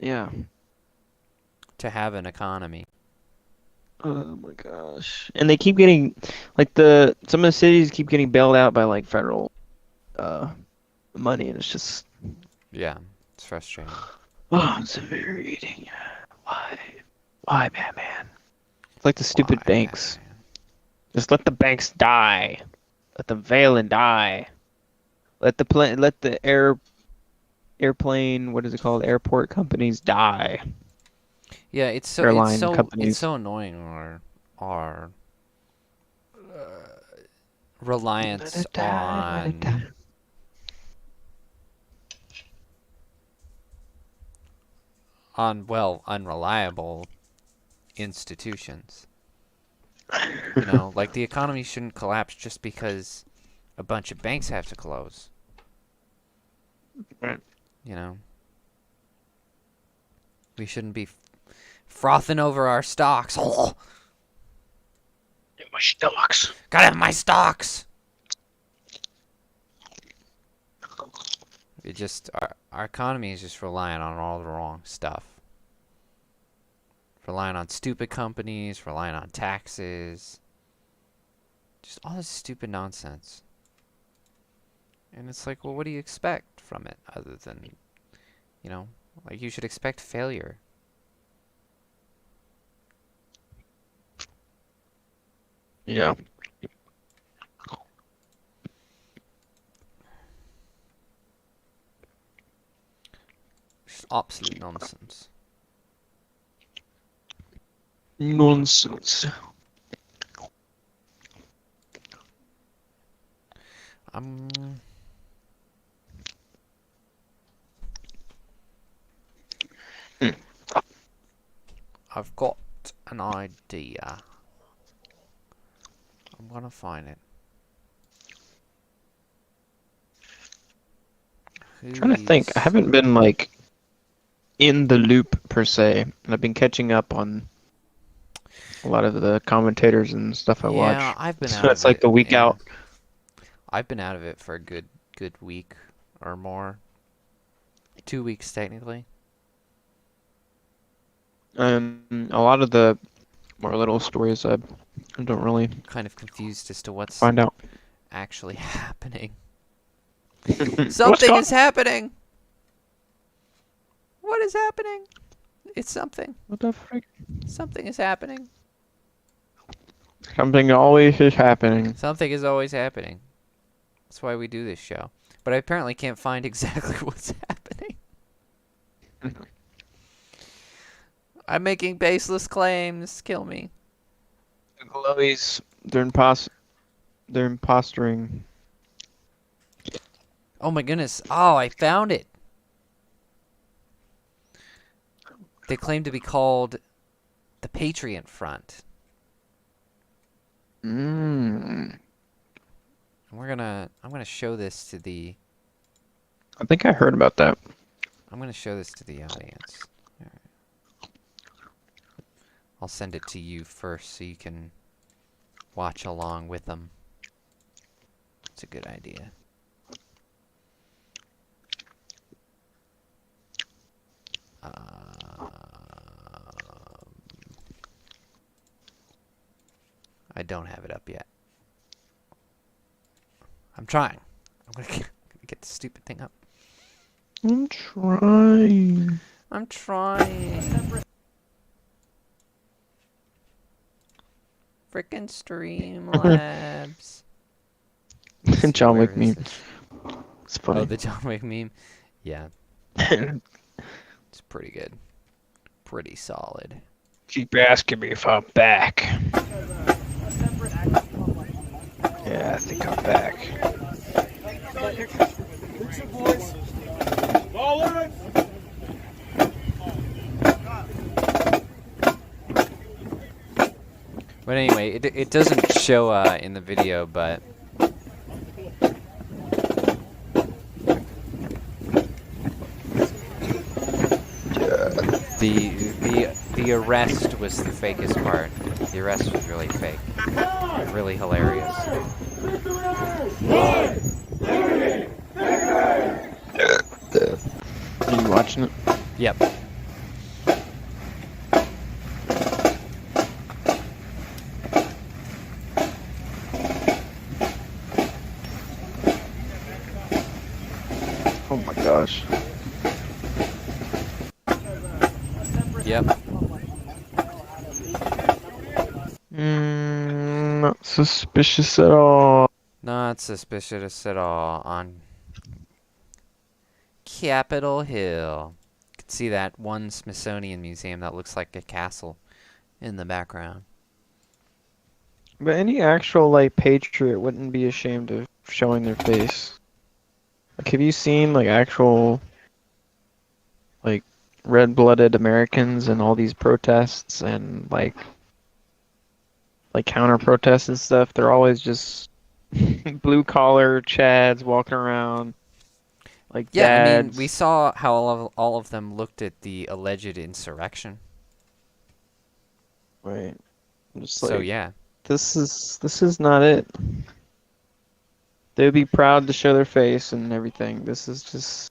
Yeah. to have an economy. Oh my gosh. And they keep getting like some of the cities keep getting bailed out by like federal money, and it's just Yeah, it's frustrating. it's infuriating. Why? Why, Batman? It's like the stupid Why, banks. Batman? Just let the banks die. Let them fail and die. Let the airplane, what is it called? Airport companies die. Yeah, it's Airline companies. so annoying our reliance Let it die, let it die. on well, unreliable institutions. You know, like the economy shouldn't collapse just because a bunch of banks have to close. Right. You know, we shouldn't be frothing over our stocks. Oh, My stocks. gotta have my stocks. It just our economy is just relying on all the wrong stuff. Relying on stupid companies, relying on taxes. Just all this stupid nonsense. And it's like, well, what do you expect from it other than, you know, like you should expect failure. Yeah. Just absolute nonsense. Nonsense. Um, I've got an idea. I'm gonna find it. Trying to think. I haven't been like in the loop per se, and I've been catching up on a lot of the commentators and stuff I watch. Yeah, I've been So out it's of like it. the week Yeah. out. I've been out of it for a good week or more. 2 weeks technically. A lot of the more little stories I don't really Kind of confused as to what's find out. actually happening. What's Something going- is happening. What is happening? It's something. What the frick? Something is happening. Something always is happening. Something is always happening. That's why we do this show. But I apparently can't find exactly what's happening. I'm making baseless claims. Kill me. The Glowies, they're impostoring. Oh my goodness. Oh, I found it. They claim to be called the Patriot Front. Mm. I'm gonna show this to the I think I heard about that. audience. All right. I'll send it to you first so you can watch along with them. It's a good idea. I don't have it up yet. I'm trying. I'm gonna get the stupid thing up. I'm trying. I'm trying. Frickin' Streamlabs. John Where Wick is meme. this? It's funny. Oh, the John Wick meme? Yeah. It's pretty good. Pretty solid. Keep asking me if I'm back. Yeah, I think I'm back. But anyway, it doesn't show in the video, but the arrest was the fakest part. The arrest was really fake. Really hilarious. Are you watching it? Yep. Oh my gosh. Yep. Not suspicious at all. Not suspicious at all on Capitol Hill. You can see that one Smithsonian museum that looks like a castle in the background. But any actual like patriot wouldn't be ashamed of showing their face. Like, have you seen like actual like red-blooded Americans and all these protests and like counter protests and stuff? They're always just blue collar chads walking around like Yeah, dads. I mean, we saw how all of them looked at the alleged insurrection. Right. I'm just So like, yeah. this is not it. They'd be proud to show their face and everything. This is just,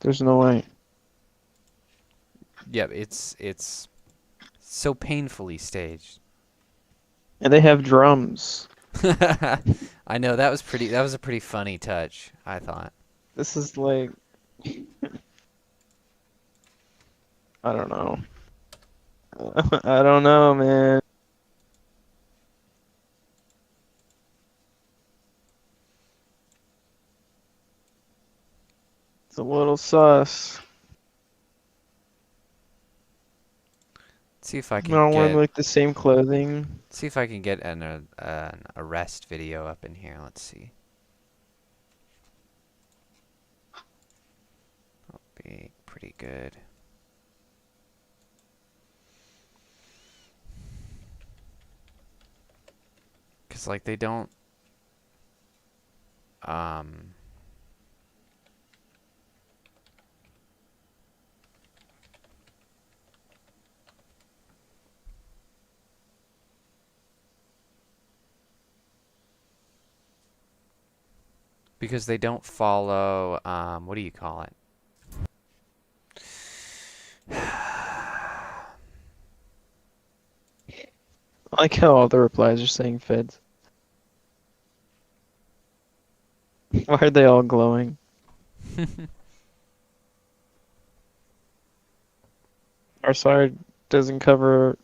there's no way. Yep, it's so painfully staged. And they have drums. I know that was a pretty funny touch, I thought. This is like, I don't know. I don't know, man. It's a little sus. See if I can No one get like the same clothing. see if I can get an arrest video up in here. Let's see. That'll be pretty good. Cause like they don't because they don't follow what do you call it? I like how all the replies are saying feds. Why are they all glowing? Our side doesn't cover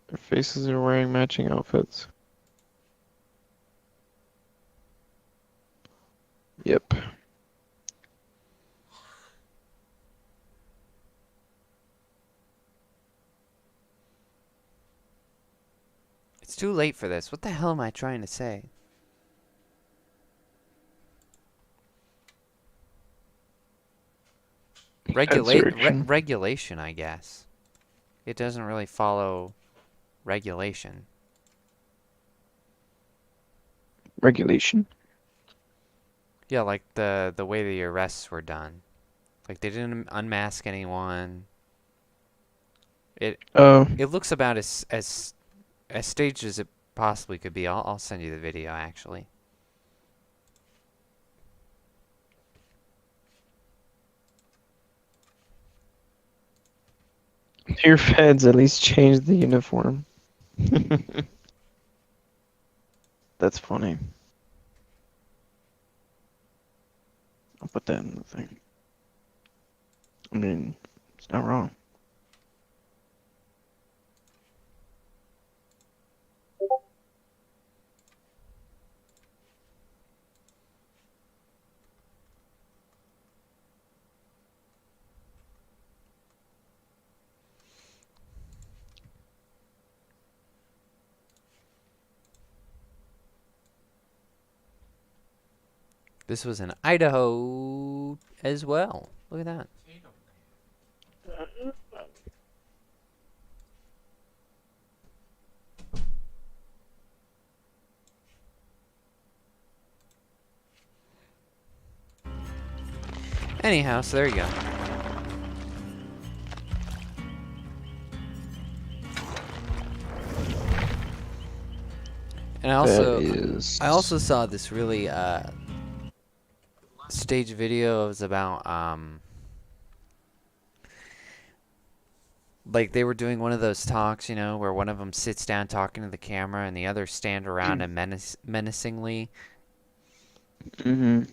their faces are wearing matching outfits. Yep. It's too late for this. What the hell am I trying to say? Regulation, I guess. It doesn't really follow regulation. Regulation? Yeah, like the way the arrests were done. Like they didn't unmask anyone. It Oh. looks about as staged as it possibly could be. I'll send you the video actually. Your feds at least changed the uniform. That's funny. I'll put that in the thing. I mean, it's not wrong. This was in Idaho as well. Look at that. Anyhow, so there you go. And I also saw this really stage video. It was about like they were doing one of those talks, you know, where one of them sits down talking to the camera and the others stand around and menacingly. Mm-hmm.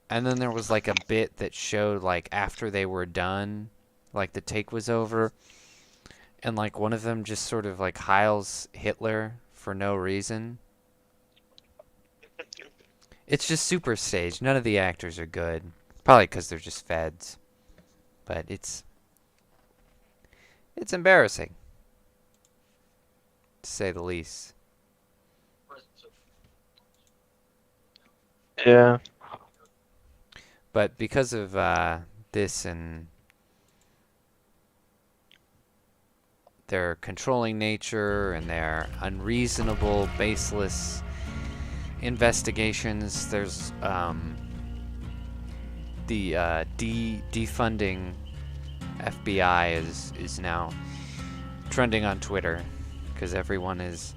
And then there was like a bit that showed like after they were done, like the take was over, and like one of them just sort of like Heils Hitler for no reason. It's just super staged. None of the actors are good. Probably because they're just feds. But it's embarrassing, to say the least. Yeah. But because of this and their controlling nature and their unreasonable, baseless investigations, there's the defunding FBI is now trending on Twitter because everyone is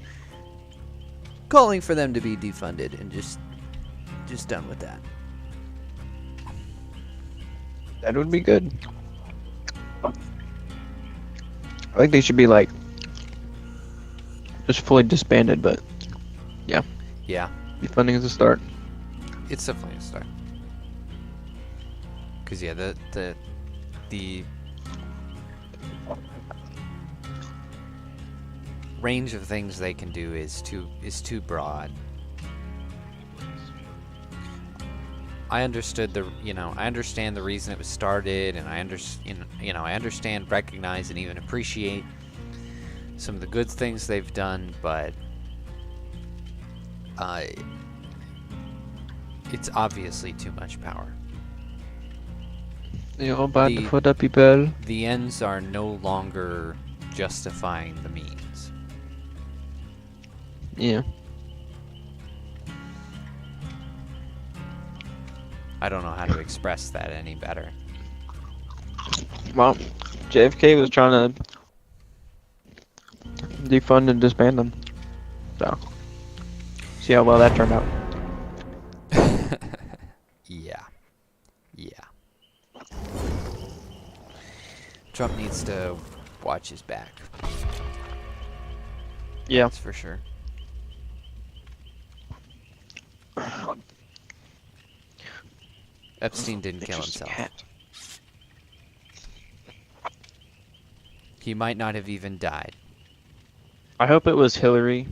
calling for them to be defunded and just done with that. That would be good. I think they should be like just fully disbanded, but yeah. Yeah, Defunding is a start. it's definitely a start. Cause yeah, the range of things they can do is too broad. I understand the reason it was started, and I understand, recognize, and even appreciate some of the good things they've done, but it's obviously too much power. They all bad for the people. The ends are no longer justifying the means. Yeah. I don't know how to express that any better. Well, JFK was trying to defund and disband them. So, see how well that turned out. Yeah. Trump needs to watch his back. Yeah. That's for sure. Epstein didn't kill himself. He might not have even died. I hope it was Hillary.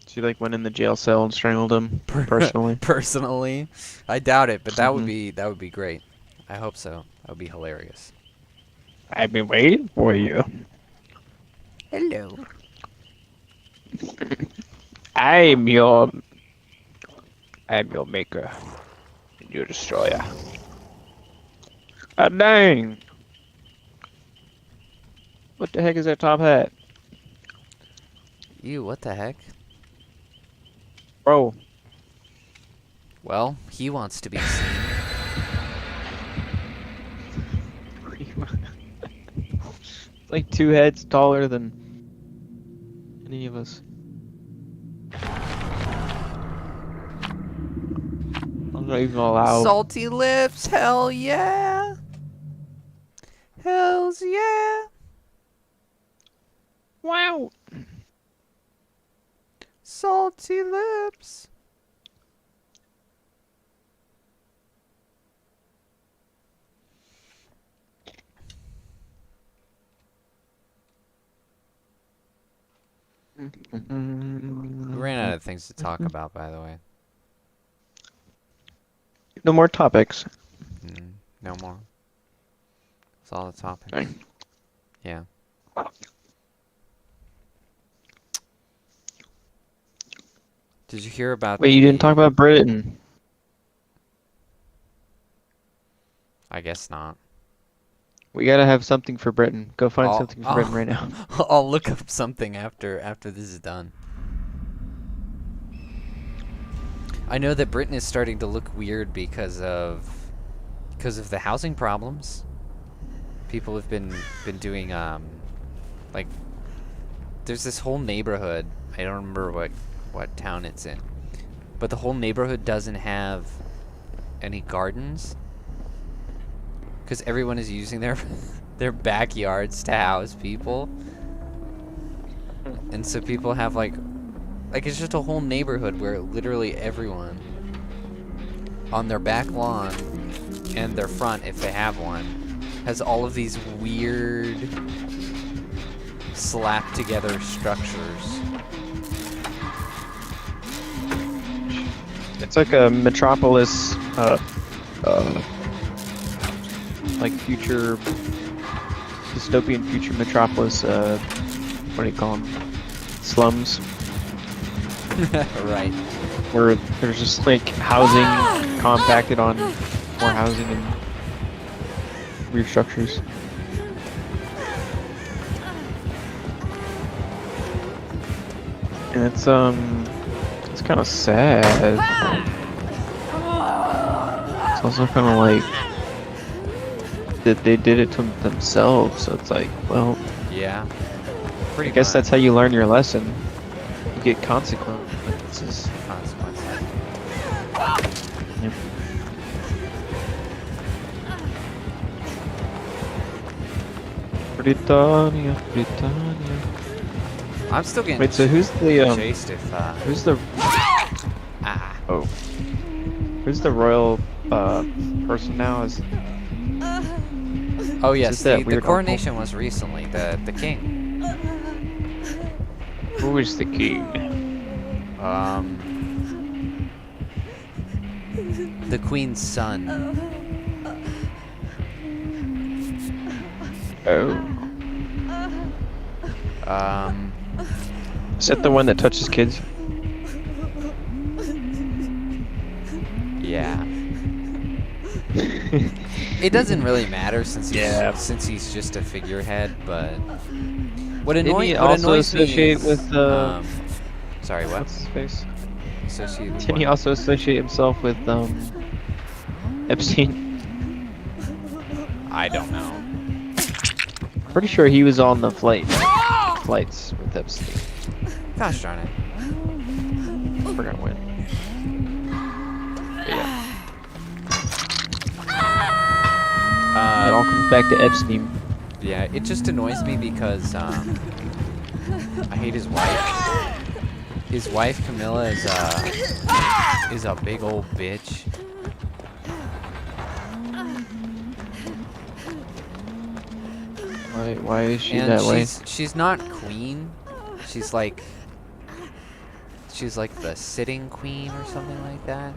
She like went in the jail cell and strangled him personally. Personally, I doubt it, but that would Mhm. be great. I hope so. That would be hilarious. I've been waiting for you. Hello. I'm your maker. And your destroyer. Ah, dang! What the heck is that top hat? Ew, what the heck? Bro. Well, he wants to be seen. It's like 2 heads taller than any of us. I'm not even allowed. Salty lips, hell yeah! Hells yeah! Wow! Salty lips. We ran out of things to talk about, by the way. No more topics. No more. That's all the topics. Right. Yeah. Did you hear about Wait, you didn't talk about Britain. I guess not. We gotta have something for Britain. Go find I'll- something for Britain right now. I'll look up something after this is done. I know that Britain is starting to look weird because of the housing problems. People have been doing like there's this whole neighborhood. I don't remember what town it's in, but the whole neighborhood doesn't have any gardens because everyone is using their backyards to house people, and so people have like it's just a whole neighborhood where literally everyone on their back lawn and their front, if they have one, has all of these weird slapped together structures. It's like a metropolis, like future, dystopian future metropolis, what do you call them? Slums. Right. Where there's just like housing compacted on more housing and weird structures. And it's kind of sad. It's also kind of like that they did it to themselves, so it's like, well, Yeah. I guess that's how you learn your lesson. You get consequences. consequences. Yep. Britannia. I'm still getting Wait, so who's the chased if who's the oh who's the royal person now? Is oh yes, Is that the weird coronation was recently the king. who is the king? The queen's son. Oh, is that the one that touches kids? Yeah. It doesn't really matter since he's just a figurehead, but what Didn't he annoys also me associate is, with sorry, what? what's his face? Associated with Didn't he what? also associate himself with Epstein? I don't know. Pretty sure he was on the flights with Epstein. Gosh darn it. I forgot when. But yeah, it all comes back to Epstein. Yeah, it just annoys me because I hate his wife. His wife Camilla is a big old bitch. Why is she And that way? she's not queen. She's like the sitting queen or something like that.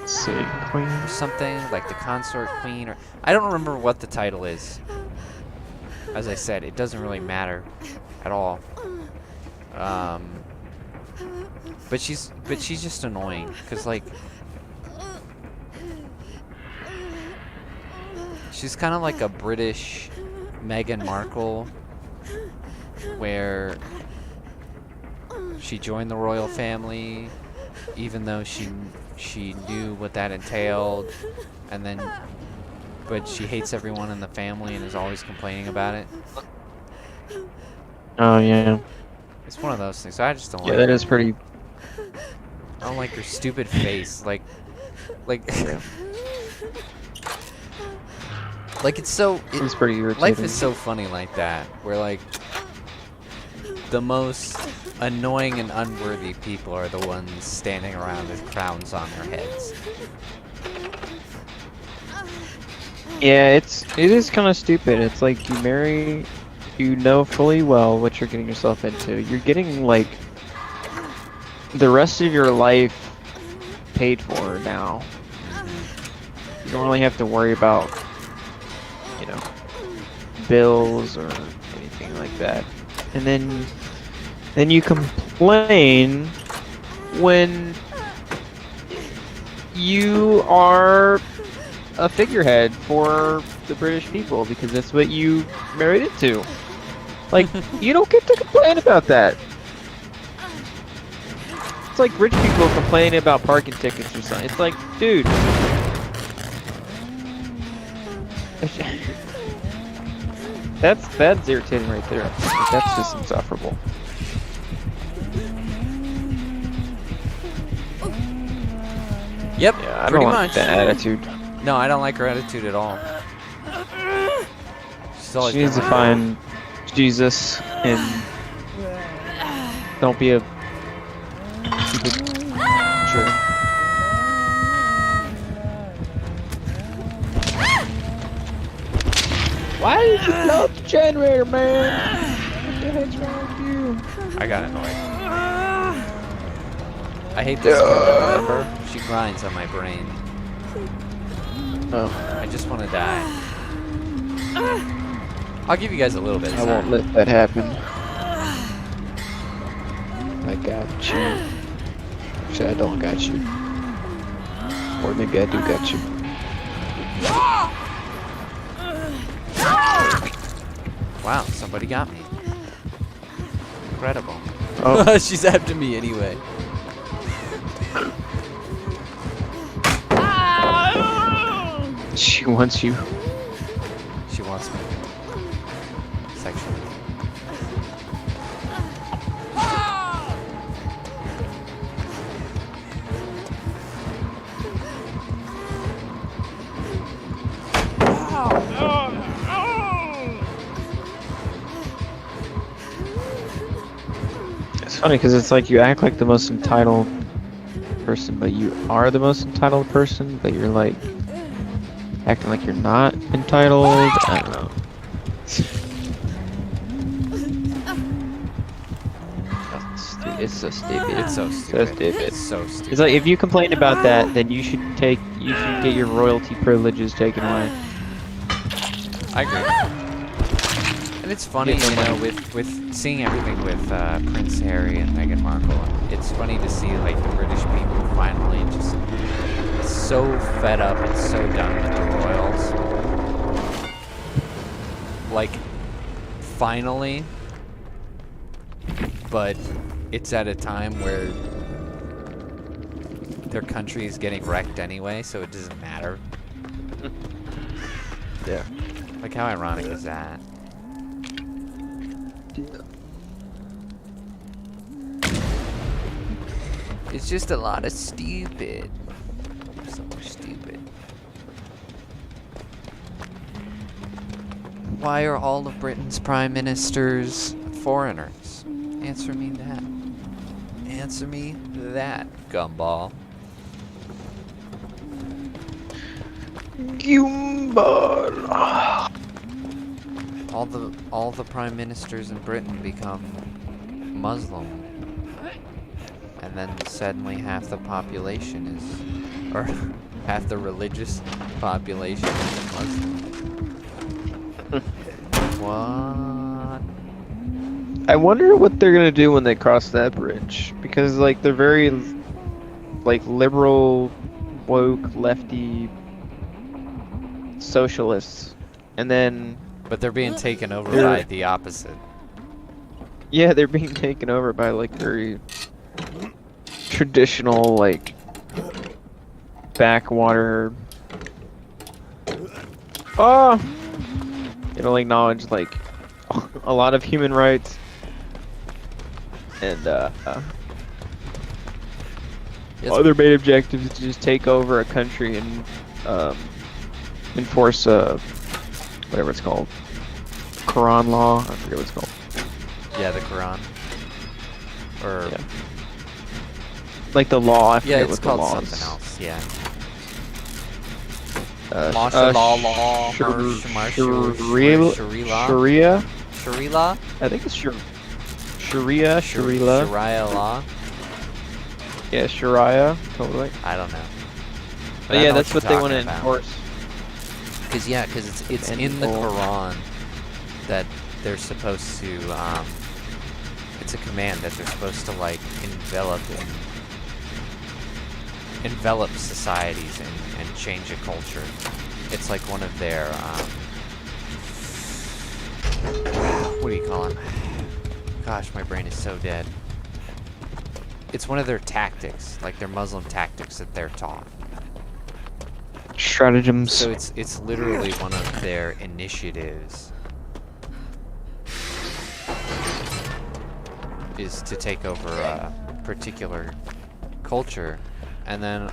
City queen. Or something like the consort queen, or I don't remember what the title is. As I said, it doesn't really matter at all. But she's just annoying because like she's kind of like a British Meghan Markle, where she joined the royal family even though she knew what that entailed, and then but she hates everyone in the family and is always complaining about it. Oh yeah. It's one of those things. So I just don't Yeah, like that her. is pretty. I don't like her stupid face. Like like it's so It's pretty irritating. life is so funny like that, where like the most annoying and unworthy people are the ones standing around with crowns on their heads. Yeah, it is kind of stupid. It's like you marry, you know fully well what you're getting yourself into. You're getting like the rest of your life paid for now. You don't really have to worry about, you know, bills or anything like that. And then you complain when you are a figurehead for the British people because that's what you married into. Like, you don't get to complain about that. It's like rich people complaining about parking tickets or something. It's like, dude. That's irritating right there. Like, that's just insufferable. Yep, Yeah, I pretty don't much. like that attitude. No, I don't like her attitude at all. She's always She needs to been like find Jesus and don't be a stupid. Sure. Why did you blow up the generator, man? What the heck's wrong with you? that. I got annoyed. I hate this woman, remember? She grinds on my brain. Oh, I just want to die. I'll give you guys a little bit of I won't time. let that happen. I got you. Actually, I don't got you. Or maybe I do got you. Wow, somebody got me. Incredible. Oh. She's after me anyway. She wants you. She wants me. Sexually. It's funny because it's like you act like the most entitled person, but you are the most entitled person, but you're like acting like you're not entitled. I don't know. It's so stupid. It's so So stupid. stupid. It's so stupid. It's like if you complain about that, then you should get your royalty privileges taken away. I agree. And it's funny, Get no you know, money. with seeing everything with Prince Harry and Meghan Markle. It's funny to see like the British people finally just so fed up and so done with the royals. Like, finally. But it's at a time where their country is getting wrecked anyway, so it doesn't matter. Yeah. Like, how ironic is that? It's just a lot of stupid. So stupid. Why are all of Britain's prime ministers foreigners? Answer me that. Answer me that, gumball. Gumball. All the prime ministers in Britain become Muslim. And then suddenly half the population is, or half the religious population is Muslim. What? I wonder what they're gonna do when they cross that bridge, because like they're very like liberal, woke, lefty socialists, and then But they're being taken over They're- by the opposite. yeah, they're being taken over by like very traditional like backwater. Oh, they don't acknowledge like a lot of human rights, and Yes, other main objective is to just take over a country and enforce whatever it's called, Quran law. I forget what it's called. yeah, the Quran. Or Yeah. Like the law. I yeah, forget it's what the called law something is. else. Yeah. Martial law, Sharia. Sharia. Sharia. I think it's Sharia. Sharia law. Yeah, Sharia. Totally. I don't know. But yeah, that's what they want to enforce. Because it's in the People. Quran that they're supposed to it's a command that they're supposed to like envelop in envelop societies and change a culture. It's like one of their what do you call them? Gosh, my brain is so dead. It's one of their tactics, like their Muslim tactics that they're taught. Stratagems. So it's literally one of their initiatives is to take over a particular culture, and then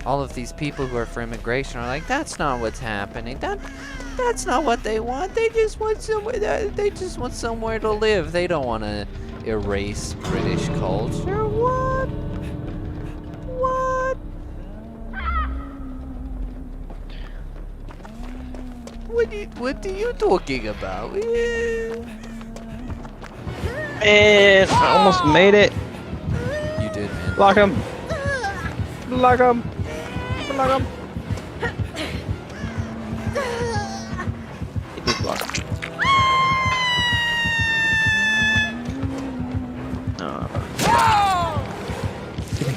all of these people who are for immigration are like, that's not what's happening. That's not what they want. They just want somewhere. They just want somewhere to live. They don't want to erase British culture. What? What? What are you talking about? Man, I almost made it. You did, man. Lock him. Lock him. Lock him. He did block him.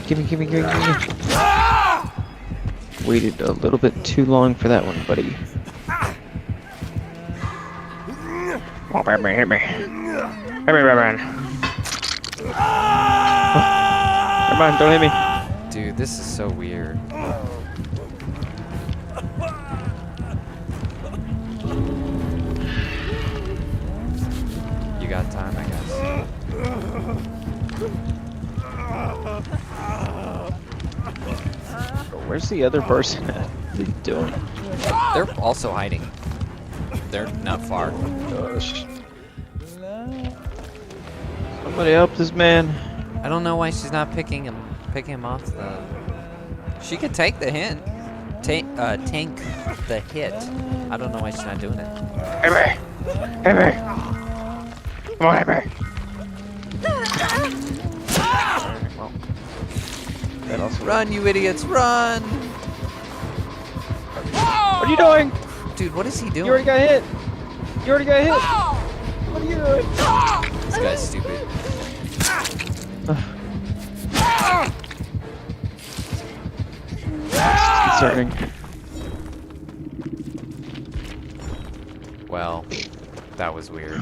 Gimme. Waited a little bit too long for that one, buddy. Oh, Batman, hit me. Hit me, Batman. Oh. Come on, don't hit me. Dude, this is so weird. You got time, I guess. Where's the other person at? What are you doing? They're also hiding. They're not far. Gosh. Somebody help this man. I don't know why she's not picking him off the. She could take the hint. Tank the hit. I don't know why she's not doing it. Hit me. Hit me. Come on, hit me. Well, that also Run, you idiots, run! What are you doing? Dude, what is he doing? You already got hit. You already got hit. What are you doing? This guy's stupid. Concerning. Well, that was weird.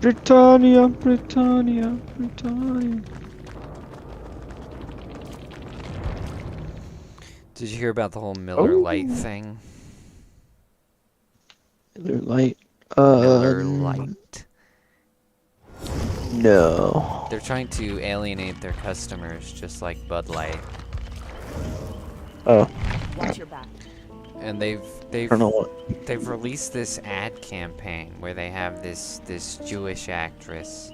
Britannia. Did you hear about the whole Miller Lite thing? Miller Lite. Miller Lite. No. They're trying to alienate their customers, just like Bud Light. Oh. Watch your back. And they've I don't know what. they've released this ad campaign where they have this Jewish actress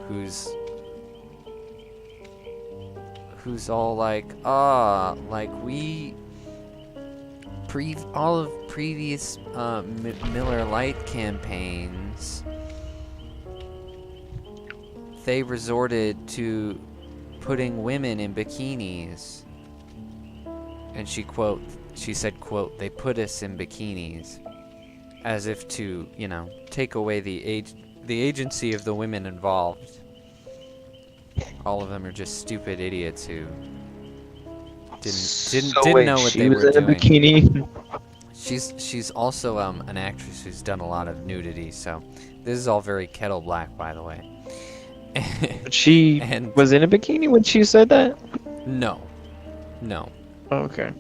who's all like, we all of previous Miller Lite campaigns, they resorted to putting women in bikinis, and she said, quote, they put us in bikinis, as if to, take away the agency of the women involved. All of them are just stupid idiots who didn't know what they were doing. Bikini. She's also an actress who's done a lot of nudity, so this is all very kettle black, by the way. She was in a bikini when she said that? No. Oh, okay.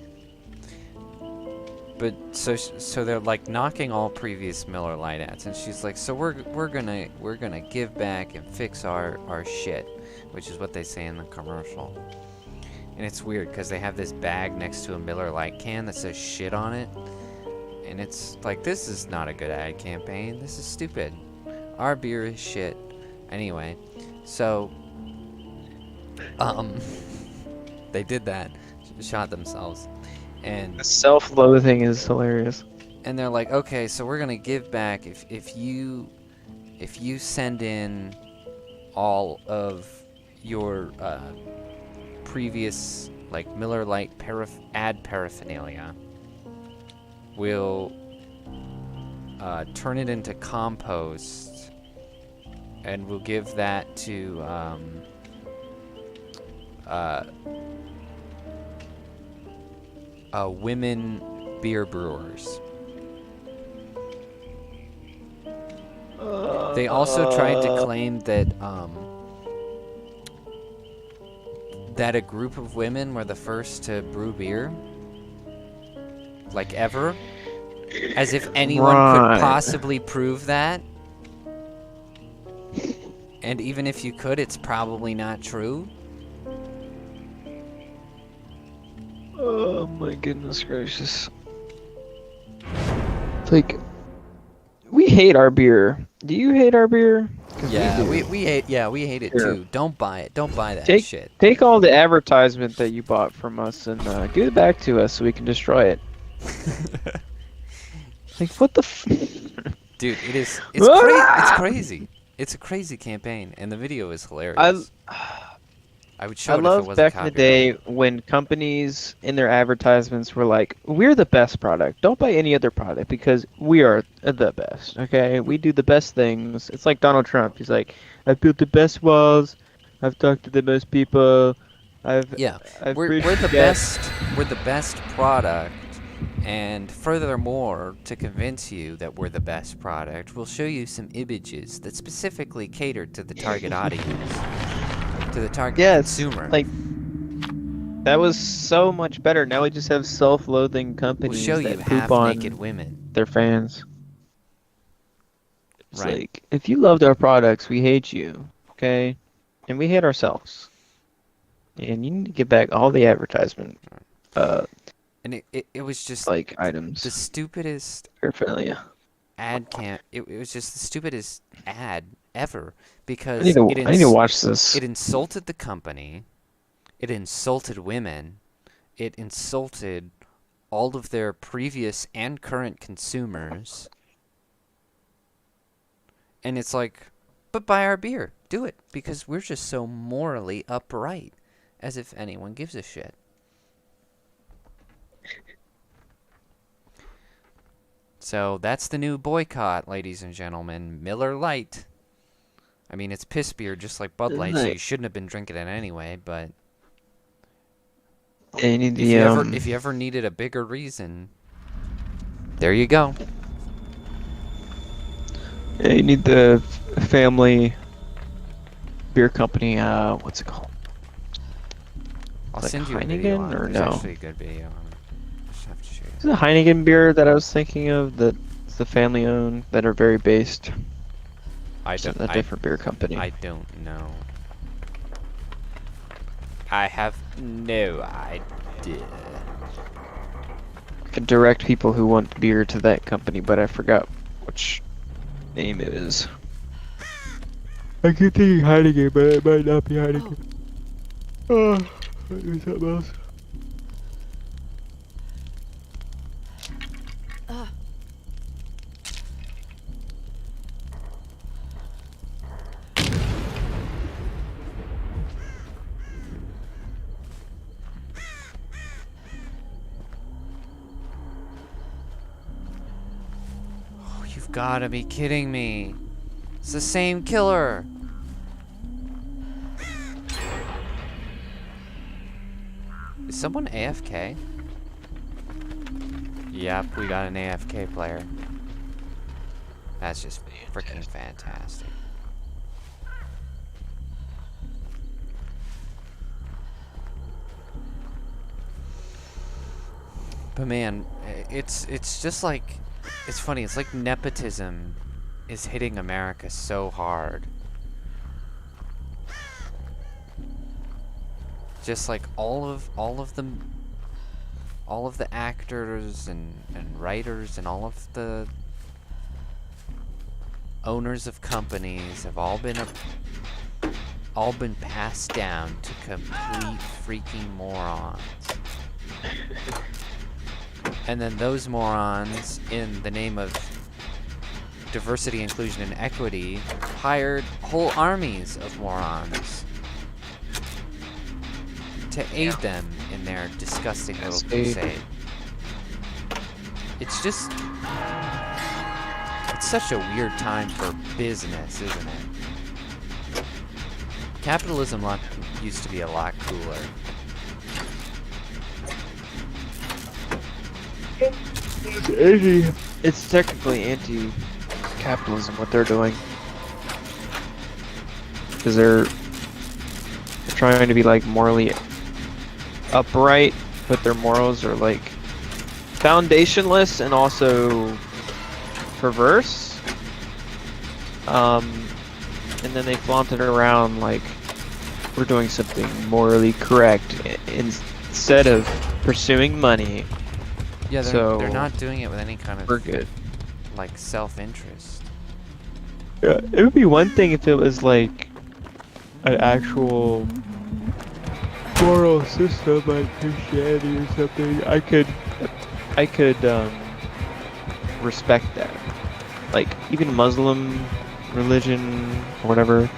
But so they're like knocking all previous Miller Lite ads, and she's like, so we're gonna give back and fix our shit, which is what they say in the commercial. And it's weird because they have this bag next to a Miller Lite can that says shit on it, and it's like, this is not a good ad campaign. This is stupid. Our beer is shit. Anyway, so they did that, shot themselves. And The self-loathing is hilarious. and they're like, okay, so we're gonna give back if you send in all of your previous like Miller Lite ad paraphernalia, we'll turn it into compost, and we'll give that to women beer brewers. They also tried to claim that that a group of women were the first to brew beer, like ever, as if anyone could possibly prove that. And even if you could, it's probably not true. Oh my goodness gracious. It's like, we hate our beer. Do you hate our beer? 'Cause Yeah, we we hate it Here. too. Don't buy it. Don't buy that Take- shit. Take all the advertisement that you bought from us and give it back to us so we can destroy it. Like, what the Dude, it's crazy. It's a crazy campaign, and the video is hilarious. I would show I it if it love wasn't back in the day copyrighted. when companies in their advertisements were like, "We're the best product. Don't buy any other product because we are the best." Okay, we do the best things. It's like Donald Trump. He's like, "I've built the best walls. I've talked to the most people. I've We're bridged the gaps." best. We're the best product, and furthermore, to convince you that we're the best product, we'll show you some images that specifically cater to the target audience, to the target consumer. Like, that was so much better. Now we just have self-loathing We'll companies show you that poop half-naked on women. their fans. It's Right. like, if you loved our products, we hate you, okay? And we hate ourselves. And you need to get back all the advertisement, And it was just like, items. the stupidest Paraphernalia. ad camp. It was just the stupidest ad ever because I need to watch this. it insulted the company, it insulted women, it insulted all of their previous and current consumers. And it's like, but buy our beer. Do it because we're just so morally upright, as if anyone gives a shit. So that's the new boycott, ladies and gentlemen. Miller Lite. I mean, it's piss beer just like Bud Light, so you shouldn't have been drinking it anyway, but Yeah, you need if you ever needed a bigger reason, there you go. yeah, you need the family beer company, what's it called? I'll Like send you a video Heineken on it. or There's no? actually a good video on it. Just have to show you. Is it Heineken beer that I was thinking of that's the family owned that are very based? It's a different beer company. I don't know. I have no idea. I can direct people who want beer to that company, but I forgot which name it is. I keep thinking Heineken, but it might not be Heineken. Oh, maybe something else. Oh, you've got to be kidding me. It's the same killer. Is someone AFK? Yep, we got an AFK player. That's just freaking fantastic. But man, it's just like, it's funny. It's like nepotism is hitting America so hard. Just like all of the actors and writers and all of the owners of companies have all been passed down to complete freaking morons. And then those morons, in the name of diversity, inclusion, and equity, hired whole armies of morons to aid them in their disgusting little crusade. It's just... it's such a weird time for business, isn't it? Capitalism used to be a lot cooler. It's technically anti-capitalism what they're doing, because they're trying to be like morally upright, but their morals are like foundationless and also perverse. And then they flaunt it around like we're doing something morally correct instead of pursuing money. Yeah, So they're not doing it with any kind we're of good. like self-interest. Yeah, it would be one thing if it was like an actual moral system like Christianity or something. I could respect that. Like even Muslim religion or whatever,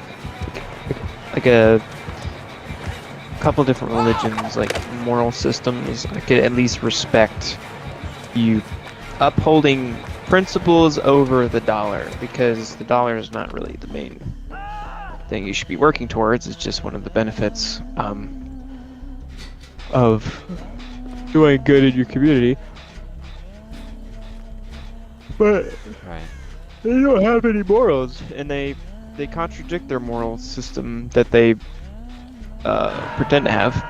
like a couple different religions, like moral systems, I could at least respect you upholding principles over the dollar, because the dollar is not really the main thing you should be working towards. It's just one of the benefits of doing good in your community. But Right. they don't have any morals, and they contradict their moral system that they pretend to have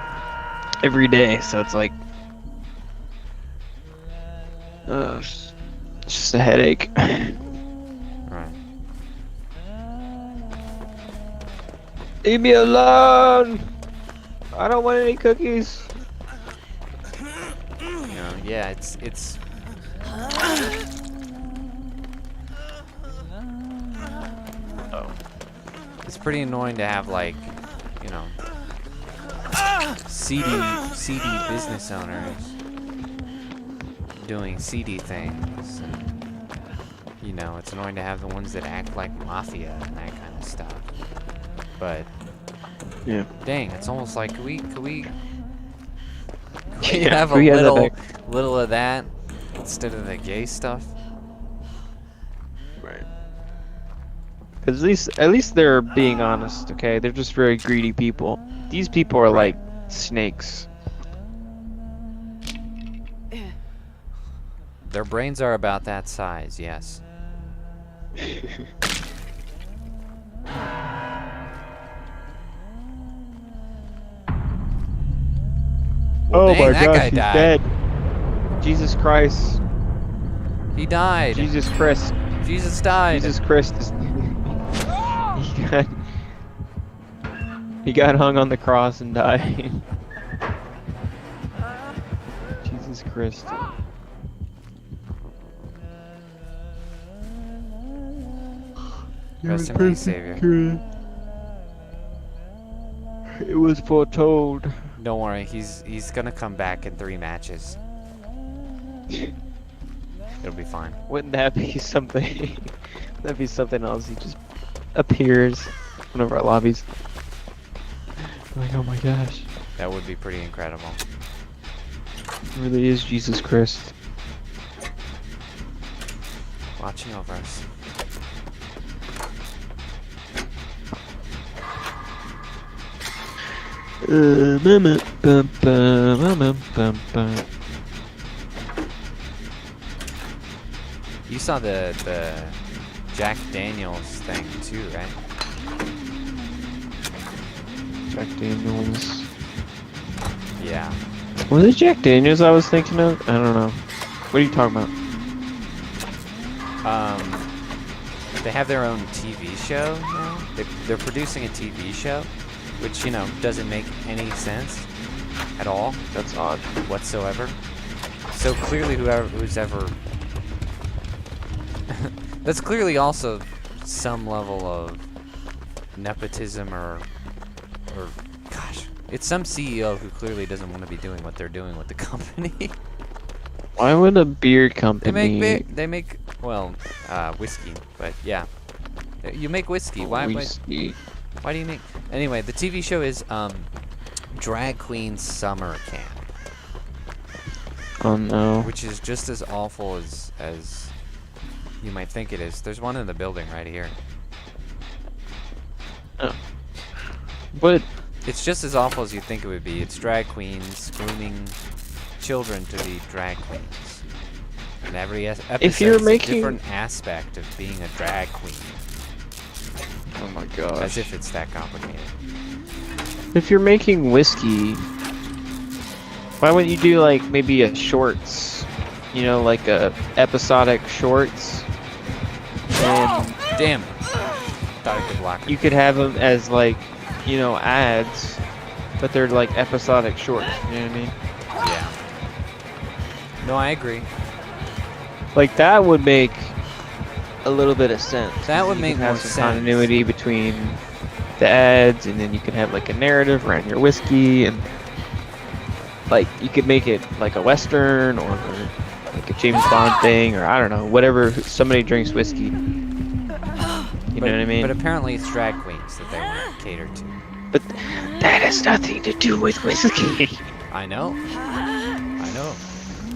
every day. So it's like it's just a headache. Right. Leave me alone! I don't want any cookies. You know, yeah, it's it's pretty annoying to have like, you know, CD business owners doing CD things, and you know, it's annoying to have the ones that act like mafia and that kind of stuff. But Yeah. dang, it's almost like could we Yeah, have a we had that little of that instead of the gay stuff? Right. Because at least they're being honest, okay? They're just very greedy people. These people are Right. like snakes. Their brains are about that size, yes. Well, Oh dang, my that gosh, guy he's died. dead. Jesus Christ. He died. Jesus Christ. Jesus died. Jesus Christ is... he got hung on the cross and died. Jesus Christ. Rest in peace, Savior. It was foretold. Don't worry, he's gonna come back in 3 matches. It'll be fine. Wouldn't that be something? That'd be something else. He just appears in one of our lobbies. Like, oh my gosh. That would be pretty incredible. It really is Jesus Christ. Watching over us. You saw the Jack Daniels thing too, right? Jack Daniels. Yeah. Was it Jack Daniels I was thinking of? I don't know. What are you talking about? They have their own TV show now. They're producing a TV show, which, you know, doesn't make any sense at all That's odd. whatsoever. So clearly who's ever that's clearly also some level of nepotism or gosh, it's some CEO who clearly doesn't want to be doing what they're doing with the company. Why would a beer company... They make well, whiskey, but yeah. You make whiskey. Why do you make... Anyway, the TV show is Drag Queen Summer Camp. Oh no. Which is just as awful as you might think it is. There's one in the building right here. Oh. But It's just as awful as you think it would be. It's drag queens grooming children to be drag queens. And every episode you're is making- a different aspect of being a drag queen. oh my gosh. As if it's that complicated. If you're making whiskey, why wouldn't you do like maybe a shorts? You know, like a episodic shorts. And Damn it. Thought I could block you it. could have them as like, you know, ads, but they're like episodic shorts. You know what I mean? Yeah. No, I agree. Like that would make a little bit of sense. That would You make could have more some sense. continuity between the ads, and then you could have like a narrative around your whiskey, and like you could make it like a western or like a James Bond thing, or I don't know, whatever. Somebody drinks whiskey. You know what I mean? But apparently it's drag queens that they want to cater to. But that has nothing to do with whiskey. I know. I know.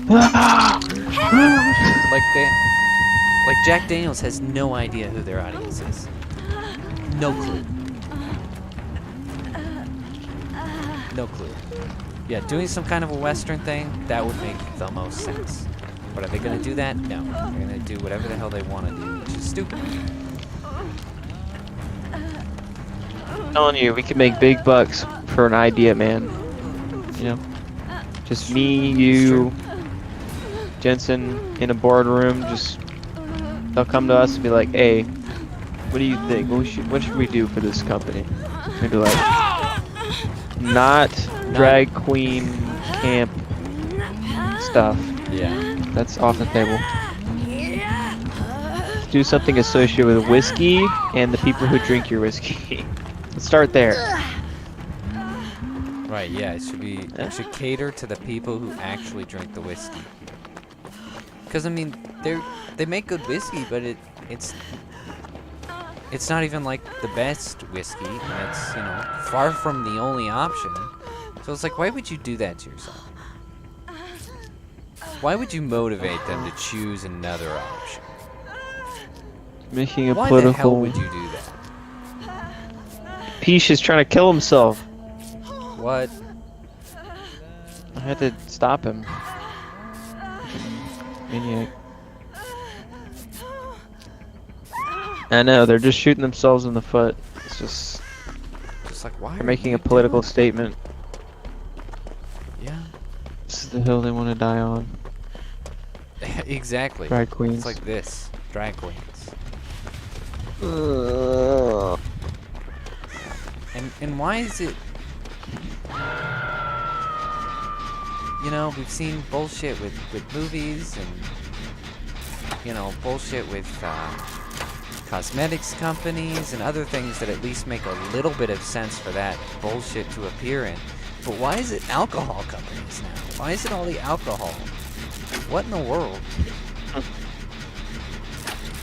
Ah! Like Jack Daniels has no idea who their audience is. No clue. No clue. Yeah, doing some kind of a Western thing, that would make the most sense. But are they gonna do that? No. They're gonna do whatever the hell they want to do, which is stupid. I'm telling you, we could make big bucks for an idea, man. You know? Just me, you, Jensen in a boardroom, just they'll come to us and be like, hey, what do you think? What should we do for this company? We'd be like, not drag queen camp stuff. Yeah. That's off the table. Let's do something associated with whiskey and the people who drink your whiskey. Let's start there. Right, yeah, it should cater to the people who actually drink the whiskey. Because I mean, they make good whiskey, but it's not even like the best whiskey, and it's, you know, far from the only option. So it's like, why would you do that to yourself? Why would you motivate them to choose another option? Making a Why the hell political. would you do that? Peach is trying to kill himself. What? I had to stop him. Maniac. I know, they're just shooting themselves in the foot. It's just, Just like, why? they're are making you a political doing statement. that? Yeah. This is the hill they want to die on. Exactly. Drag queens. It's like this. Drag queens. Ugh. And why is it? You know, we've seen bullshit with movies and, you know, bullshit with cosmetics companies and other things that at least make a little bit of sense for that bullshit to appear in. But why is it alcohol companies now? Why is it all the alcohol? What in the world?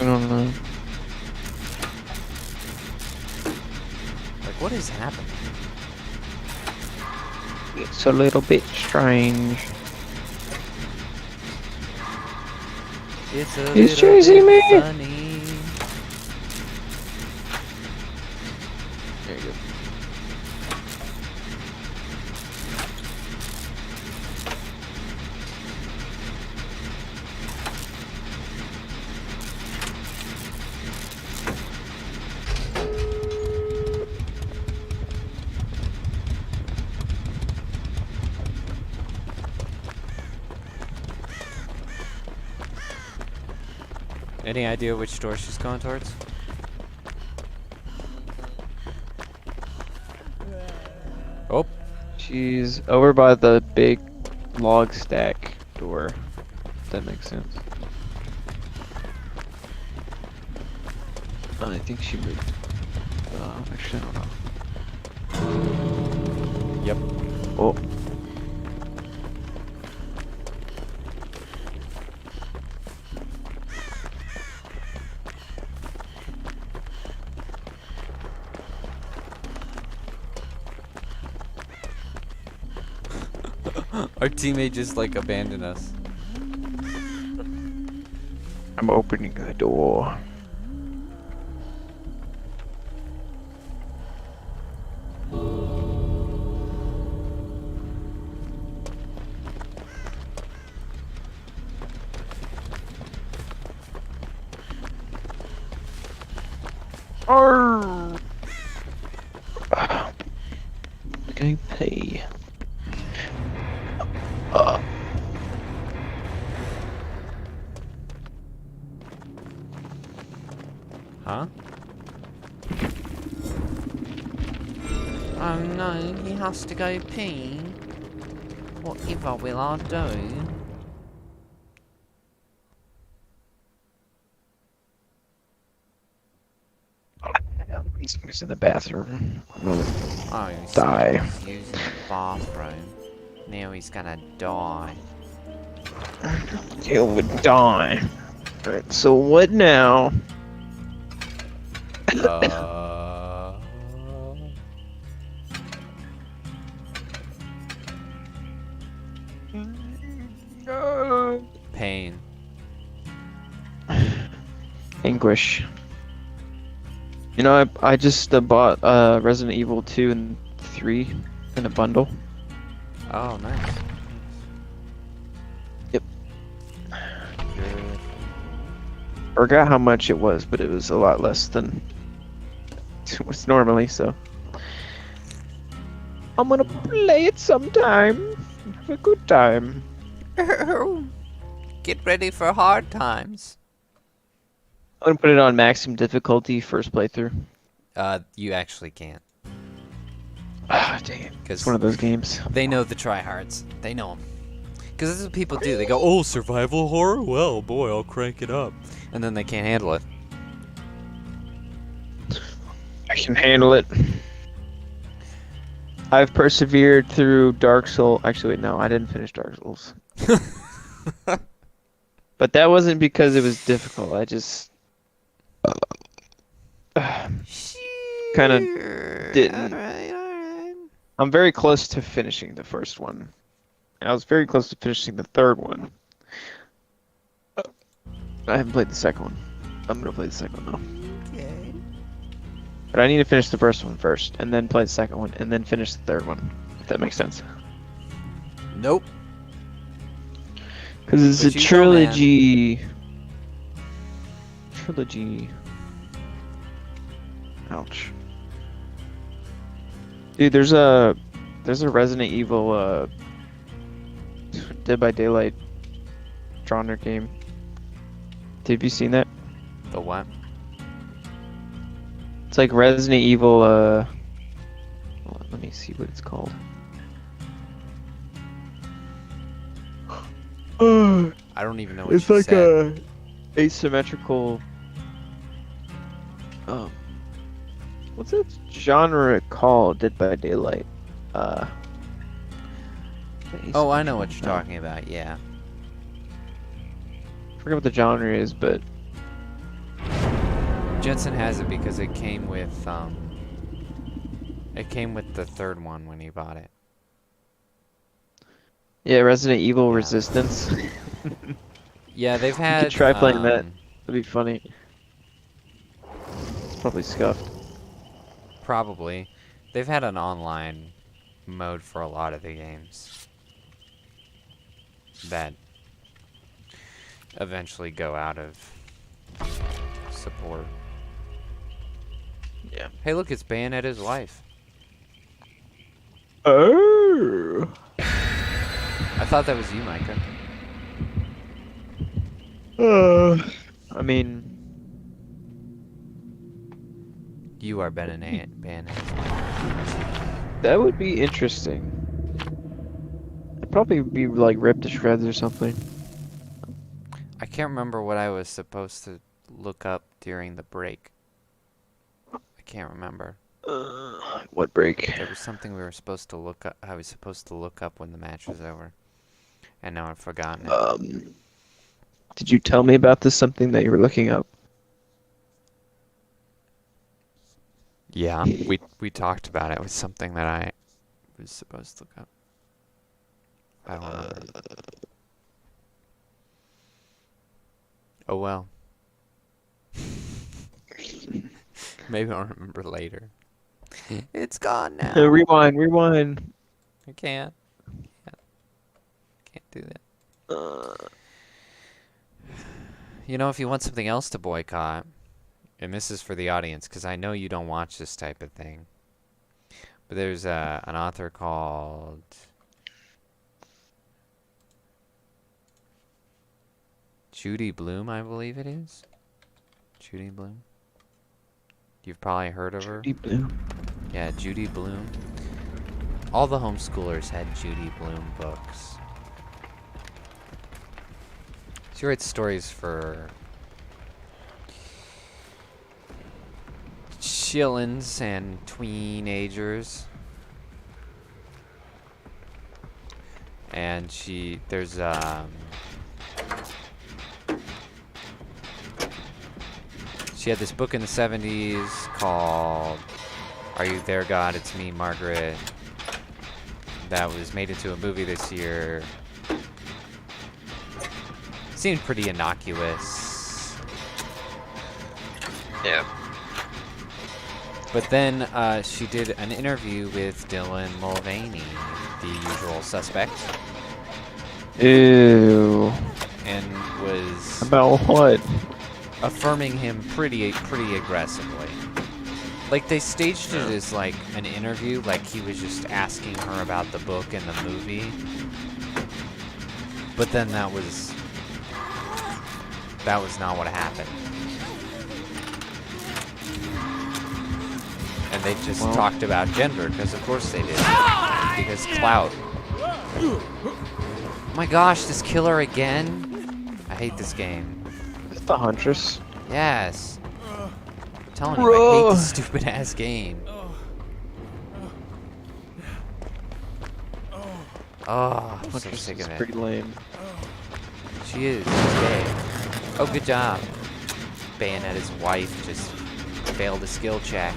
I don't know. Like, what is happening? It's a little bit strange. It's a He's little chasing bit me! funny. There you go. Any idea which door she's going towards? Oh, She's over by the big log stack door. If that makes sense. I think she moved. Actually, I don't know. yep. Oh. Our teammate just like abandoned us. I'm opening the door. Arr! Getting pay. Huh? Oh no, he has to go pee. Whatever will I do? He's in the bathroom. I'm gonna Oh, he's die. using the bathroom. Now he's gonna die. He would die. Alright, so what now? Uh... Pain. Anguish. You know, I just bought Resident Evil 2 and 3 in a bundle. Oh, nice. Yep. Good. Forgot how much it was, but it was a lot less than it was normally, so I'm gonna play it sometime. Have a good time. Get ready for hard times. I'm gonna put it on maximum difficulty first playthrough. You actually can't. Ah, dang it. Because It's one of those games. they know the tryhards. They know them. Because this is what people do. They go, oh, survival horror? Well, boy, I'll crank it up. And then they can't handle it. I can handle it. I've persevered through Dark Souls. Actually, wait, no, I didn't finish Dark Souls. But that wasn't because it was difficult. I just kind of didn't. Alright. I'm very close to finishing the first one. I was very close to finishing the third one. I haven't played the second one. I'm gonna play the second one though. Okay. But I need to finish the first one first, and then play the second one, and then finish the third one. If that makes sense. Nope. Because it's But a you go, man. trilogy. Trilogy. Ouch. Dude, there's a Resident Evil Dead by Daylight genre game. Have you seen that? The what? It's like Resident Evil hold on, let me see what it's called. I don't even know what It's you like said. a asymmetrical what's that genre called? Dead by Daylight. Oh, I know what you're asymmetrical- talking about, yeah. I forget what the genre is, but Jensen has it because it came with the third one when he bought it. yeah, Resident Evil Yeah. Resistance. Yeah, they've could had try playing that. That'd be funny. It's probably scuffed. Probably. They've had an online mode for a lot of the games that eventually go out of support. Yeah. Hey, look, it's Bayonetta's wife. Oh. I thought that was you, Micah. I mean, You are Bayonetta's wife. that would be interesting. I'd probably be like ripped to shreds or something. I can't remember what I was supposed to look up during the break. I can't remember. What break? There was something we were supposed to look up. I was supposed to look up when the match was over, and now I've forgotten it. Did you tell me about this? Something that you were looking up? Yeah, we talked about it. It was something that I was supposed to look up. I don't remember. Oh well. Maybe I'll remember later. It's gone now. Rewind. I can't. Can't do that. You know, if you want something else to boycott, and this is for the audience because I know you don't watch this type of thing. But there's an author called Judy Blume, I believe it is. Judy Blume. You've probably heard of her. Judy Blume. Yeah, Judy Blume. All the homeschoolers had Judy Blume books. She writes stories for chillins and tweenagers. And there's she had this book in the 70s called Are You There, God? It's Me, Margaret. That was made into a movie this year. Seemed pretty innocuous. Yeah. But then she did an interview with Dylan Mulvaney, the usual suspect. Ew. And was About what? affirming him pretty aggressively. Like, they staged it as like an interview, like he was just asking her about the book and the movie. But then that was not what happened. And they just talked about gender, because of course they did. Because clout. Oh my gosh, this killer again? I hate this game. It's the Huntress. Yes. I'm telling you, I hate this stupid ass game. Oh, I'm so Huntress sick is of it. pretty lame. She is. She's gay. Oh, good job. Bayonetta's wife just failed a skill check.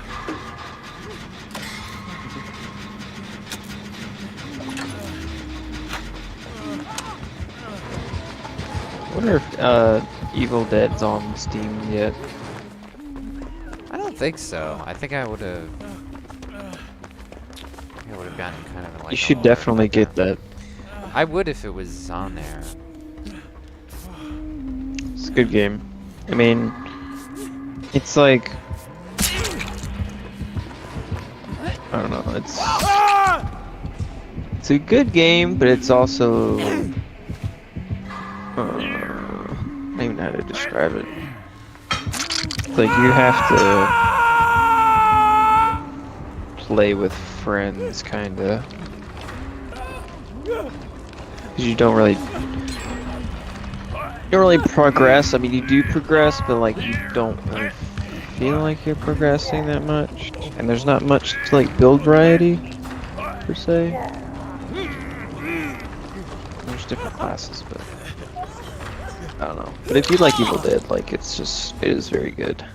I wonder if Evil Dead's on Steam yet. I don't think so. I think I would have. Gotten kind of like. You should definitely get that. I would if it was on there. It's a good game. I mean, it's like, I don't know. It's a good game, but it's also I don't even know how to describe it. It's like you have to play with friends, kinda, because you don't really progress. I mean, you do progress, but like you don't really feel like you're progressing that much, and there's not much to like build variety per se. There's different classes, but I don't know. But if you like Evil Dead, like it is very good.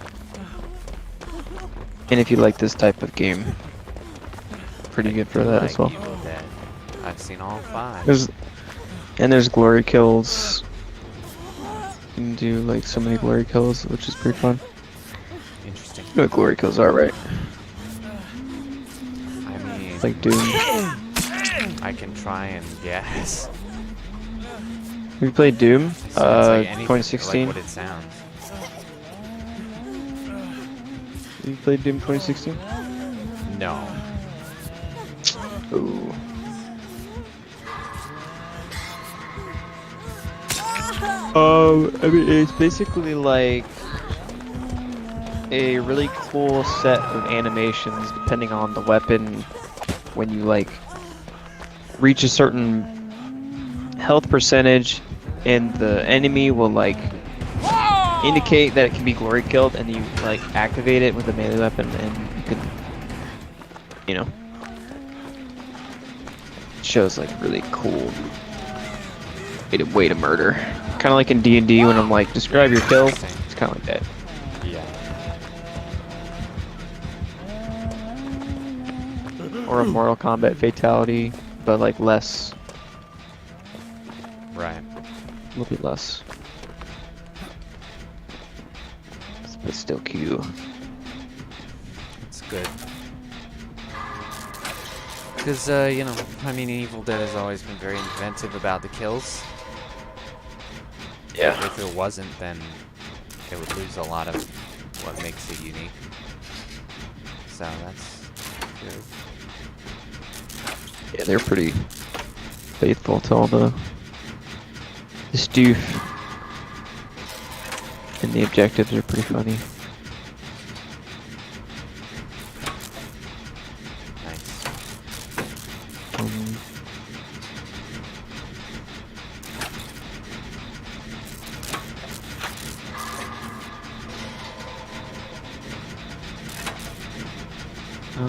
And if you like this type of game, pretty good for that as well. Evil Dead. I've seen all 5. There's glory kills. You can do like so many glory kills, which is pretty fun. Interesting. You know what glory kills are, right? I mean, Like Doom. I can try and guess. Have you played Doom? It sounds like anything, 2016. like what it sounds. You played Doom 2016? No. Ooh. I mean, it's basically like a really cool set of animations depending on the weapon. When you like reach a certain health percentage, and the enemy will like indicate that it can be glory killed, and you like activate it with a melee weapon, and you can, you know, it shows like really cool way to murder. Kind of like in D&D when I'm like, describe your kill. It's kind of like that. Yeah. Or a Mortal Kombat fatality, but like less, Right. a little bit less. But still cute. It's good. Because, you know, I mean, Evil Dead has always been very inventive about the kills. Yeah. If it wasn't, then it would lose a lot of what makes it unique. So that's good. Yeah, they're pretty faithful to all the stoof. And the objectives are pretty funny. Nice.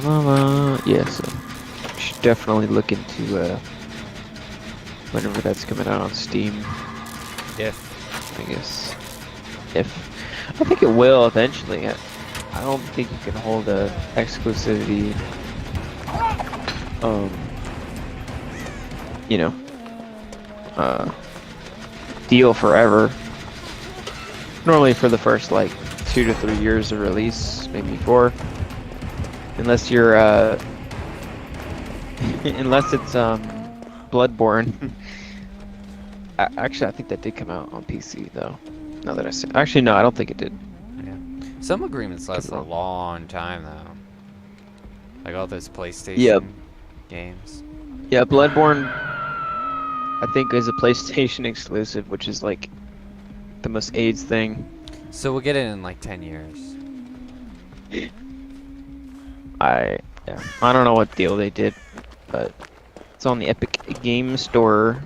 Um, yeah, so should definitely look into whenever that's coming out on Steam. If I guess I think it will eventually. I don't think you can hold a exclusivity. You know, deal forever. Normally for the first like 2 to 3 years of release, maybe 4. Unless you're unless it's Bloodborne. Actually, I think that did come out on PC though. Now that I say, actually no, I don't think it did. yeah, some agreements last a long time though. Like all those PlayStation Yep. games. Yeah, Bloodborne, I think is a PlayStation exclusive, which is like the most AIDS thing. So we'll get it in like 10 years. I don't know what deal they did, but it's on the Epic Game Store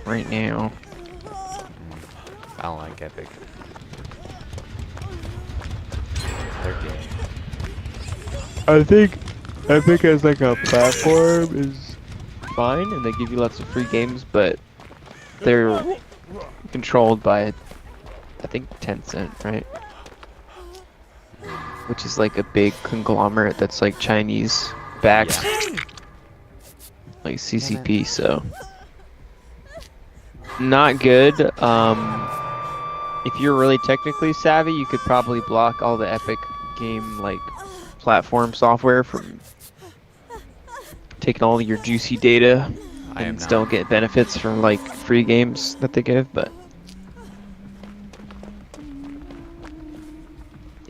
right now. I don't like Epic. They're gay. I think Epic as like a platform is fine, and they give you lots of free games, but they're controlled by, I think, Tencent, right? Which is like a big conglomerate that's like Chinese backed, like CCP. So not good. If you're really technically savvy, you could probably block all the Epic game like platform software from taking all your juicy data I am and not. still get benefits from like free games that they give, but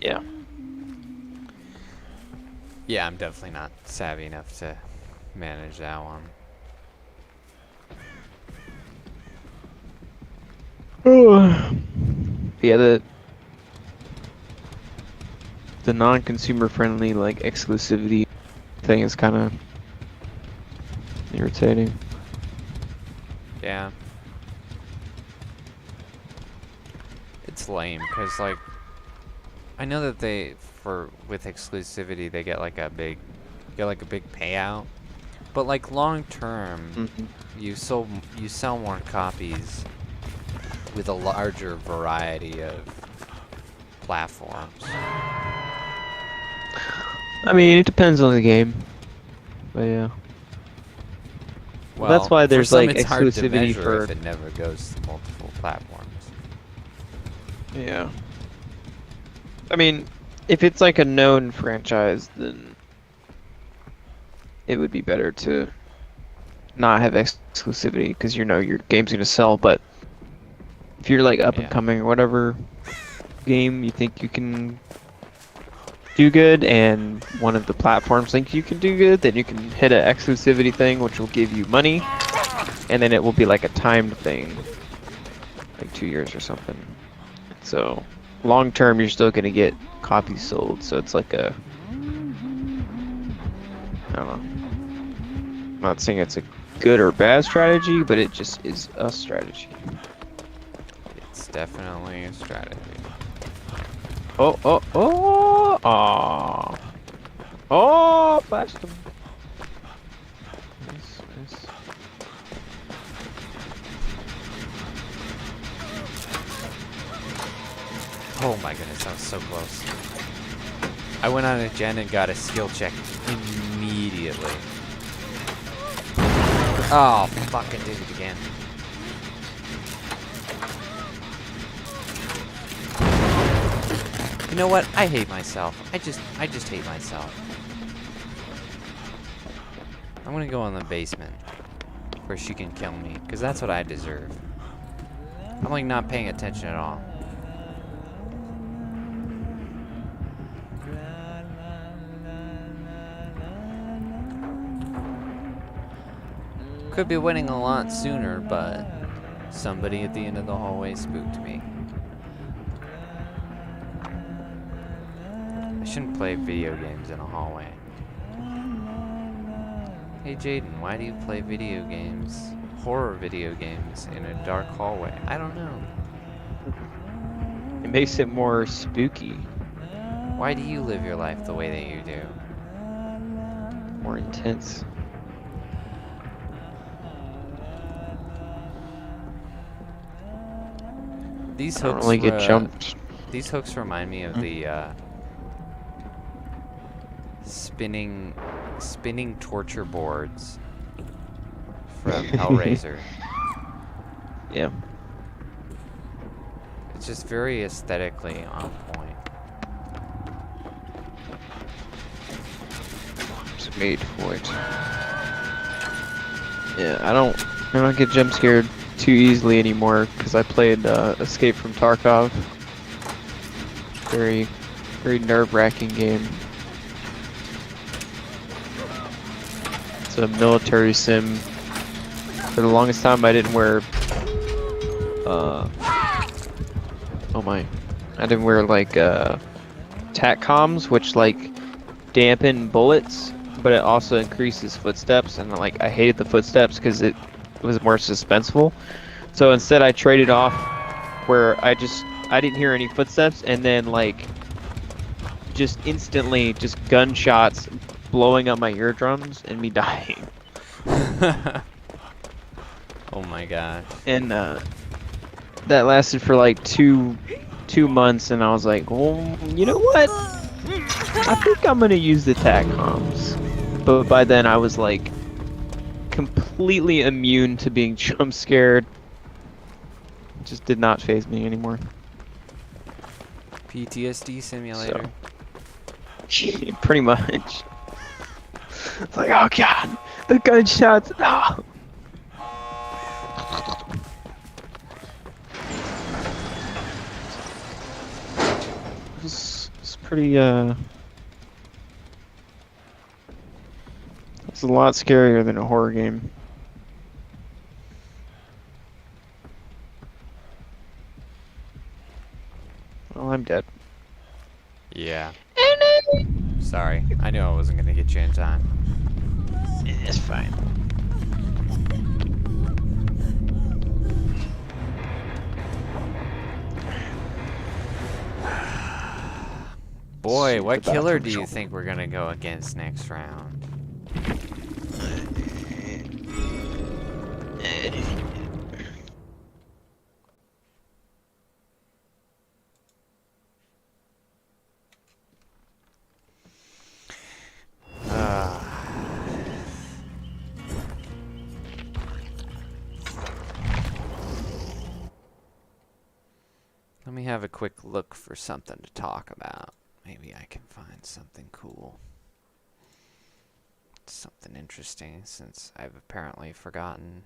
yeah. Yeah, I'm definitely not savvy enough to manage that one. Yeah, the non-consumer friendly like exclusivity thing is kind of irritating. Yeah. It's lame because like I know that they with exclusivity they get like a big payout, but like long term you sell more copies with a larger variety of platforms. I mean, it depends on the game, but yeah. Well, That's why for there's some like it's hard to exclusivity measure for. if it never goes to multiple platforms. Yeah. I mean, if it's like a known franchise, then it would be better to not have exclusivity because you know your game's gonna sell. But if you're like up and coming or whatever game you think you can do good, and one of the platforms think you can do good, then you can hit an exclusivity thing, which will give you money, and then it will be like a timed thing, like 2 years or something. So long term, you're still gonna get copies sold. So it's like a, I don't know. I'm not saying it's a good or bad strategy, but it just is a strategy. It's definitely a strategy. Oh, flashed him. Nice, nice. Oh my goodness, that was so close. I went on a gen and got a skill check immediately. Oh, fucking did it again. You know what? I hate myself. I just hate myself. I'm gonna go in the basement where she can kill me, because that's what I deserve. I'm like not paying attention at all. Could be winning a lot sooner, but somebody at the end of the hallway spooked me. I shouldn't play video games in a hallway. Hey Jaeden, why do you play video games, horror video games, in a dark hallway? I don't know. It makes it more spooky, Why do you live your life the way that you do? more intense. These I don't hooks really get were, jumped. These hooks remind me of the spinning torture boards from Hellraiser. Yeah. It's just very aesthetically on point. It's made for it. Yeah, I don't get jump scared too easily anymore because I played Escape from Tarkov. Very nerve-wracking game. It's a military sim. For the longest time, I didn't wear. Oh my! I didn't wear like TACCOMs, which like dampen bullets, but it also increases footsteps, and like I hated the footsteps because it was more suspenseful. So instead, I traded off where I didn't hear any footsteps, and then like just instantly just gunshots blowing up my eardrums and me dying. Oh my gosh. And that lasted for like two months, and I was like, well, you know what? I think I'm gonna use the TACCOMs. But by then I was like completely immune to being jump scared. It just did not faze me anymore. PTSD simulator. Pretty much. It's like, oh god, the gunshots. No. It's pretty it's a lot scarier than a horror game. Well, I'm dead. Yeah. Sorry, I knew I wasn't gonna get you in time. It's fine. Boy, Super what killer bathroom do you show. think we're gonna go against next round? Let me have a quick look for something to talk about. Maybe I can find something cool. Something interesting, since I've apparently forgotten.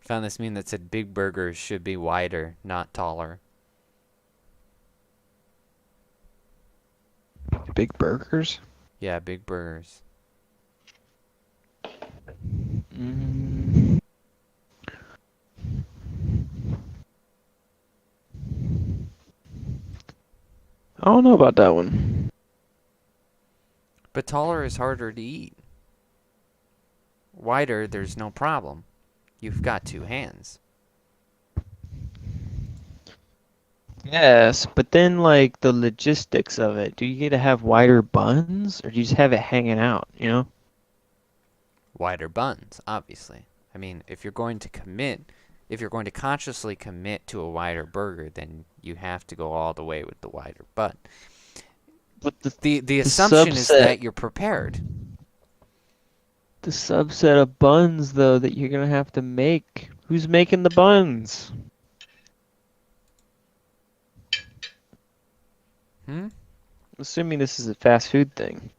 Found this meme that said big burgers should be wider, not taller. Big burgers? Yeah, big burgers. Mm. I don't know about that one. But taller is harder to eat. Wider, there's no problem. You've got two hands. Yes, but then like the logistics of it. Do you get to have wider buns, or do you just have it hanging out, you know? wider buns, obviously. I mean, if you're going to consciously commit to a wider burger, then you have to go all the way with the wider bun. But The assumption is that you're prepared. the subset of buns, though, that you're gonna have to make. Who's making the buns? Assuming this is a fast food thing.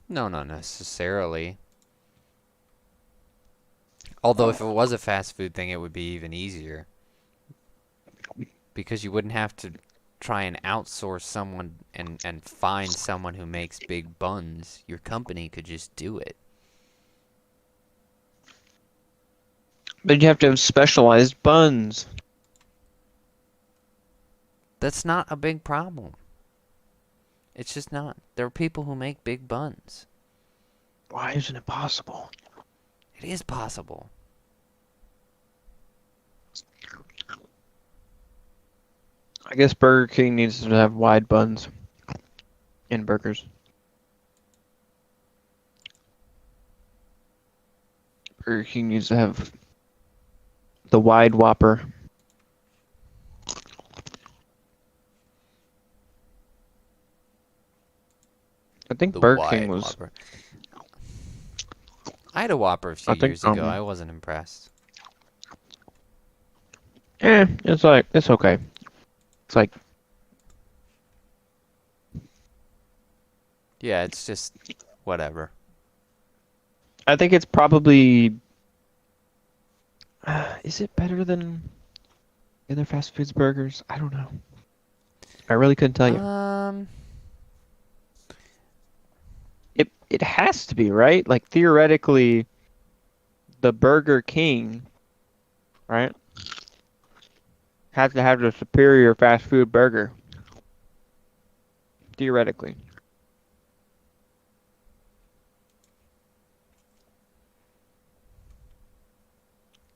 No, not necessarily. Although if it was a fast food thing, it would be even easier. Because you wouldn't have to try and outsource someone and find someone who makes big buns. Your company could just do it. But you have to have specialized buns. That's not a big problem. It's just not. There are people who make big buns. Why isn't it possible? It is possible. I guess Burger King needs to have wide buns in burgers. Burger King needs to have the wide Whopper. I think The Burger wide King was. Whopper. I had a Whopper a few I think, years ago. I wasn't impressed. It's okay. It's like, Yeah, it's just whatever. I think it's probably. Is it better than other fast foods burgers? I don't know. I really couldn't tell you. It has to be, right? Like theoretically, the Burger King, right, has to have the superior fast food burger. Theoretically.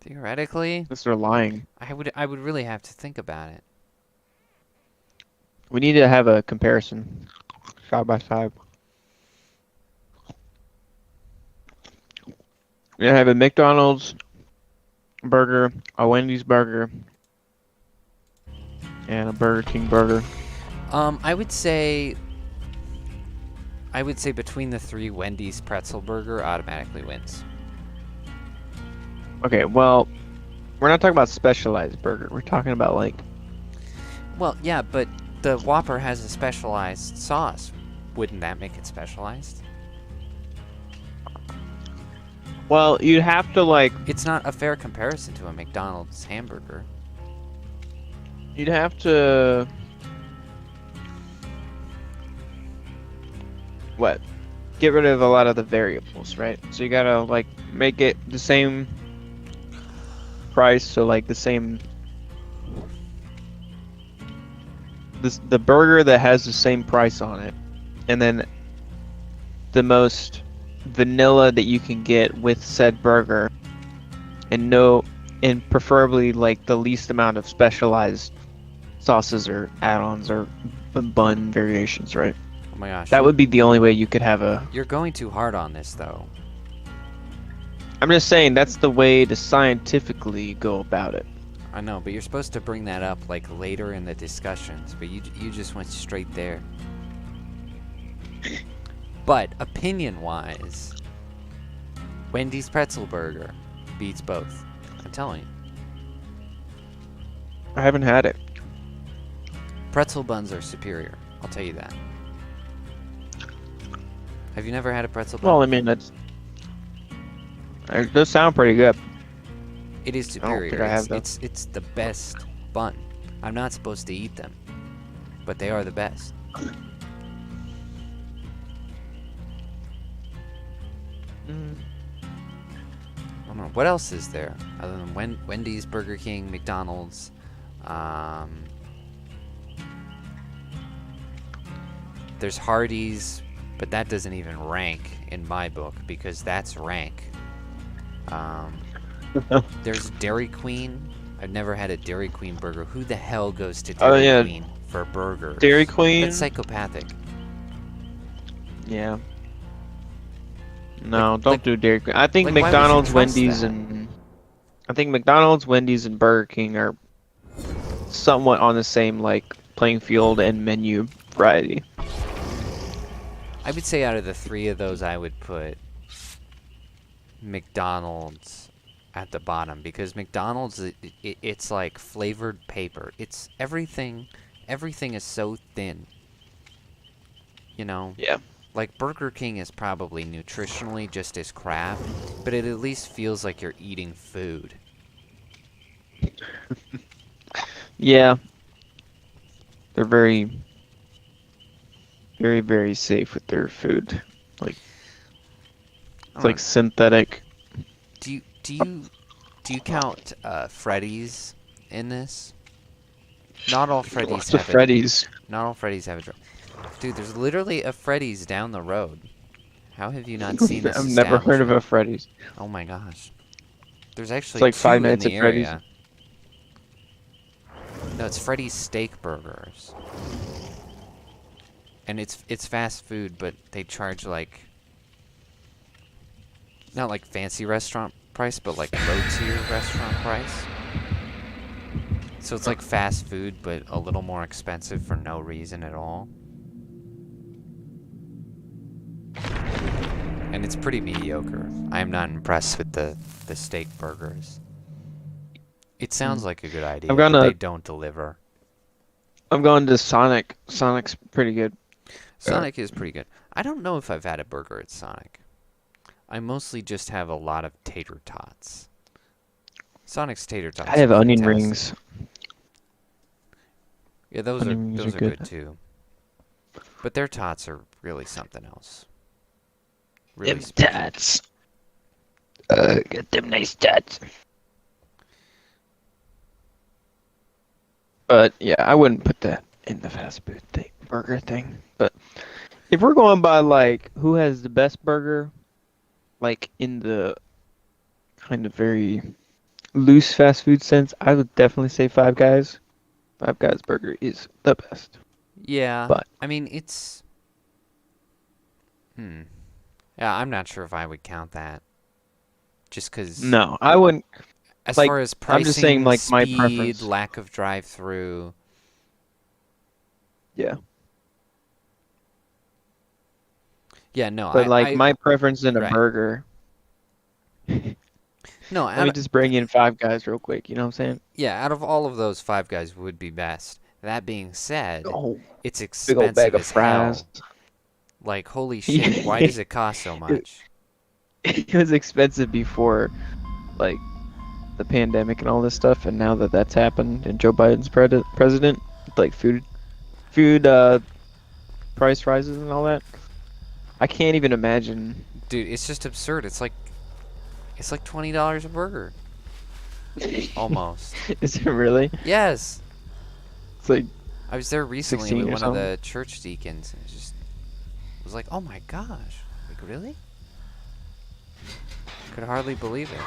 Theoretically, Unless they're lying. I would really have to think about it. We need to have a comparison, side by side. We have a McDonald's burger, a Wendy's burger, and a Burger King burger. I would say between the three, Wendy's pretzel burger automatically wins. Okay, well, we're not talking about specialized burger. We're talking about like. Well, yeah, but the Whopper has a specialized sauce. Wouldn't that make it specialized? Well, you'd have to like. It's not a fair comparison to a McDonald's hamburger. You'd have to. What? Get rid of a lot of the variables, right? So you gotta like make it the same price, so like the same. The burger that has the same price on it, and then the most vanilla that you can get with said burger, and preferably like the least amount of specialized sauces or add-ons or bun variations, right? Oh my gosh. That would be the only way you could have a. You're going too hard on this, though. I'm just saying that's the way to scientifically go about it. I know, but you're supposed to bring that up like later in the discussions, but you just went straight there. But opinion-wise, Wendy's pretzel burger beats both. I'm telling you. I haven't had it. Pretzel buns are superior. I'll tell you that. Have you never had a pretzel bun? Well, I mean it does sound pretty good. It is I don't think superior. I have them. It's the best bun. I'm not supposed to eat them, but they are the best. I don't know. What else is there other than Wendy's, Burger King, McDonald's? There's Hardee's, but that doesn't even rank in my book because that's rank. There's Dairy Queen. I've never had a Dairy Queen burger. Who the hell goes to Dairy Queen for burgers? Dairy Queen? That's psychopathic. Yeah. No, don't like- do Dairy Queen. I think like, why would you McDonald's, trust Wendy's, that? and I think McDonald's, Wendy's, and Burger King are somewhat on the same like playing field and menu variety. I would say out of the three of those, I would put McDonald's at the bottom because McDonald's it's like flavored paper. It's everything. Everything is so thin. You know. Yeah. Like Burger King is probably nutritionally just as crap, but it at least feels like you're eating food. Yeah. They're very, very, very safe with their food. Like it's like synthetic. Do you count Freddy's in this? Not all Freddy's What's the have Freddy's? Not all Freddy's have a drug. Dude, there's literally a Freddy's down the road. How have you not seen this I've never heard of establishment? a Freddy's. Oh my gosh. There's actually like two 5 in Nights the at Freddy's. area. No, it's Freddy's Steak Burgers. And it's fast food, but they charge like not like fancy restaurant price, but like low tier restaurant price. So it's like fast food, but a little more expensive for no reason at all. And it's pretty mediocre. I am not impressed with the steak burgers. It sounds like a good idea, I've but gone they to- don't deliver. I'm going to Sonic. Sonic's pretty good. Sonic is pretty good. I don't know if I've had a burger at Sonic. I mostly just have a lot of tater tots. Sonic's tater tots. I have are onion fantastic. rings. Yeah, those Onion rings are good too. But their tots are really something else. Really Them special. tats. Get them nice tats. But yeah, I wouldn't put that in the fast food thing, burger thing. But if we're going by like who has the best burger, like in the kind of very loose fast food sense, I would definitely say Five Guys. Five Guys burger is the best. Yeah, But- I mean it's. Yeah, I'm not sure if I would count that. Just because. No, I wouldn't. As like, far as pricing, I'm just saying, like, my speed, preference. lack of drive-through. Yeah. Yeah, no, But like my preference in a right. burger. no, Let me just bring in Five Guys real quick. You know what I'm saying? yeah, out of all of those, Five Guys would be best. That being said, Oh, it's big old expensive bag of as fries. hell. Like, holy shit, why does it cost so much? It was expensive before, like, the pandemic and all this stuff, and now that that's happened and Joe Biden's president, like food price rises and all that, I can't even imagine. Dude, it's just absurd. It's like $20 a burger. Almost. Is it really? Yes. It's like I was there recently 16 with or one something? of the church deacons, and it was like, oh my gosh, like really? Could hardly believe it.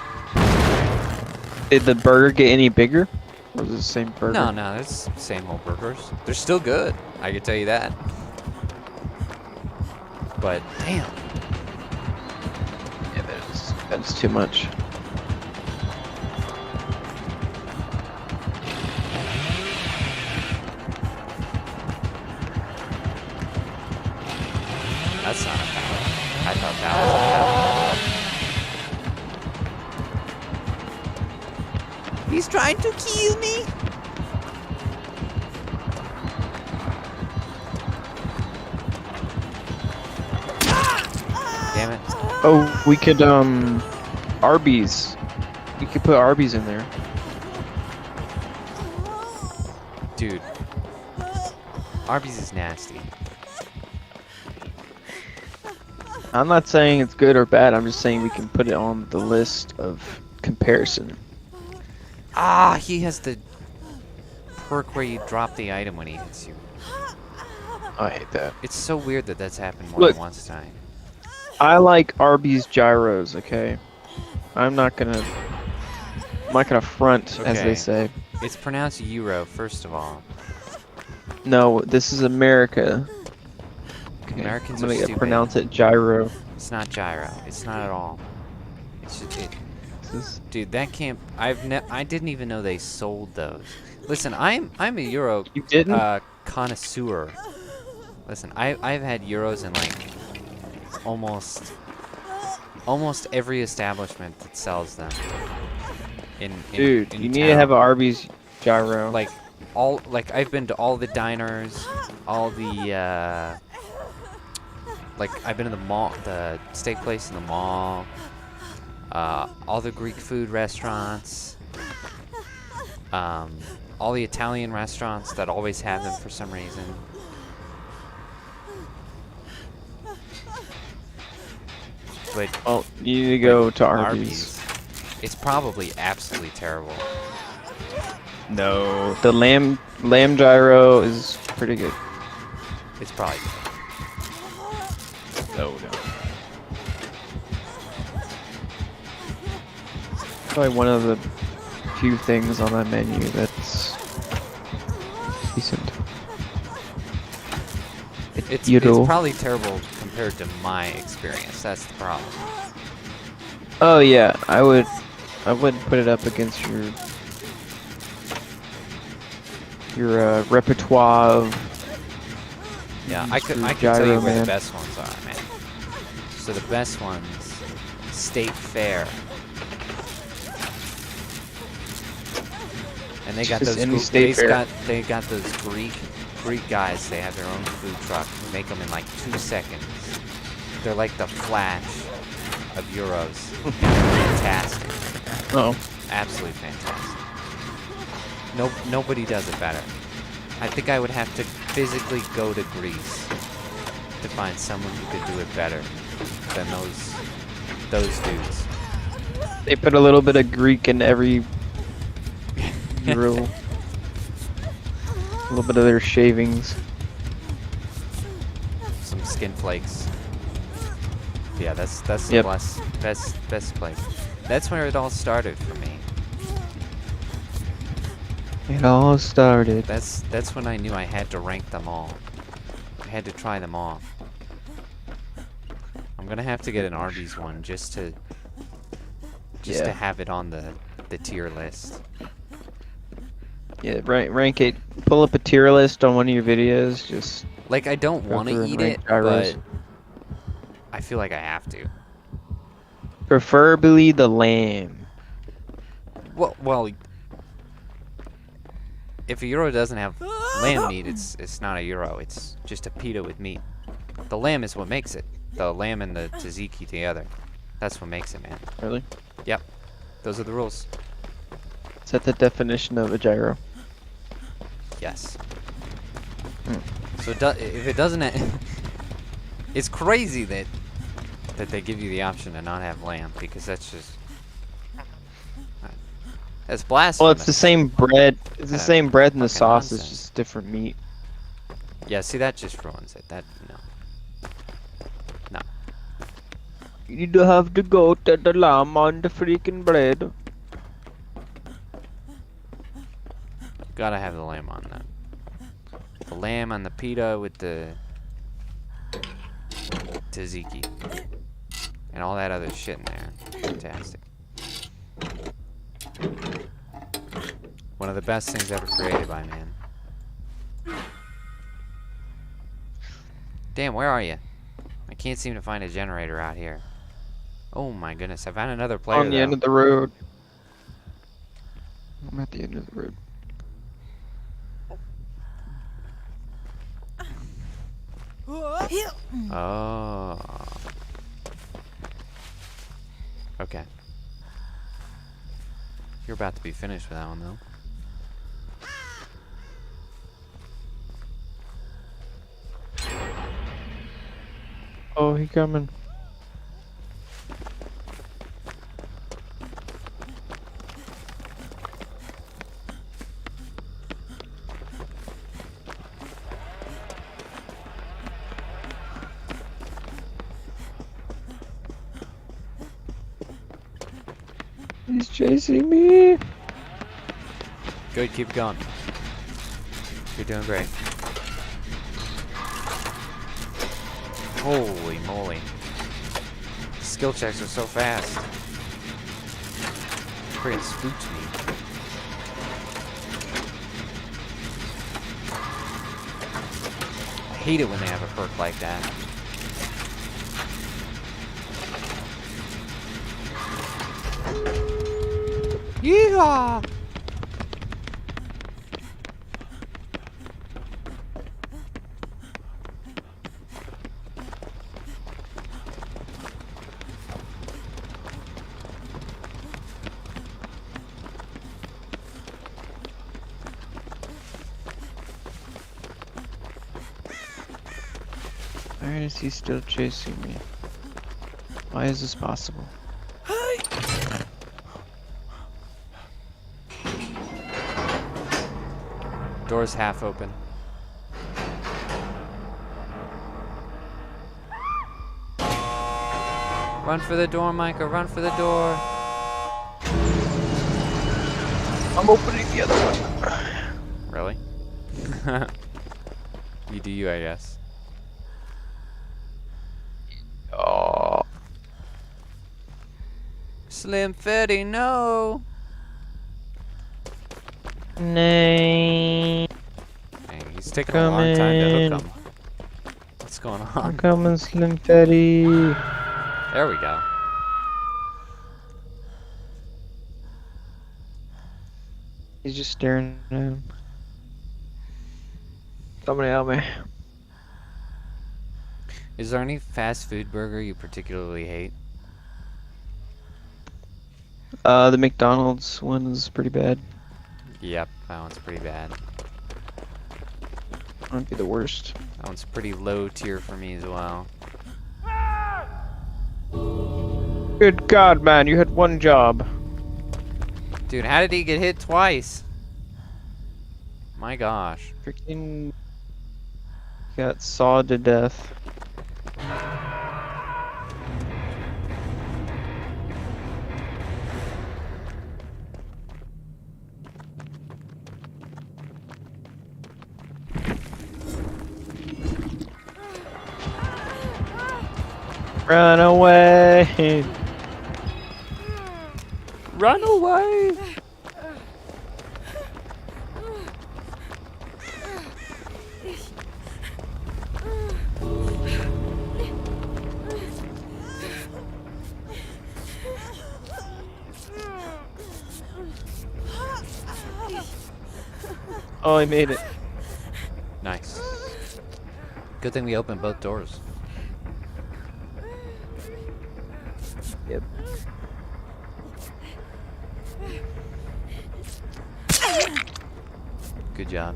did the burger get any bigger? Or was it the same burger? No, it's the same old burgers. They're still good. I can tell you that. But damn, Yeah, that's too much. that's not a foul. I thought that was a foul. He's trying to kill me. Damn it. Oh, we could Arby's. We could put Arby's in there. Dude. Arby's is nasty. I'm not saying it's good or bad. I'm just saying we can put it on the list of comparison. Ah, he has the perk where you drop the item when he hits you. I hate that. It's so weird that that's happened more Look. than once time. I like Arby's gyros. Okay, I'm not gonna front, as Okay. they say. It's pronounced Euro, first of all. No, this is America. Okay, Americans I'm are gonna stupid. pronounce it gyro. It's not gyro. It's not at all. It's just, This is- dude, that can't. I didn't even know they sold those. Listen, I'm a Euro You didn't? connoisseur. Listen, I've had Euros in like almost every establishment that sells them. Dude, in you need to have an town. Arby's gyro. Like I've been to all the diners, all the like I've been to the mall, the steak place in the mall, all the Greek food restaurants, all the Italian restaurants that always have them for some reason. But well, you need to go to Arby's. It's probably absolutely terrible. No, the lamb gyro is pretty good. It's probably No. Probably one of the few things on that menu that's decent. it's Euro. probably terrible compared to my experience. That's the problem. Oh yeah, I would put it up against your repertoire of Yeah, I can tell gyro, you where man. the best ones are, man. So the best ones, State Fair. And they got Just those any State Fair. they got those Greek guys. They have their own food truck. They make them in like 2 seconds. They're like the Flash of Euros. Fantastic. Oh, Absolutely fantastic. Nobody does it better. I think I would have to physically go to Greece to find someone who could do it better than those dudes. they put a little bit of Greek in every grill. A little bit of their shavings. Some skin flakes. Yeah, that's the Yep. best place. That's where it all started for me. It all started. That's when I knew I had to rank them all. I had to try them all. I'm gonna have to get an Arby's one just to Yeah. have it on the tier list. Yeah, rank it. Pull up a tier list on one of your videos. Just Like I don't Go want to through eat rank it, gyros. but I feel like I have to. preferably the lamb. Well, if a Euro doesn't have lamb meat, it's not a Euro. It's just a pita with meat. The lamb is what makes it. The lamb and the tzatziki together. That's what makes it, man. Really? Yep. Those are the rules. Is that the definition of a gyro? Yes. Hmm. So if it doesn't, it's crazy that they give you the option to not have lamb because that's just that's blasphemous. Well, it's the same bread. It's the same bread and the fucking sauce. It's nonsense. just different meat. Yeah, see that just ruins it. That no. You do have to go to the lamb on the freaking bread. Gotta have the lamb on that. The lamb on the pita with the tzatziki. And all that other shit in there. Fantastic. One of the best things ever created by man. Damn, where are you? I can't seem to find a generator out here. Oh my goodness, I found another player On the end though. of the road. I'm at the end of the road. Oh. Okay. You're about to be finished with that one though. Oh, he coming. He's chasing me. Good, keep going. You're doing great. Holy moly. skill checks are so fast. Freaking spooked me. I hate it when they have a perk like that. Yeehaw! Why is he still chasing me? Why is this possible? Door's half open. Run for the door, Micah. Run for the door. I'm opening the other one. Really? You do you, I guess. Oh. Slim Fetty, no! Nay. Dang, he's taking a long time to hook him. What's going I'm on? coming, Slim Fetty. There we go. He's just staring at him. Somebody help me. Is there any fast food burger you particularly hate? The McDonald's one is pretty bad. Yep, that one's pretty bad. Might be the worst. That one's pretty low tier for me as well. Good God, man, you had one job. Dude, how did he get hit twice? My gosh. Freaking got sawed to death. Run away! Run away! Oh, I made it. Nice. Good thing we opened both doors. Yep. Good job.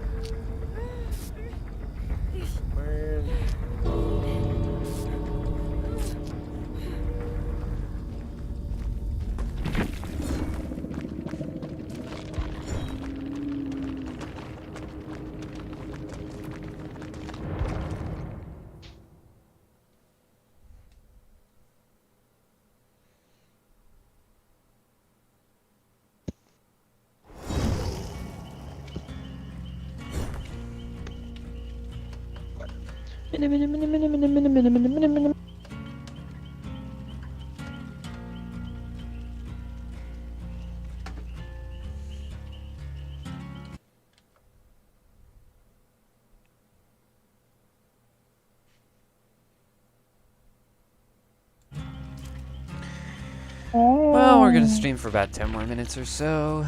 Well, we're gonna stream for about 10 more minutes or so.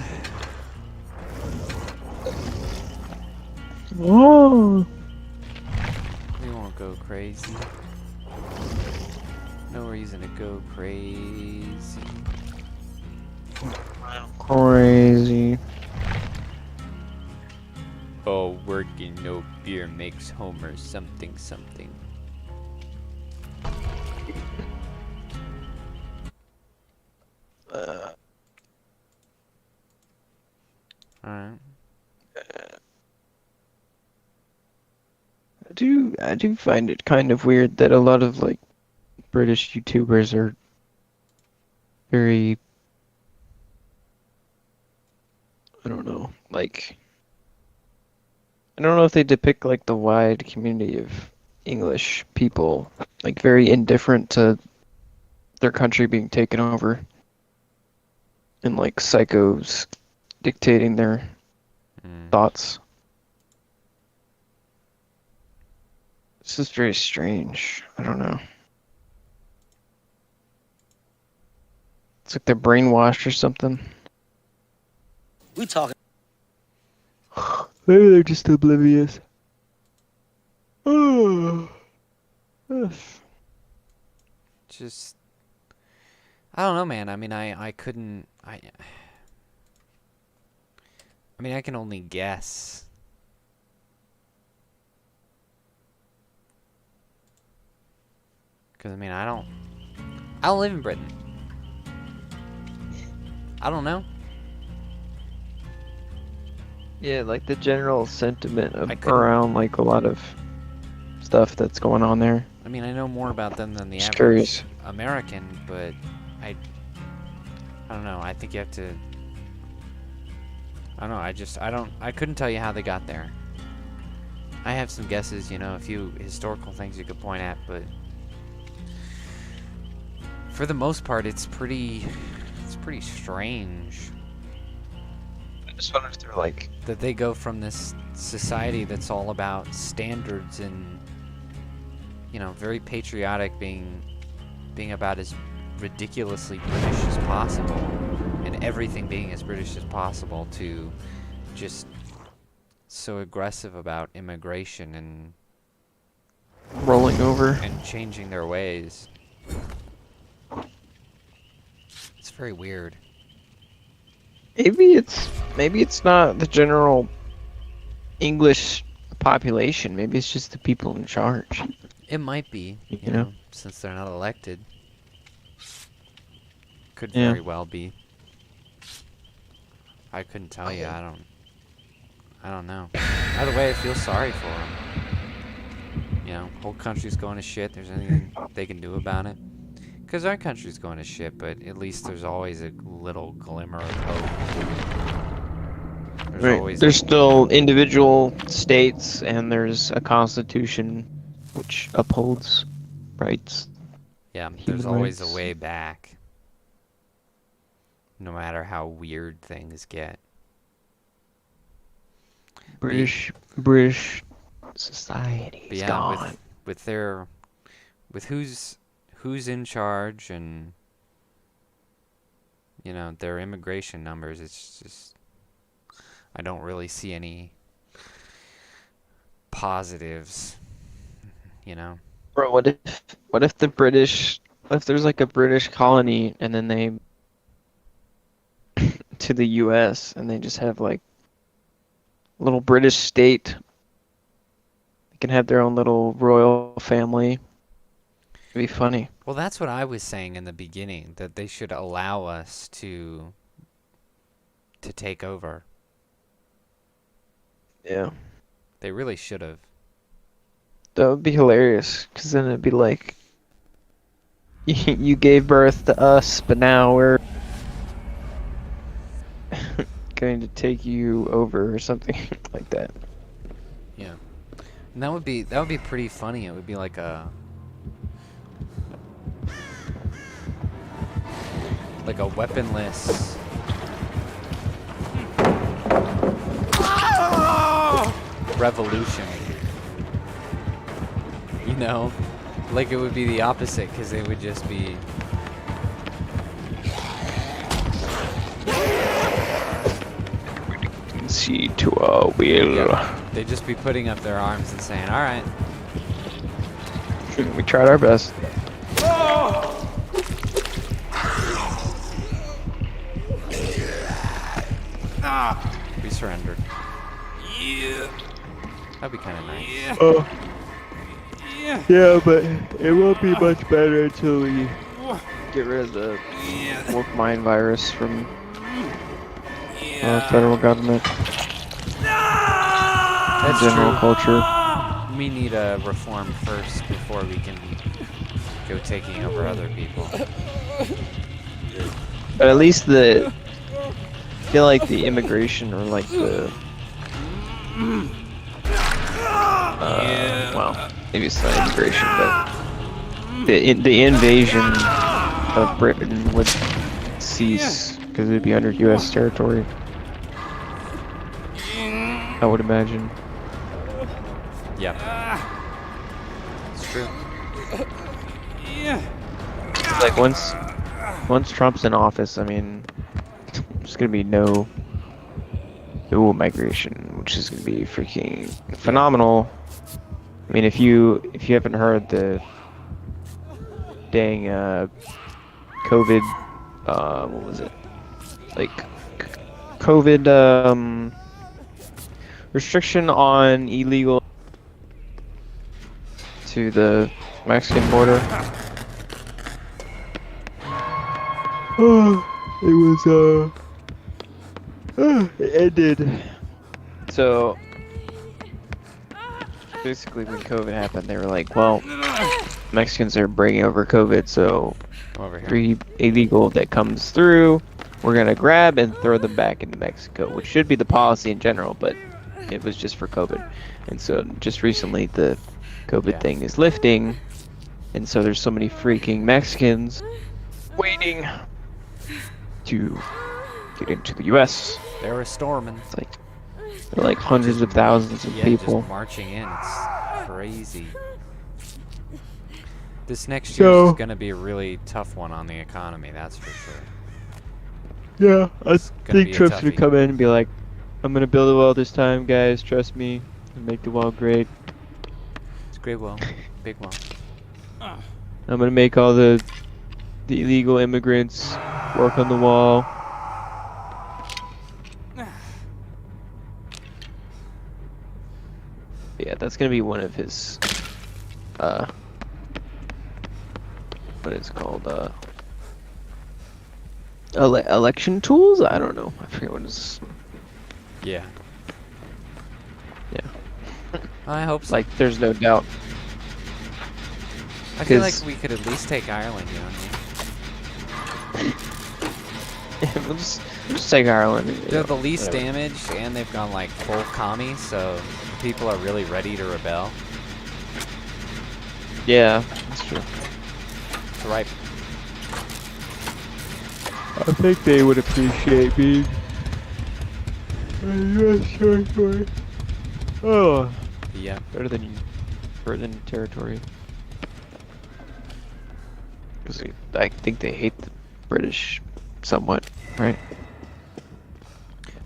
Whoa! We won't go crazy. No reason to go crazy. Crazy. Oh, working no beer makes Homer something something. Alright. I do find it kind of weird that a lot of like British YouTubers are very, I don't know, like I don't know if they depict like the wide community of English people, like very indifferent to their country being taken over and like psychos dictating their thoughts. This is very strange. I don't know. It's like they're brainwashed or something. We talking. Maybe they're just oblivious. Just, I don't know, man. I mean, I couldn't, I mean, I can only guess. Because, I mean, I don't live in Britain. I don't know. Yeah, like the general sentiment I couldn't- around like a lot of stuff that's going on there. I mean, I know more about them than the Just average curious. American, but I don't know. I think you have to. I don't know. I couldn't tell you how they got there. I have some guesses, you know, a few historical things you could point at, but for the most part, it's pretty strange I just wonder if they're like that they go from this society that's all about standards and, you know, very patriotic, being about as ridiculously British as possible, and everything being as British as possible, to just so aggressive about immigration and rolling over. changing their ways. It's very weird. Maybe it's not the general English population. Maybe it's just the people in charge. It might be, you You know, know? since they're not elected. Could Yeah. very well be. I couldn't tell you. I don't know. Either way, I feel sorry for them. You know, whole country's going to shit. There's anything they can do about it? Because our country's going to shit, but at least there's always a little glimmer of hope. There's always There's still individual states, and there's a constitution which upholds rights. yeah, human there's always rights. a way back. No matter how weird things get. British society But is yeah, gone. with who's in charge and, you know, their immigration numbers, it's just, I don't really see any positives, you know. Bro, what if there's like a British colony and then they to the US and they just have like a little British state. They can have their own little royal family. It'd be funny. Well, that's what I was saying in the beginning, that they should allow us to take over. Yeah. They really should have. That would be hilarious, because then it'd be like, you gave birth to us, but now we're going to take you over or something like that. Yeah. And that would be pretty funny. It would be like a weaponless revolution. You know? Like, it would be the opposite, because they would just be See to our will. yeah, they'd just be putting up their arms and saying, all right. We tried our best. We surrendered. Yeah. That'd be kind of nice. Yeah, but it won't be much better until we get rid of the woke mind virus from federal government. That's General true. culture. We need a reform first before we can go taking over other people. But at least I feel like the immigration or like the well, maybe it's not immigration, but the invasion of Britain would cease because it'd be under U.S. territory. I would imagine. Yeah. It's true. Like once Trump's in office, I mean, there's gonna be no migration, which is gonna be freaking phenomenal. I mean, if you haven't heard the dang COVID, what was it? Like COVID restriction on illegal to the Mexican border. It was it ended. So basically, when COVID happened, they were like, "Well, Mexicans are bringing over COVID, so Come over here. every illegal that comes through, we're gonna grab and throw them back into Mexico," which should be the policy in general, but it was just for COVID. And so just recently, the COVID thing is lifting, and so there's so many freaking Mexicans waiting to get into the U.S. They were storming. It's like they're like hundreds of thousands of Yeah, people. just marching in. It's crazy. This next year is going to be a really tough one on the economy, that's for sure. Yeah, I gonna be think a Trump's gonna toughie. come in and be like, "I'm gonna build a wall this time, guys. Trust me, and make the wall great. It's a great wall. Big wall. I'm gonna make all the illegal immigrants work on the wall." Yeah, that's gonna be one of his, what is it called, election tools? I don't know. I forget what it's. Yeah. Yeah. I hope so. Like, there's no doubt. I feel like 'cause- we could at least take Ireland, you know what we'll just take Ireland. I mean? They're the least damaged, and they've gone like full commie, so people are really ready to rebel. Yeah, that's true. It's right. I think they would appreciate being in U.S. territory. Oh, Yeah. better than Britain territory. Because I think they hate the British somewhat, right?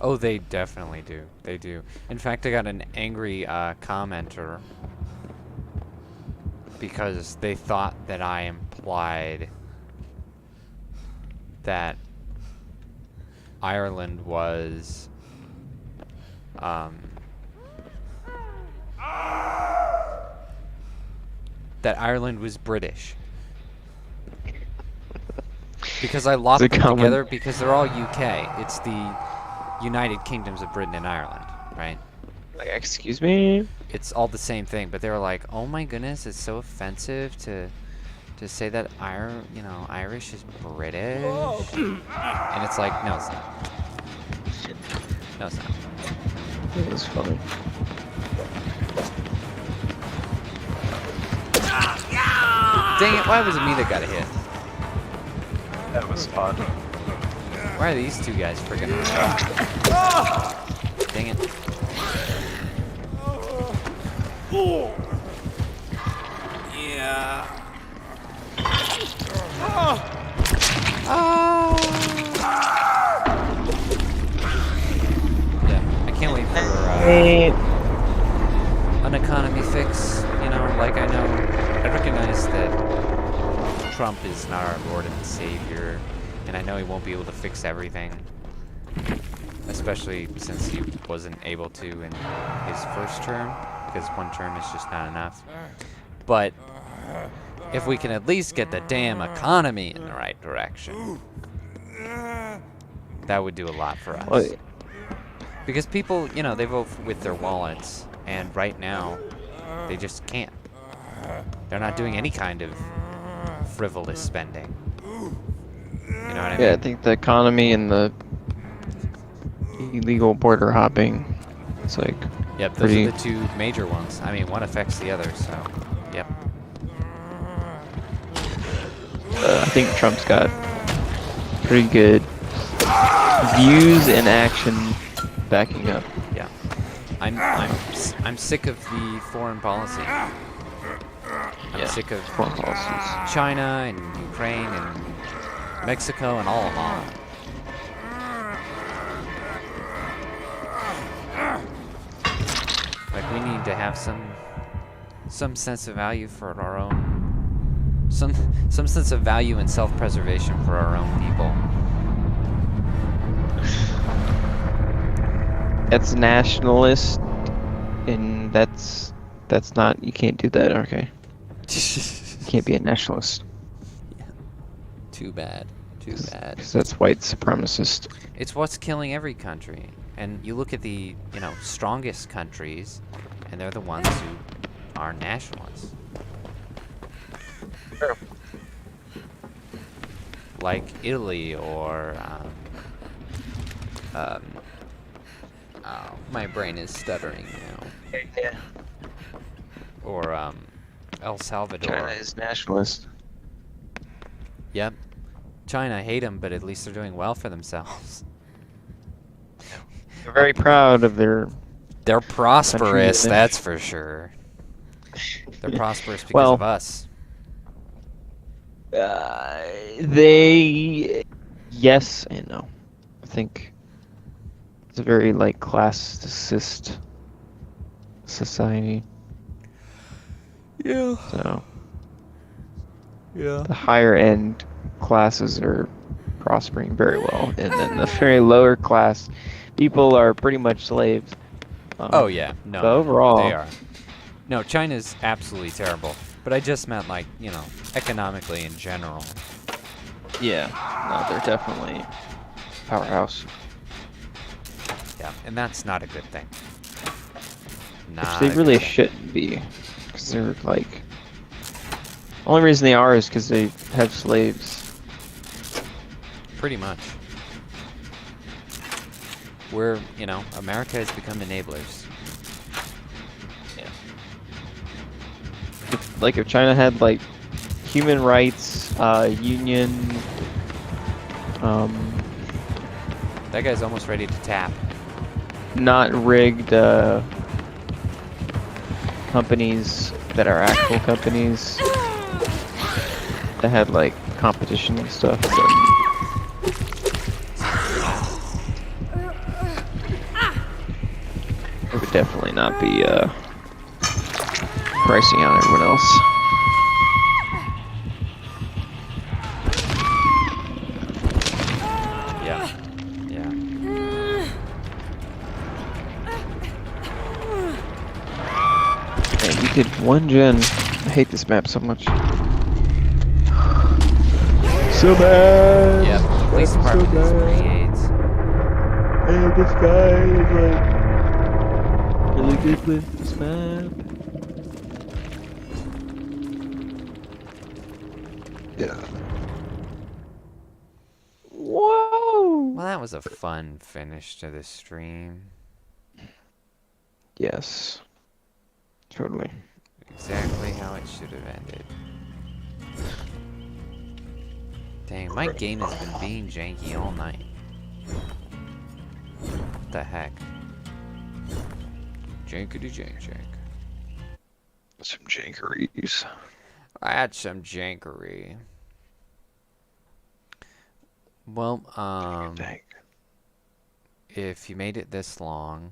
Oh, they definitely do. They do. In fact, I got an angry commenter because they thought that I implied that Ireland was British. Because I locked It's a them common- together because they're all UK. It's the United Kingdoms of Britain and Ireland, right? Like, excuse me? It's all the same thing, but they were like, "Oh my goodness, it's so offensive to say that Irish is British." And it's like, no, it's not. No, it's not. It was funny. Dang it! Why was it me that got a hit? That was fun. Why are these two guys freaking around? Dang it! Yeah. Yeah, I can't wait for an economy fix. You know, like I recognize that Trump is not our Lord and Savior, and I know he won't be able to fix everything, especially since he wasn't able to in his first term, because one term is just not enough. But if we can at least get the damn economy in the right direction, that would do a lot for us. Well, Because people, you know, they vote with their wallets, and right now, they just can't. They're not doing any kind of frivolous spending. You know what I mean? yeah, I think the economy and the illegal border hopping, it's like, Yep, those pretty- are the two major ones. I mean, one affects the other, so, yep. I think Trump's got pretty good views and action backing up. Yeah. I'm sick of the foreign policy. I'm sick of foreign policies. China and Ukraine and Mexico and all of them. Like, we need to have some sense of value for our own, some sense of value and self-preservation for our own people. That's nationalist, and that's not. You can't do that. Okay. You can't be a nationalist. Too bad. Too bad. Because that's white supremacist. It's what's killing every country. And you look at the, strongest countries, and they're the ones who are nationalists. Sure. Like Italy or, oh, my brain is stuttering now. Yeah. Or, El Salvador. China is nationalist. Yep. China, I hate them, but at least they're doing well for themselves. They're very proud of their. They're prosperous, Country that's for sure. They're prosperous because Well, of us. They. Yes and no. I think it's a very classist society. Yeah. So Yeah. the higher end classes are prospering very well, and then the very lower class people are pretty much slaves. Oh yeah, no. But overall, They are. No, China's absolutely terrible. But I just meant economically in general. yeah, no, they're definitely powerhouse. Yeah, and that's not a good thing. Which Not they a good really thing. shouldn't be, because they're only reason they are is because they have slaves. Pretty much. We're, America has become enablers. If China had human rights, union, That guy's almost ready to tap. not rigged companies that are actual companies that had competition and stuff. It would definitely not be pricing out everyone else. Yeah. Yeah. Man, you did one gen. I hate this map so much. So bad. Yeah, the police department is pretty AIDS. And this guy is really good with this map. Yeah. Whoa. Well, that was a fun finish to this stream. Yes. Totally. Exactly how it should have ended. Dang, my game has been being janky all night. What the heck? Jankety jank jank. Some jankeries. That's some jankery. Well, if you made it this long,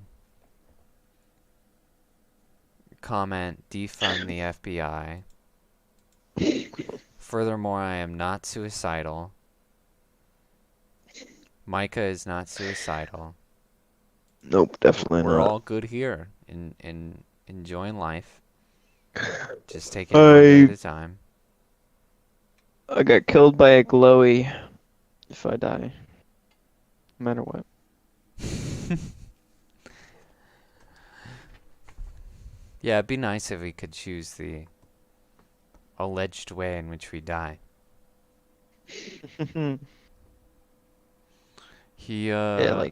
comment defund the FBI. Furthermore, I am not suicidal. Micah is not suicidal. Nope, definitely We're not. all good here in enjoying life. Just taking it one day at a time. I got killed by a glowy if I die. No matter what. Yeah, it'd be nice if we could choose the alleged way in which we die. He Yeah,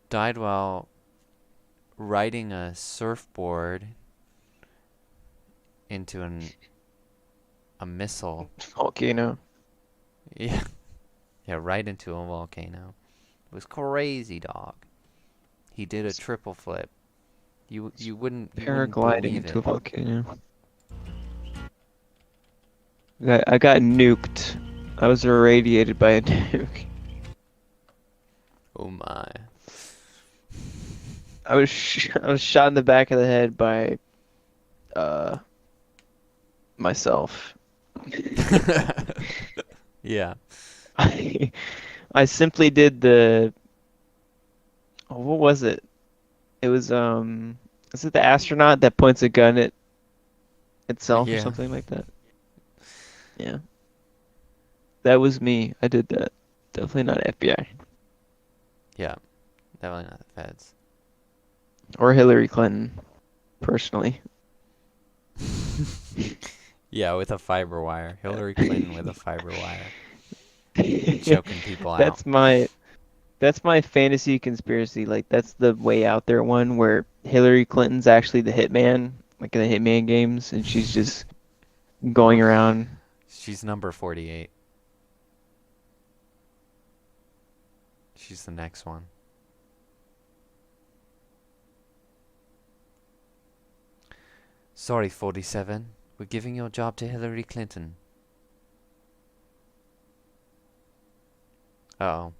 died while riding a surfboard into a missile. Volcano. Yeah, yeah, right into a volcano. It was crazy, dog. He did a triple flip. You wouldn't Paragliding believe into a it. volcano. I got nuked. I was irradiated by a nuke. Oh my. I was shot in the back of the head by myself. Yeah. I I simply did the what was it? It was is it the astronaut that points a gun at itself or Yeah. something like that? Yeah. That was me. I did that. Definitely not FBI. Yeah. Definitely not the feds. Or Hillary Clinton, personally. Yeah, with a fiber wire. Hillary Clinton with a fiber wire. Choking people out. That's my fantasy conspiracy. Like that's the way out there one where Hillary Clinton's actually the hitman, like in the Hitman games, and she's just going around. She's number 48. She's the next one. Sorry, 47. We're giving your job to Hillary Clinton. Uh-oh.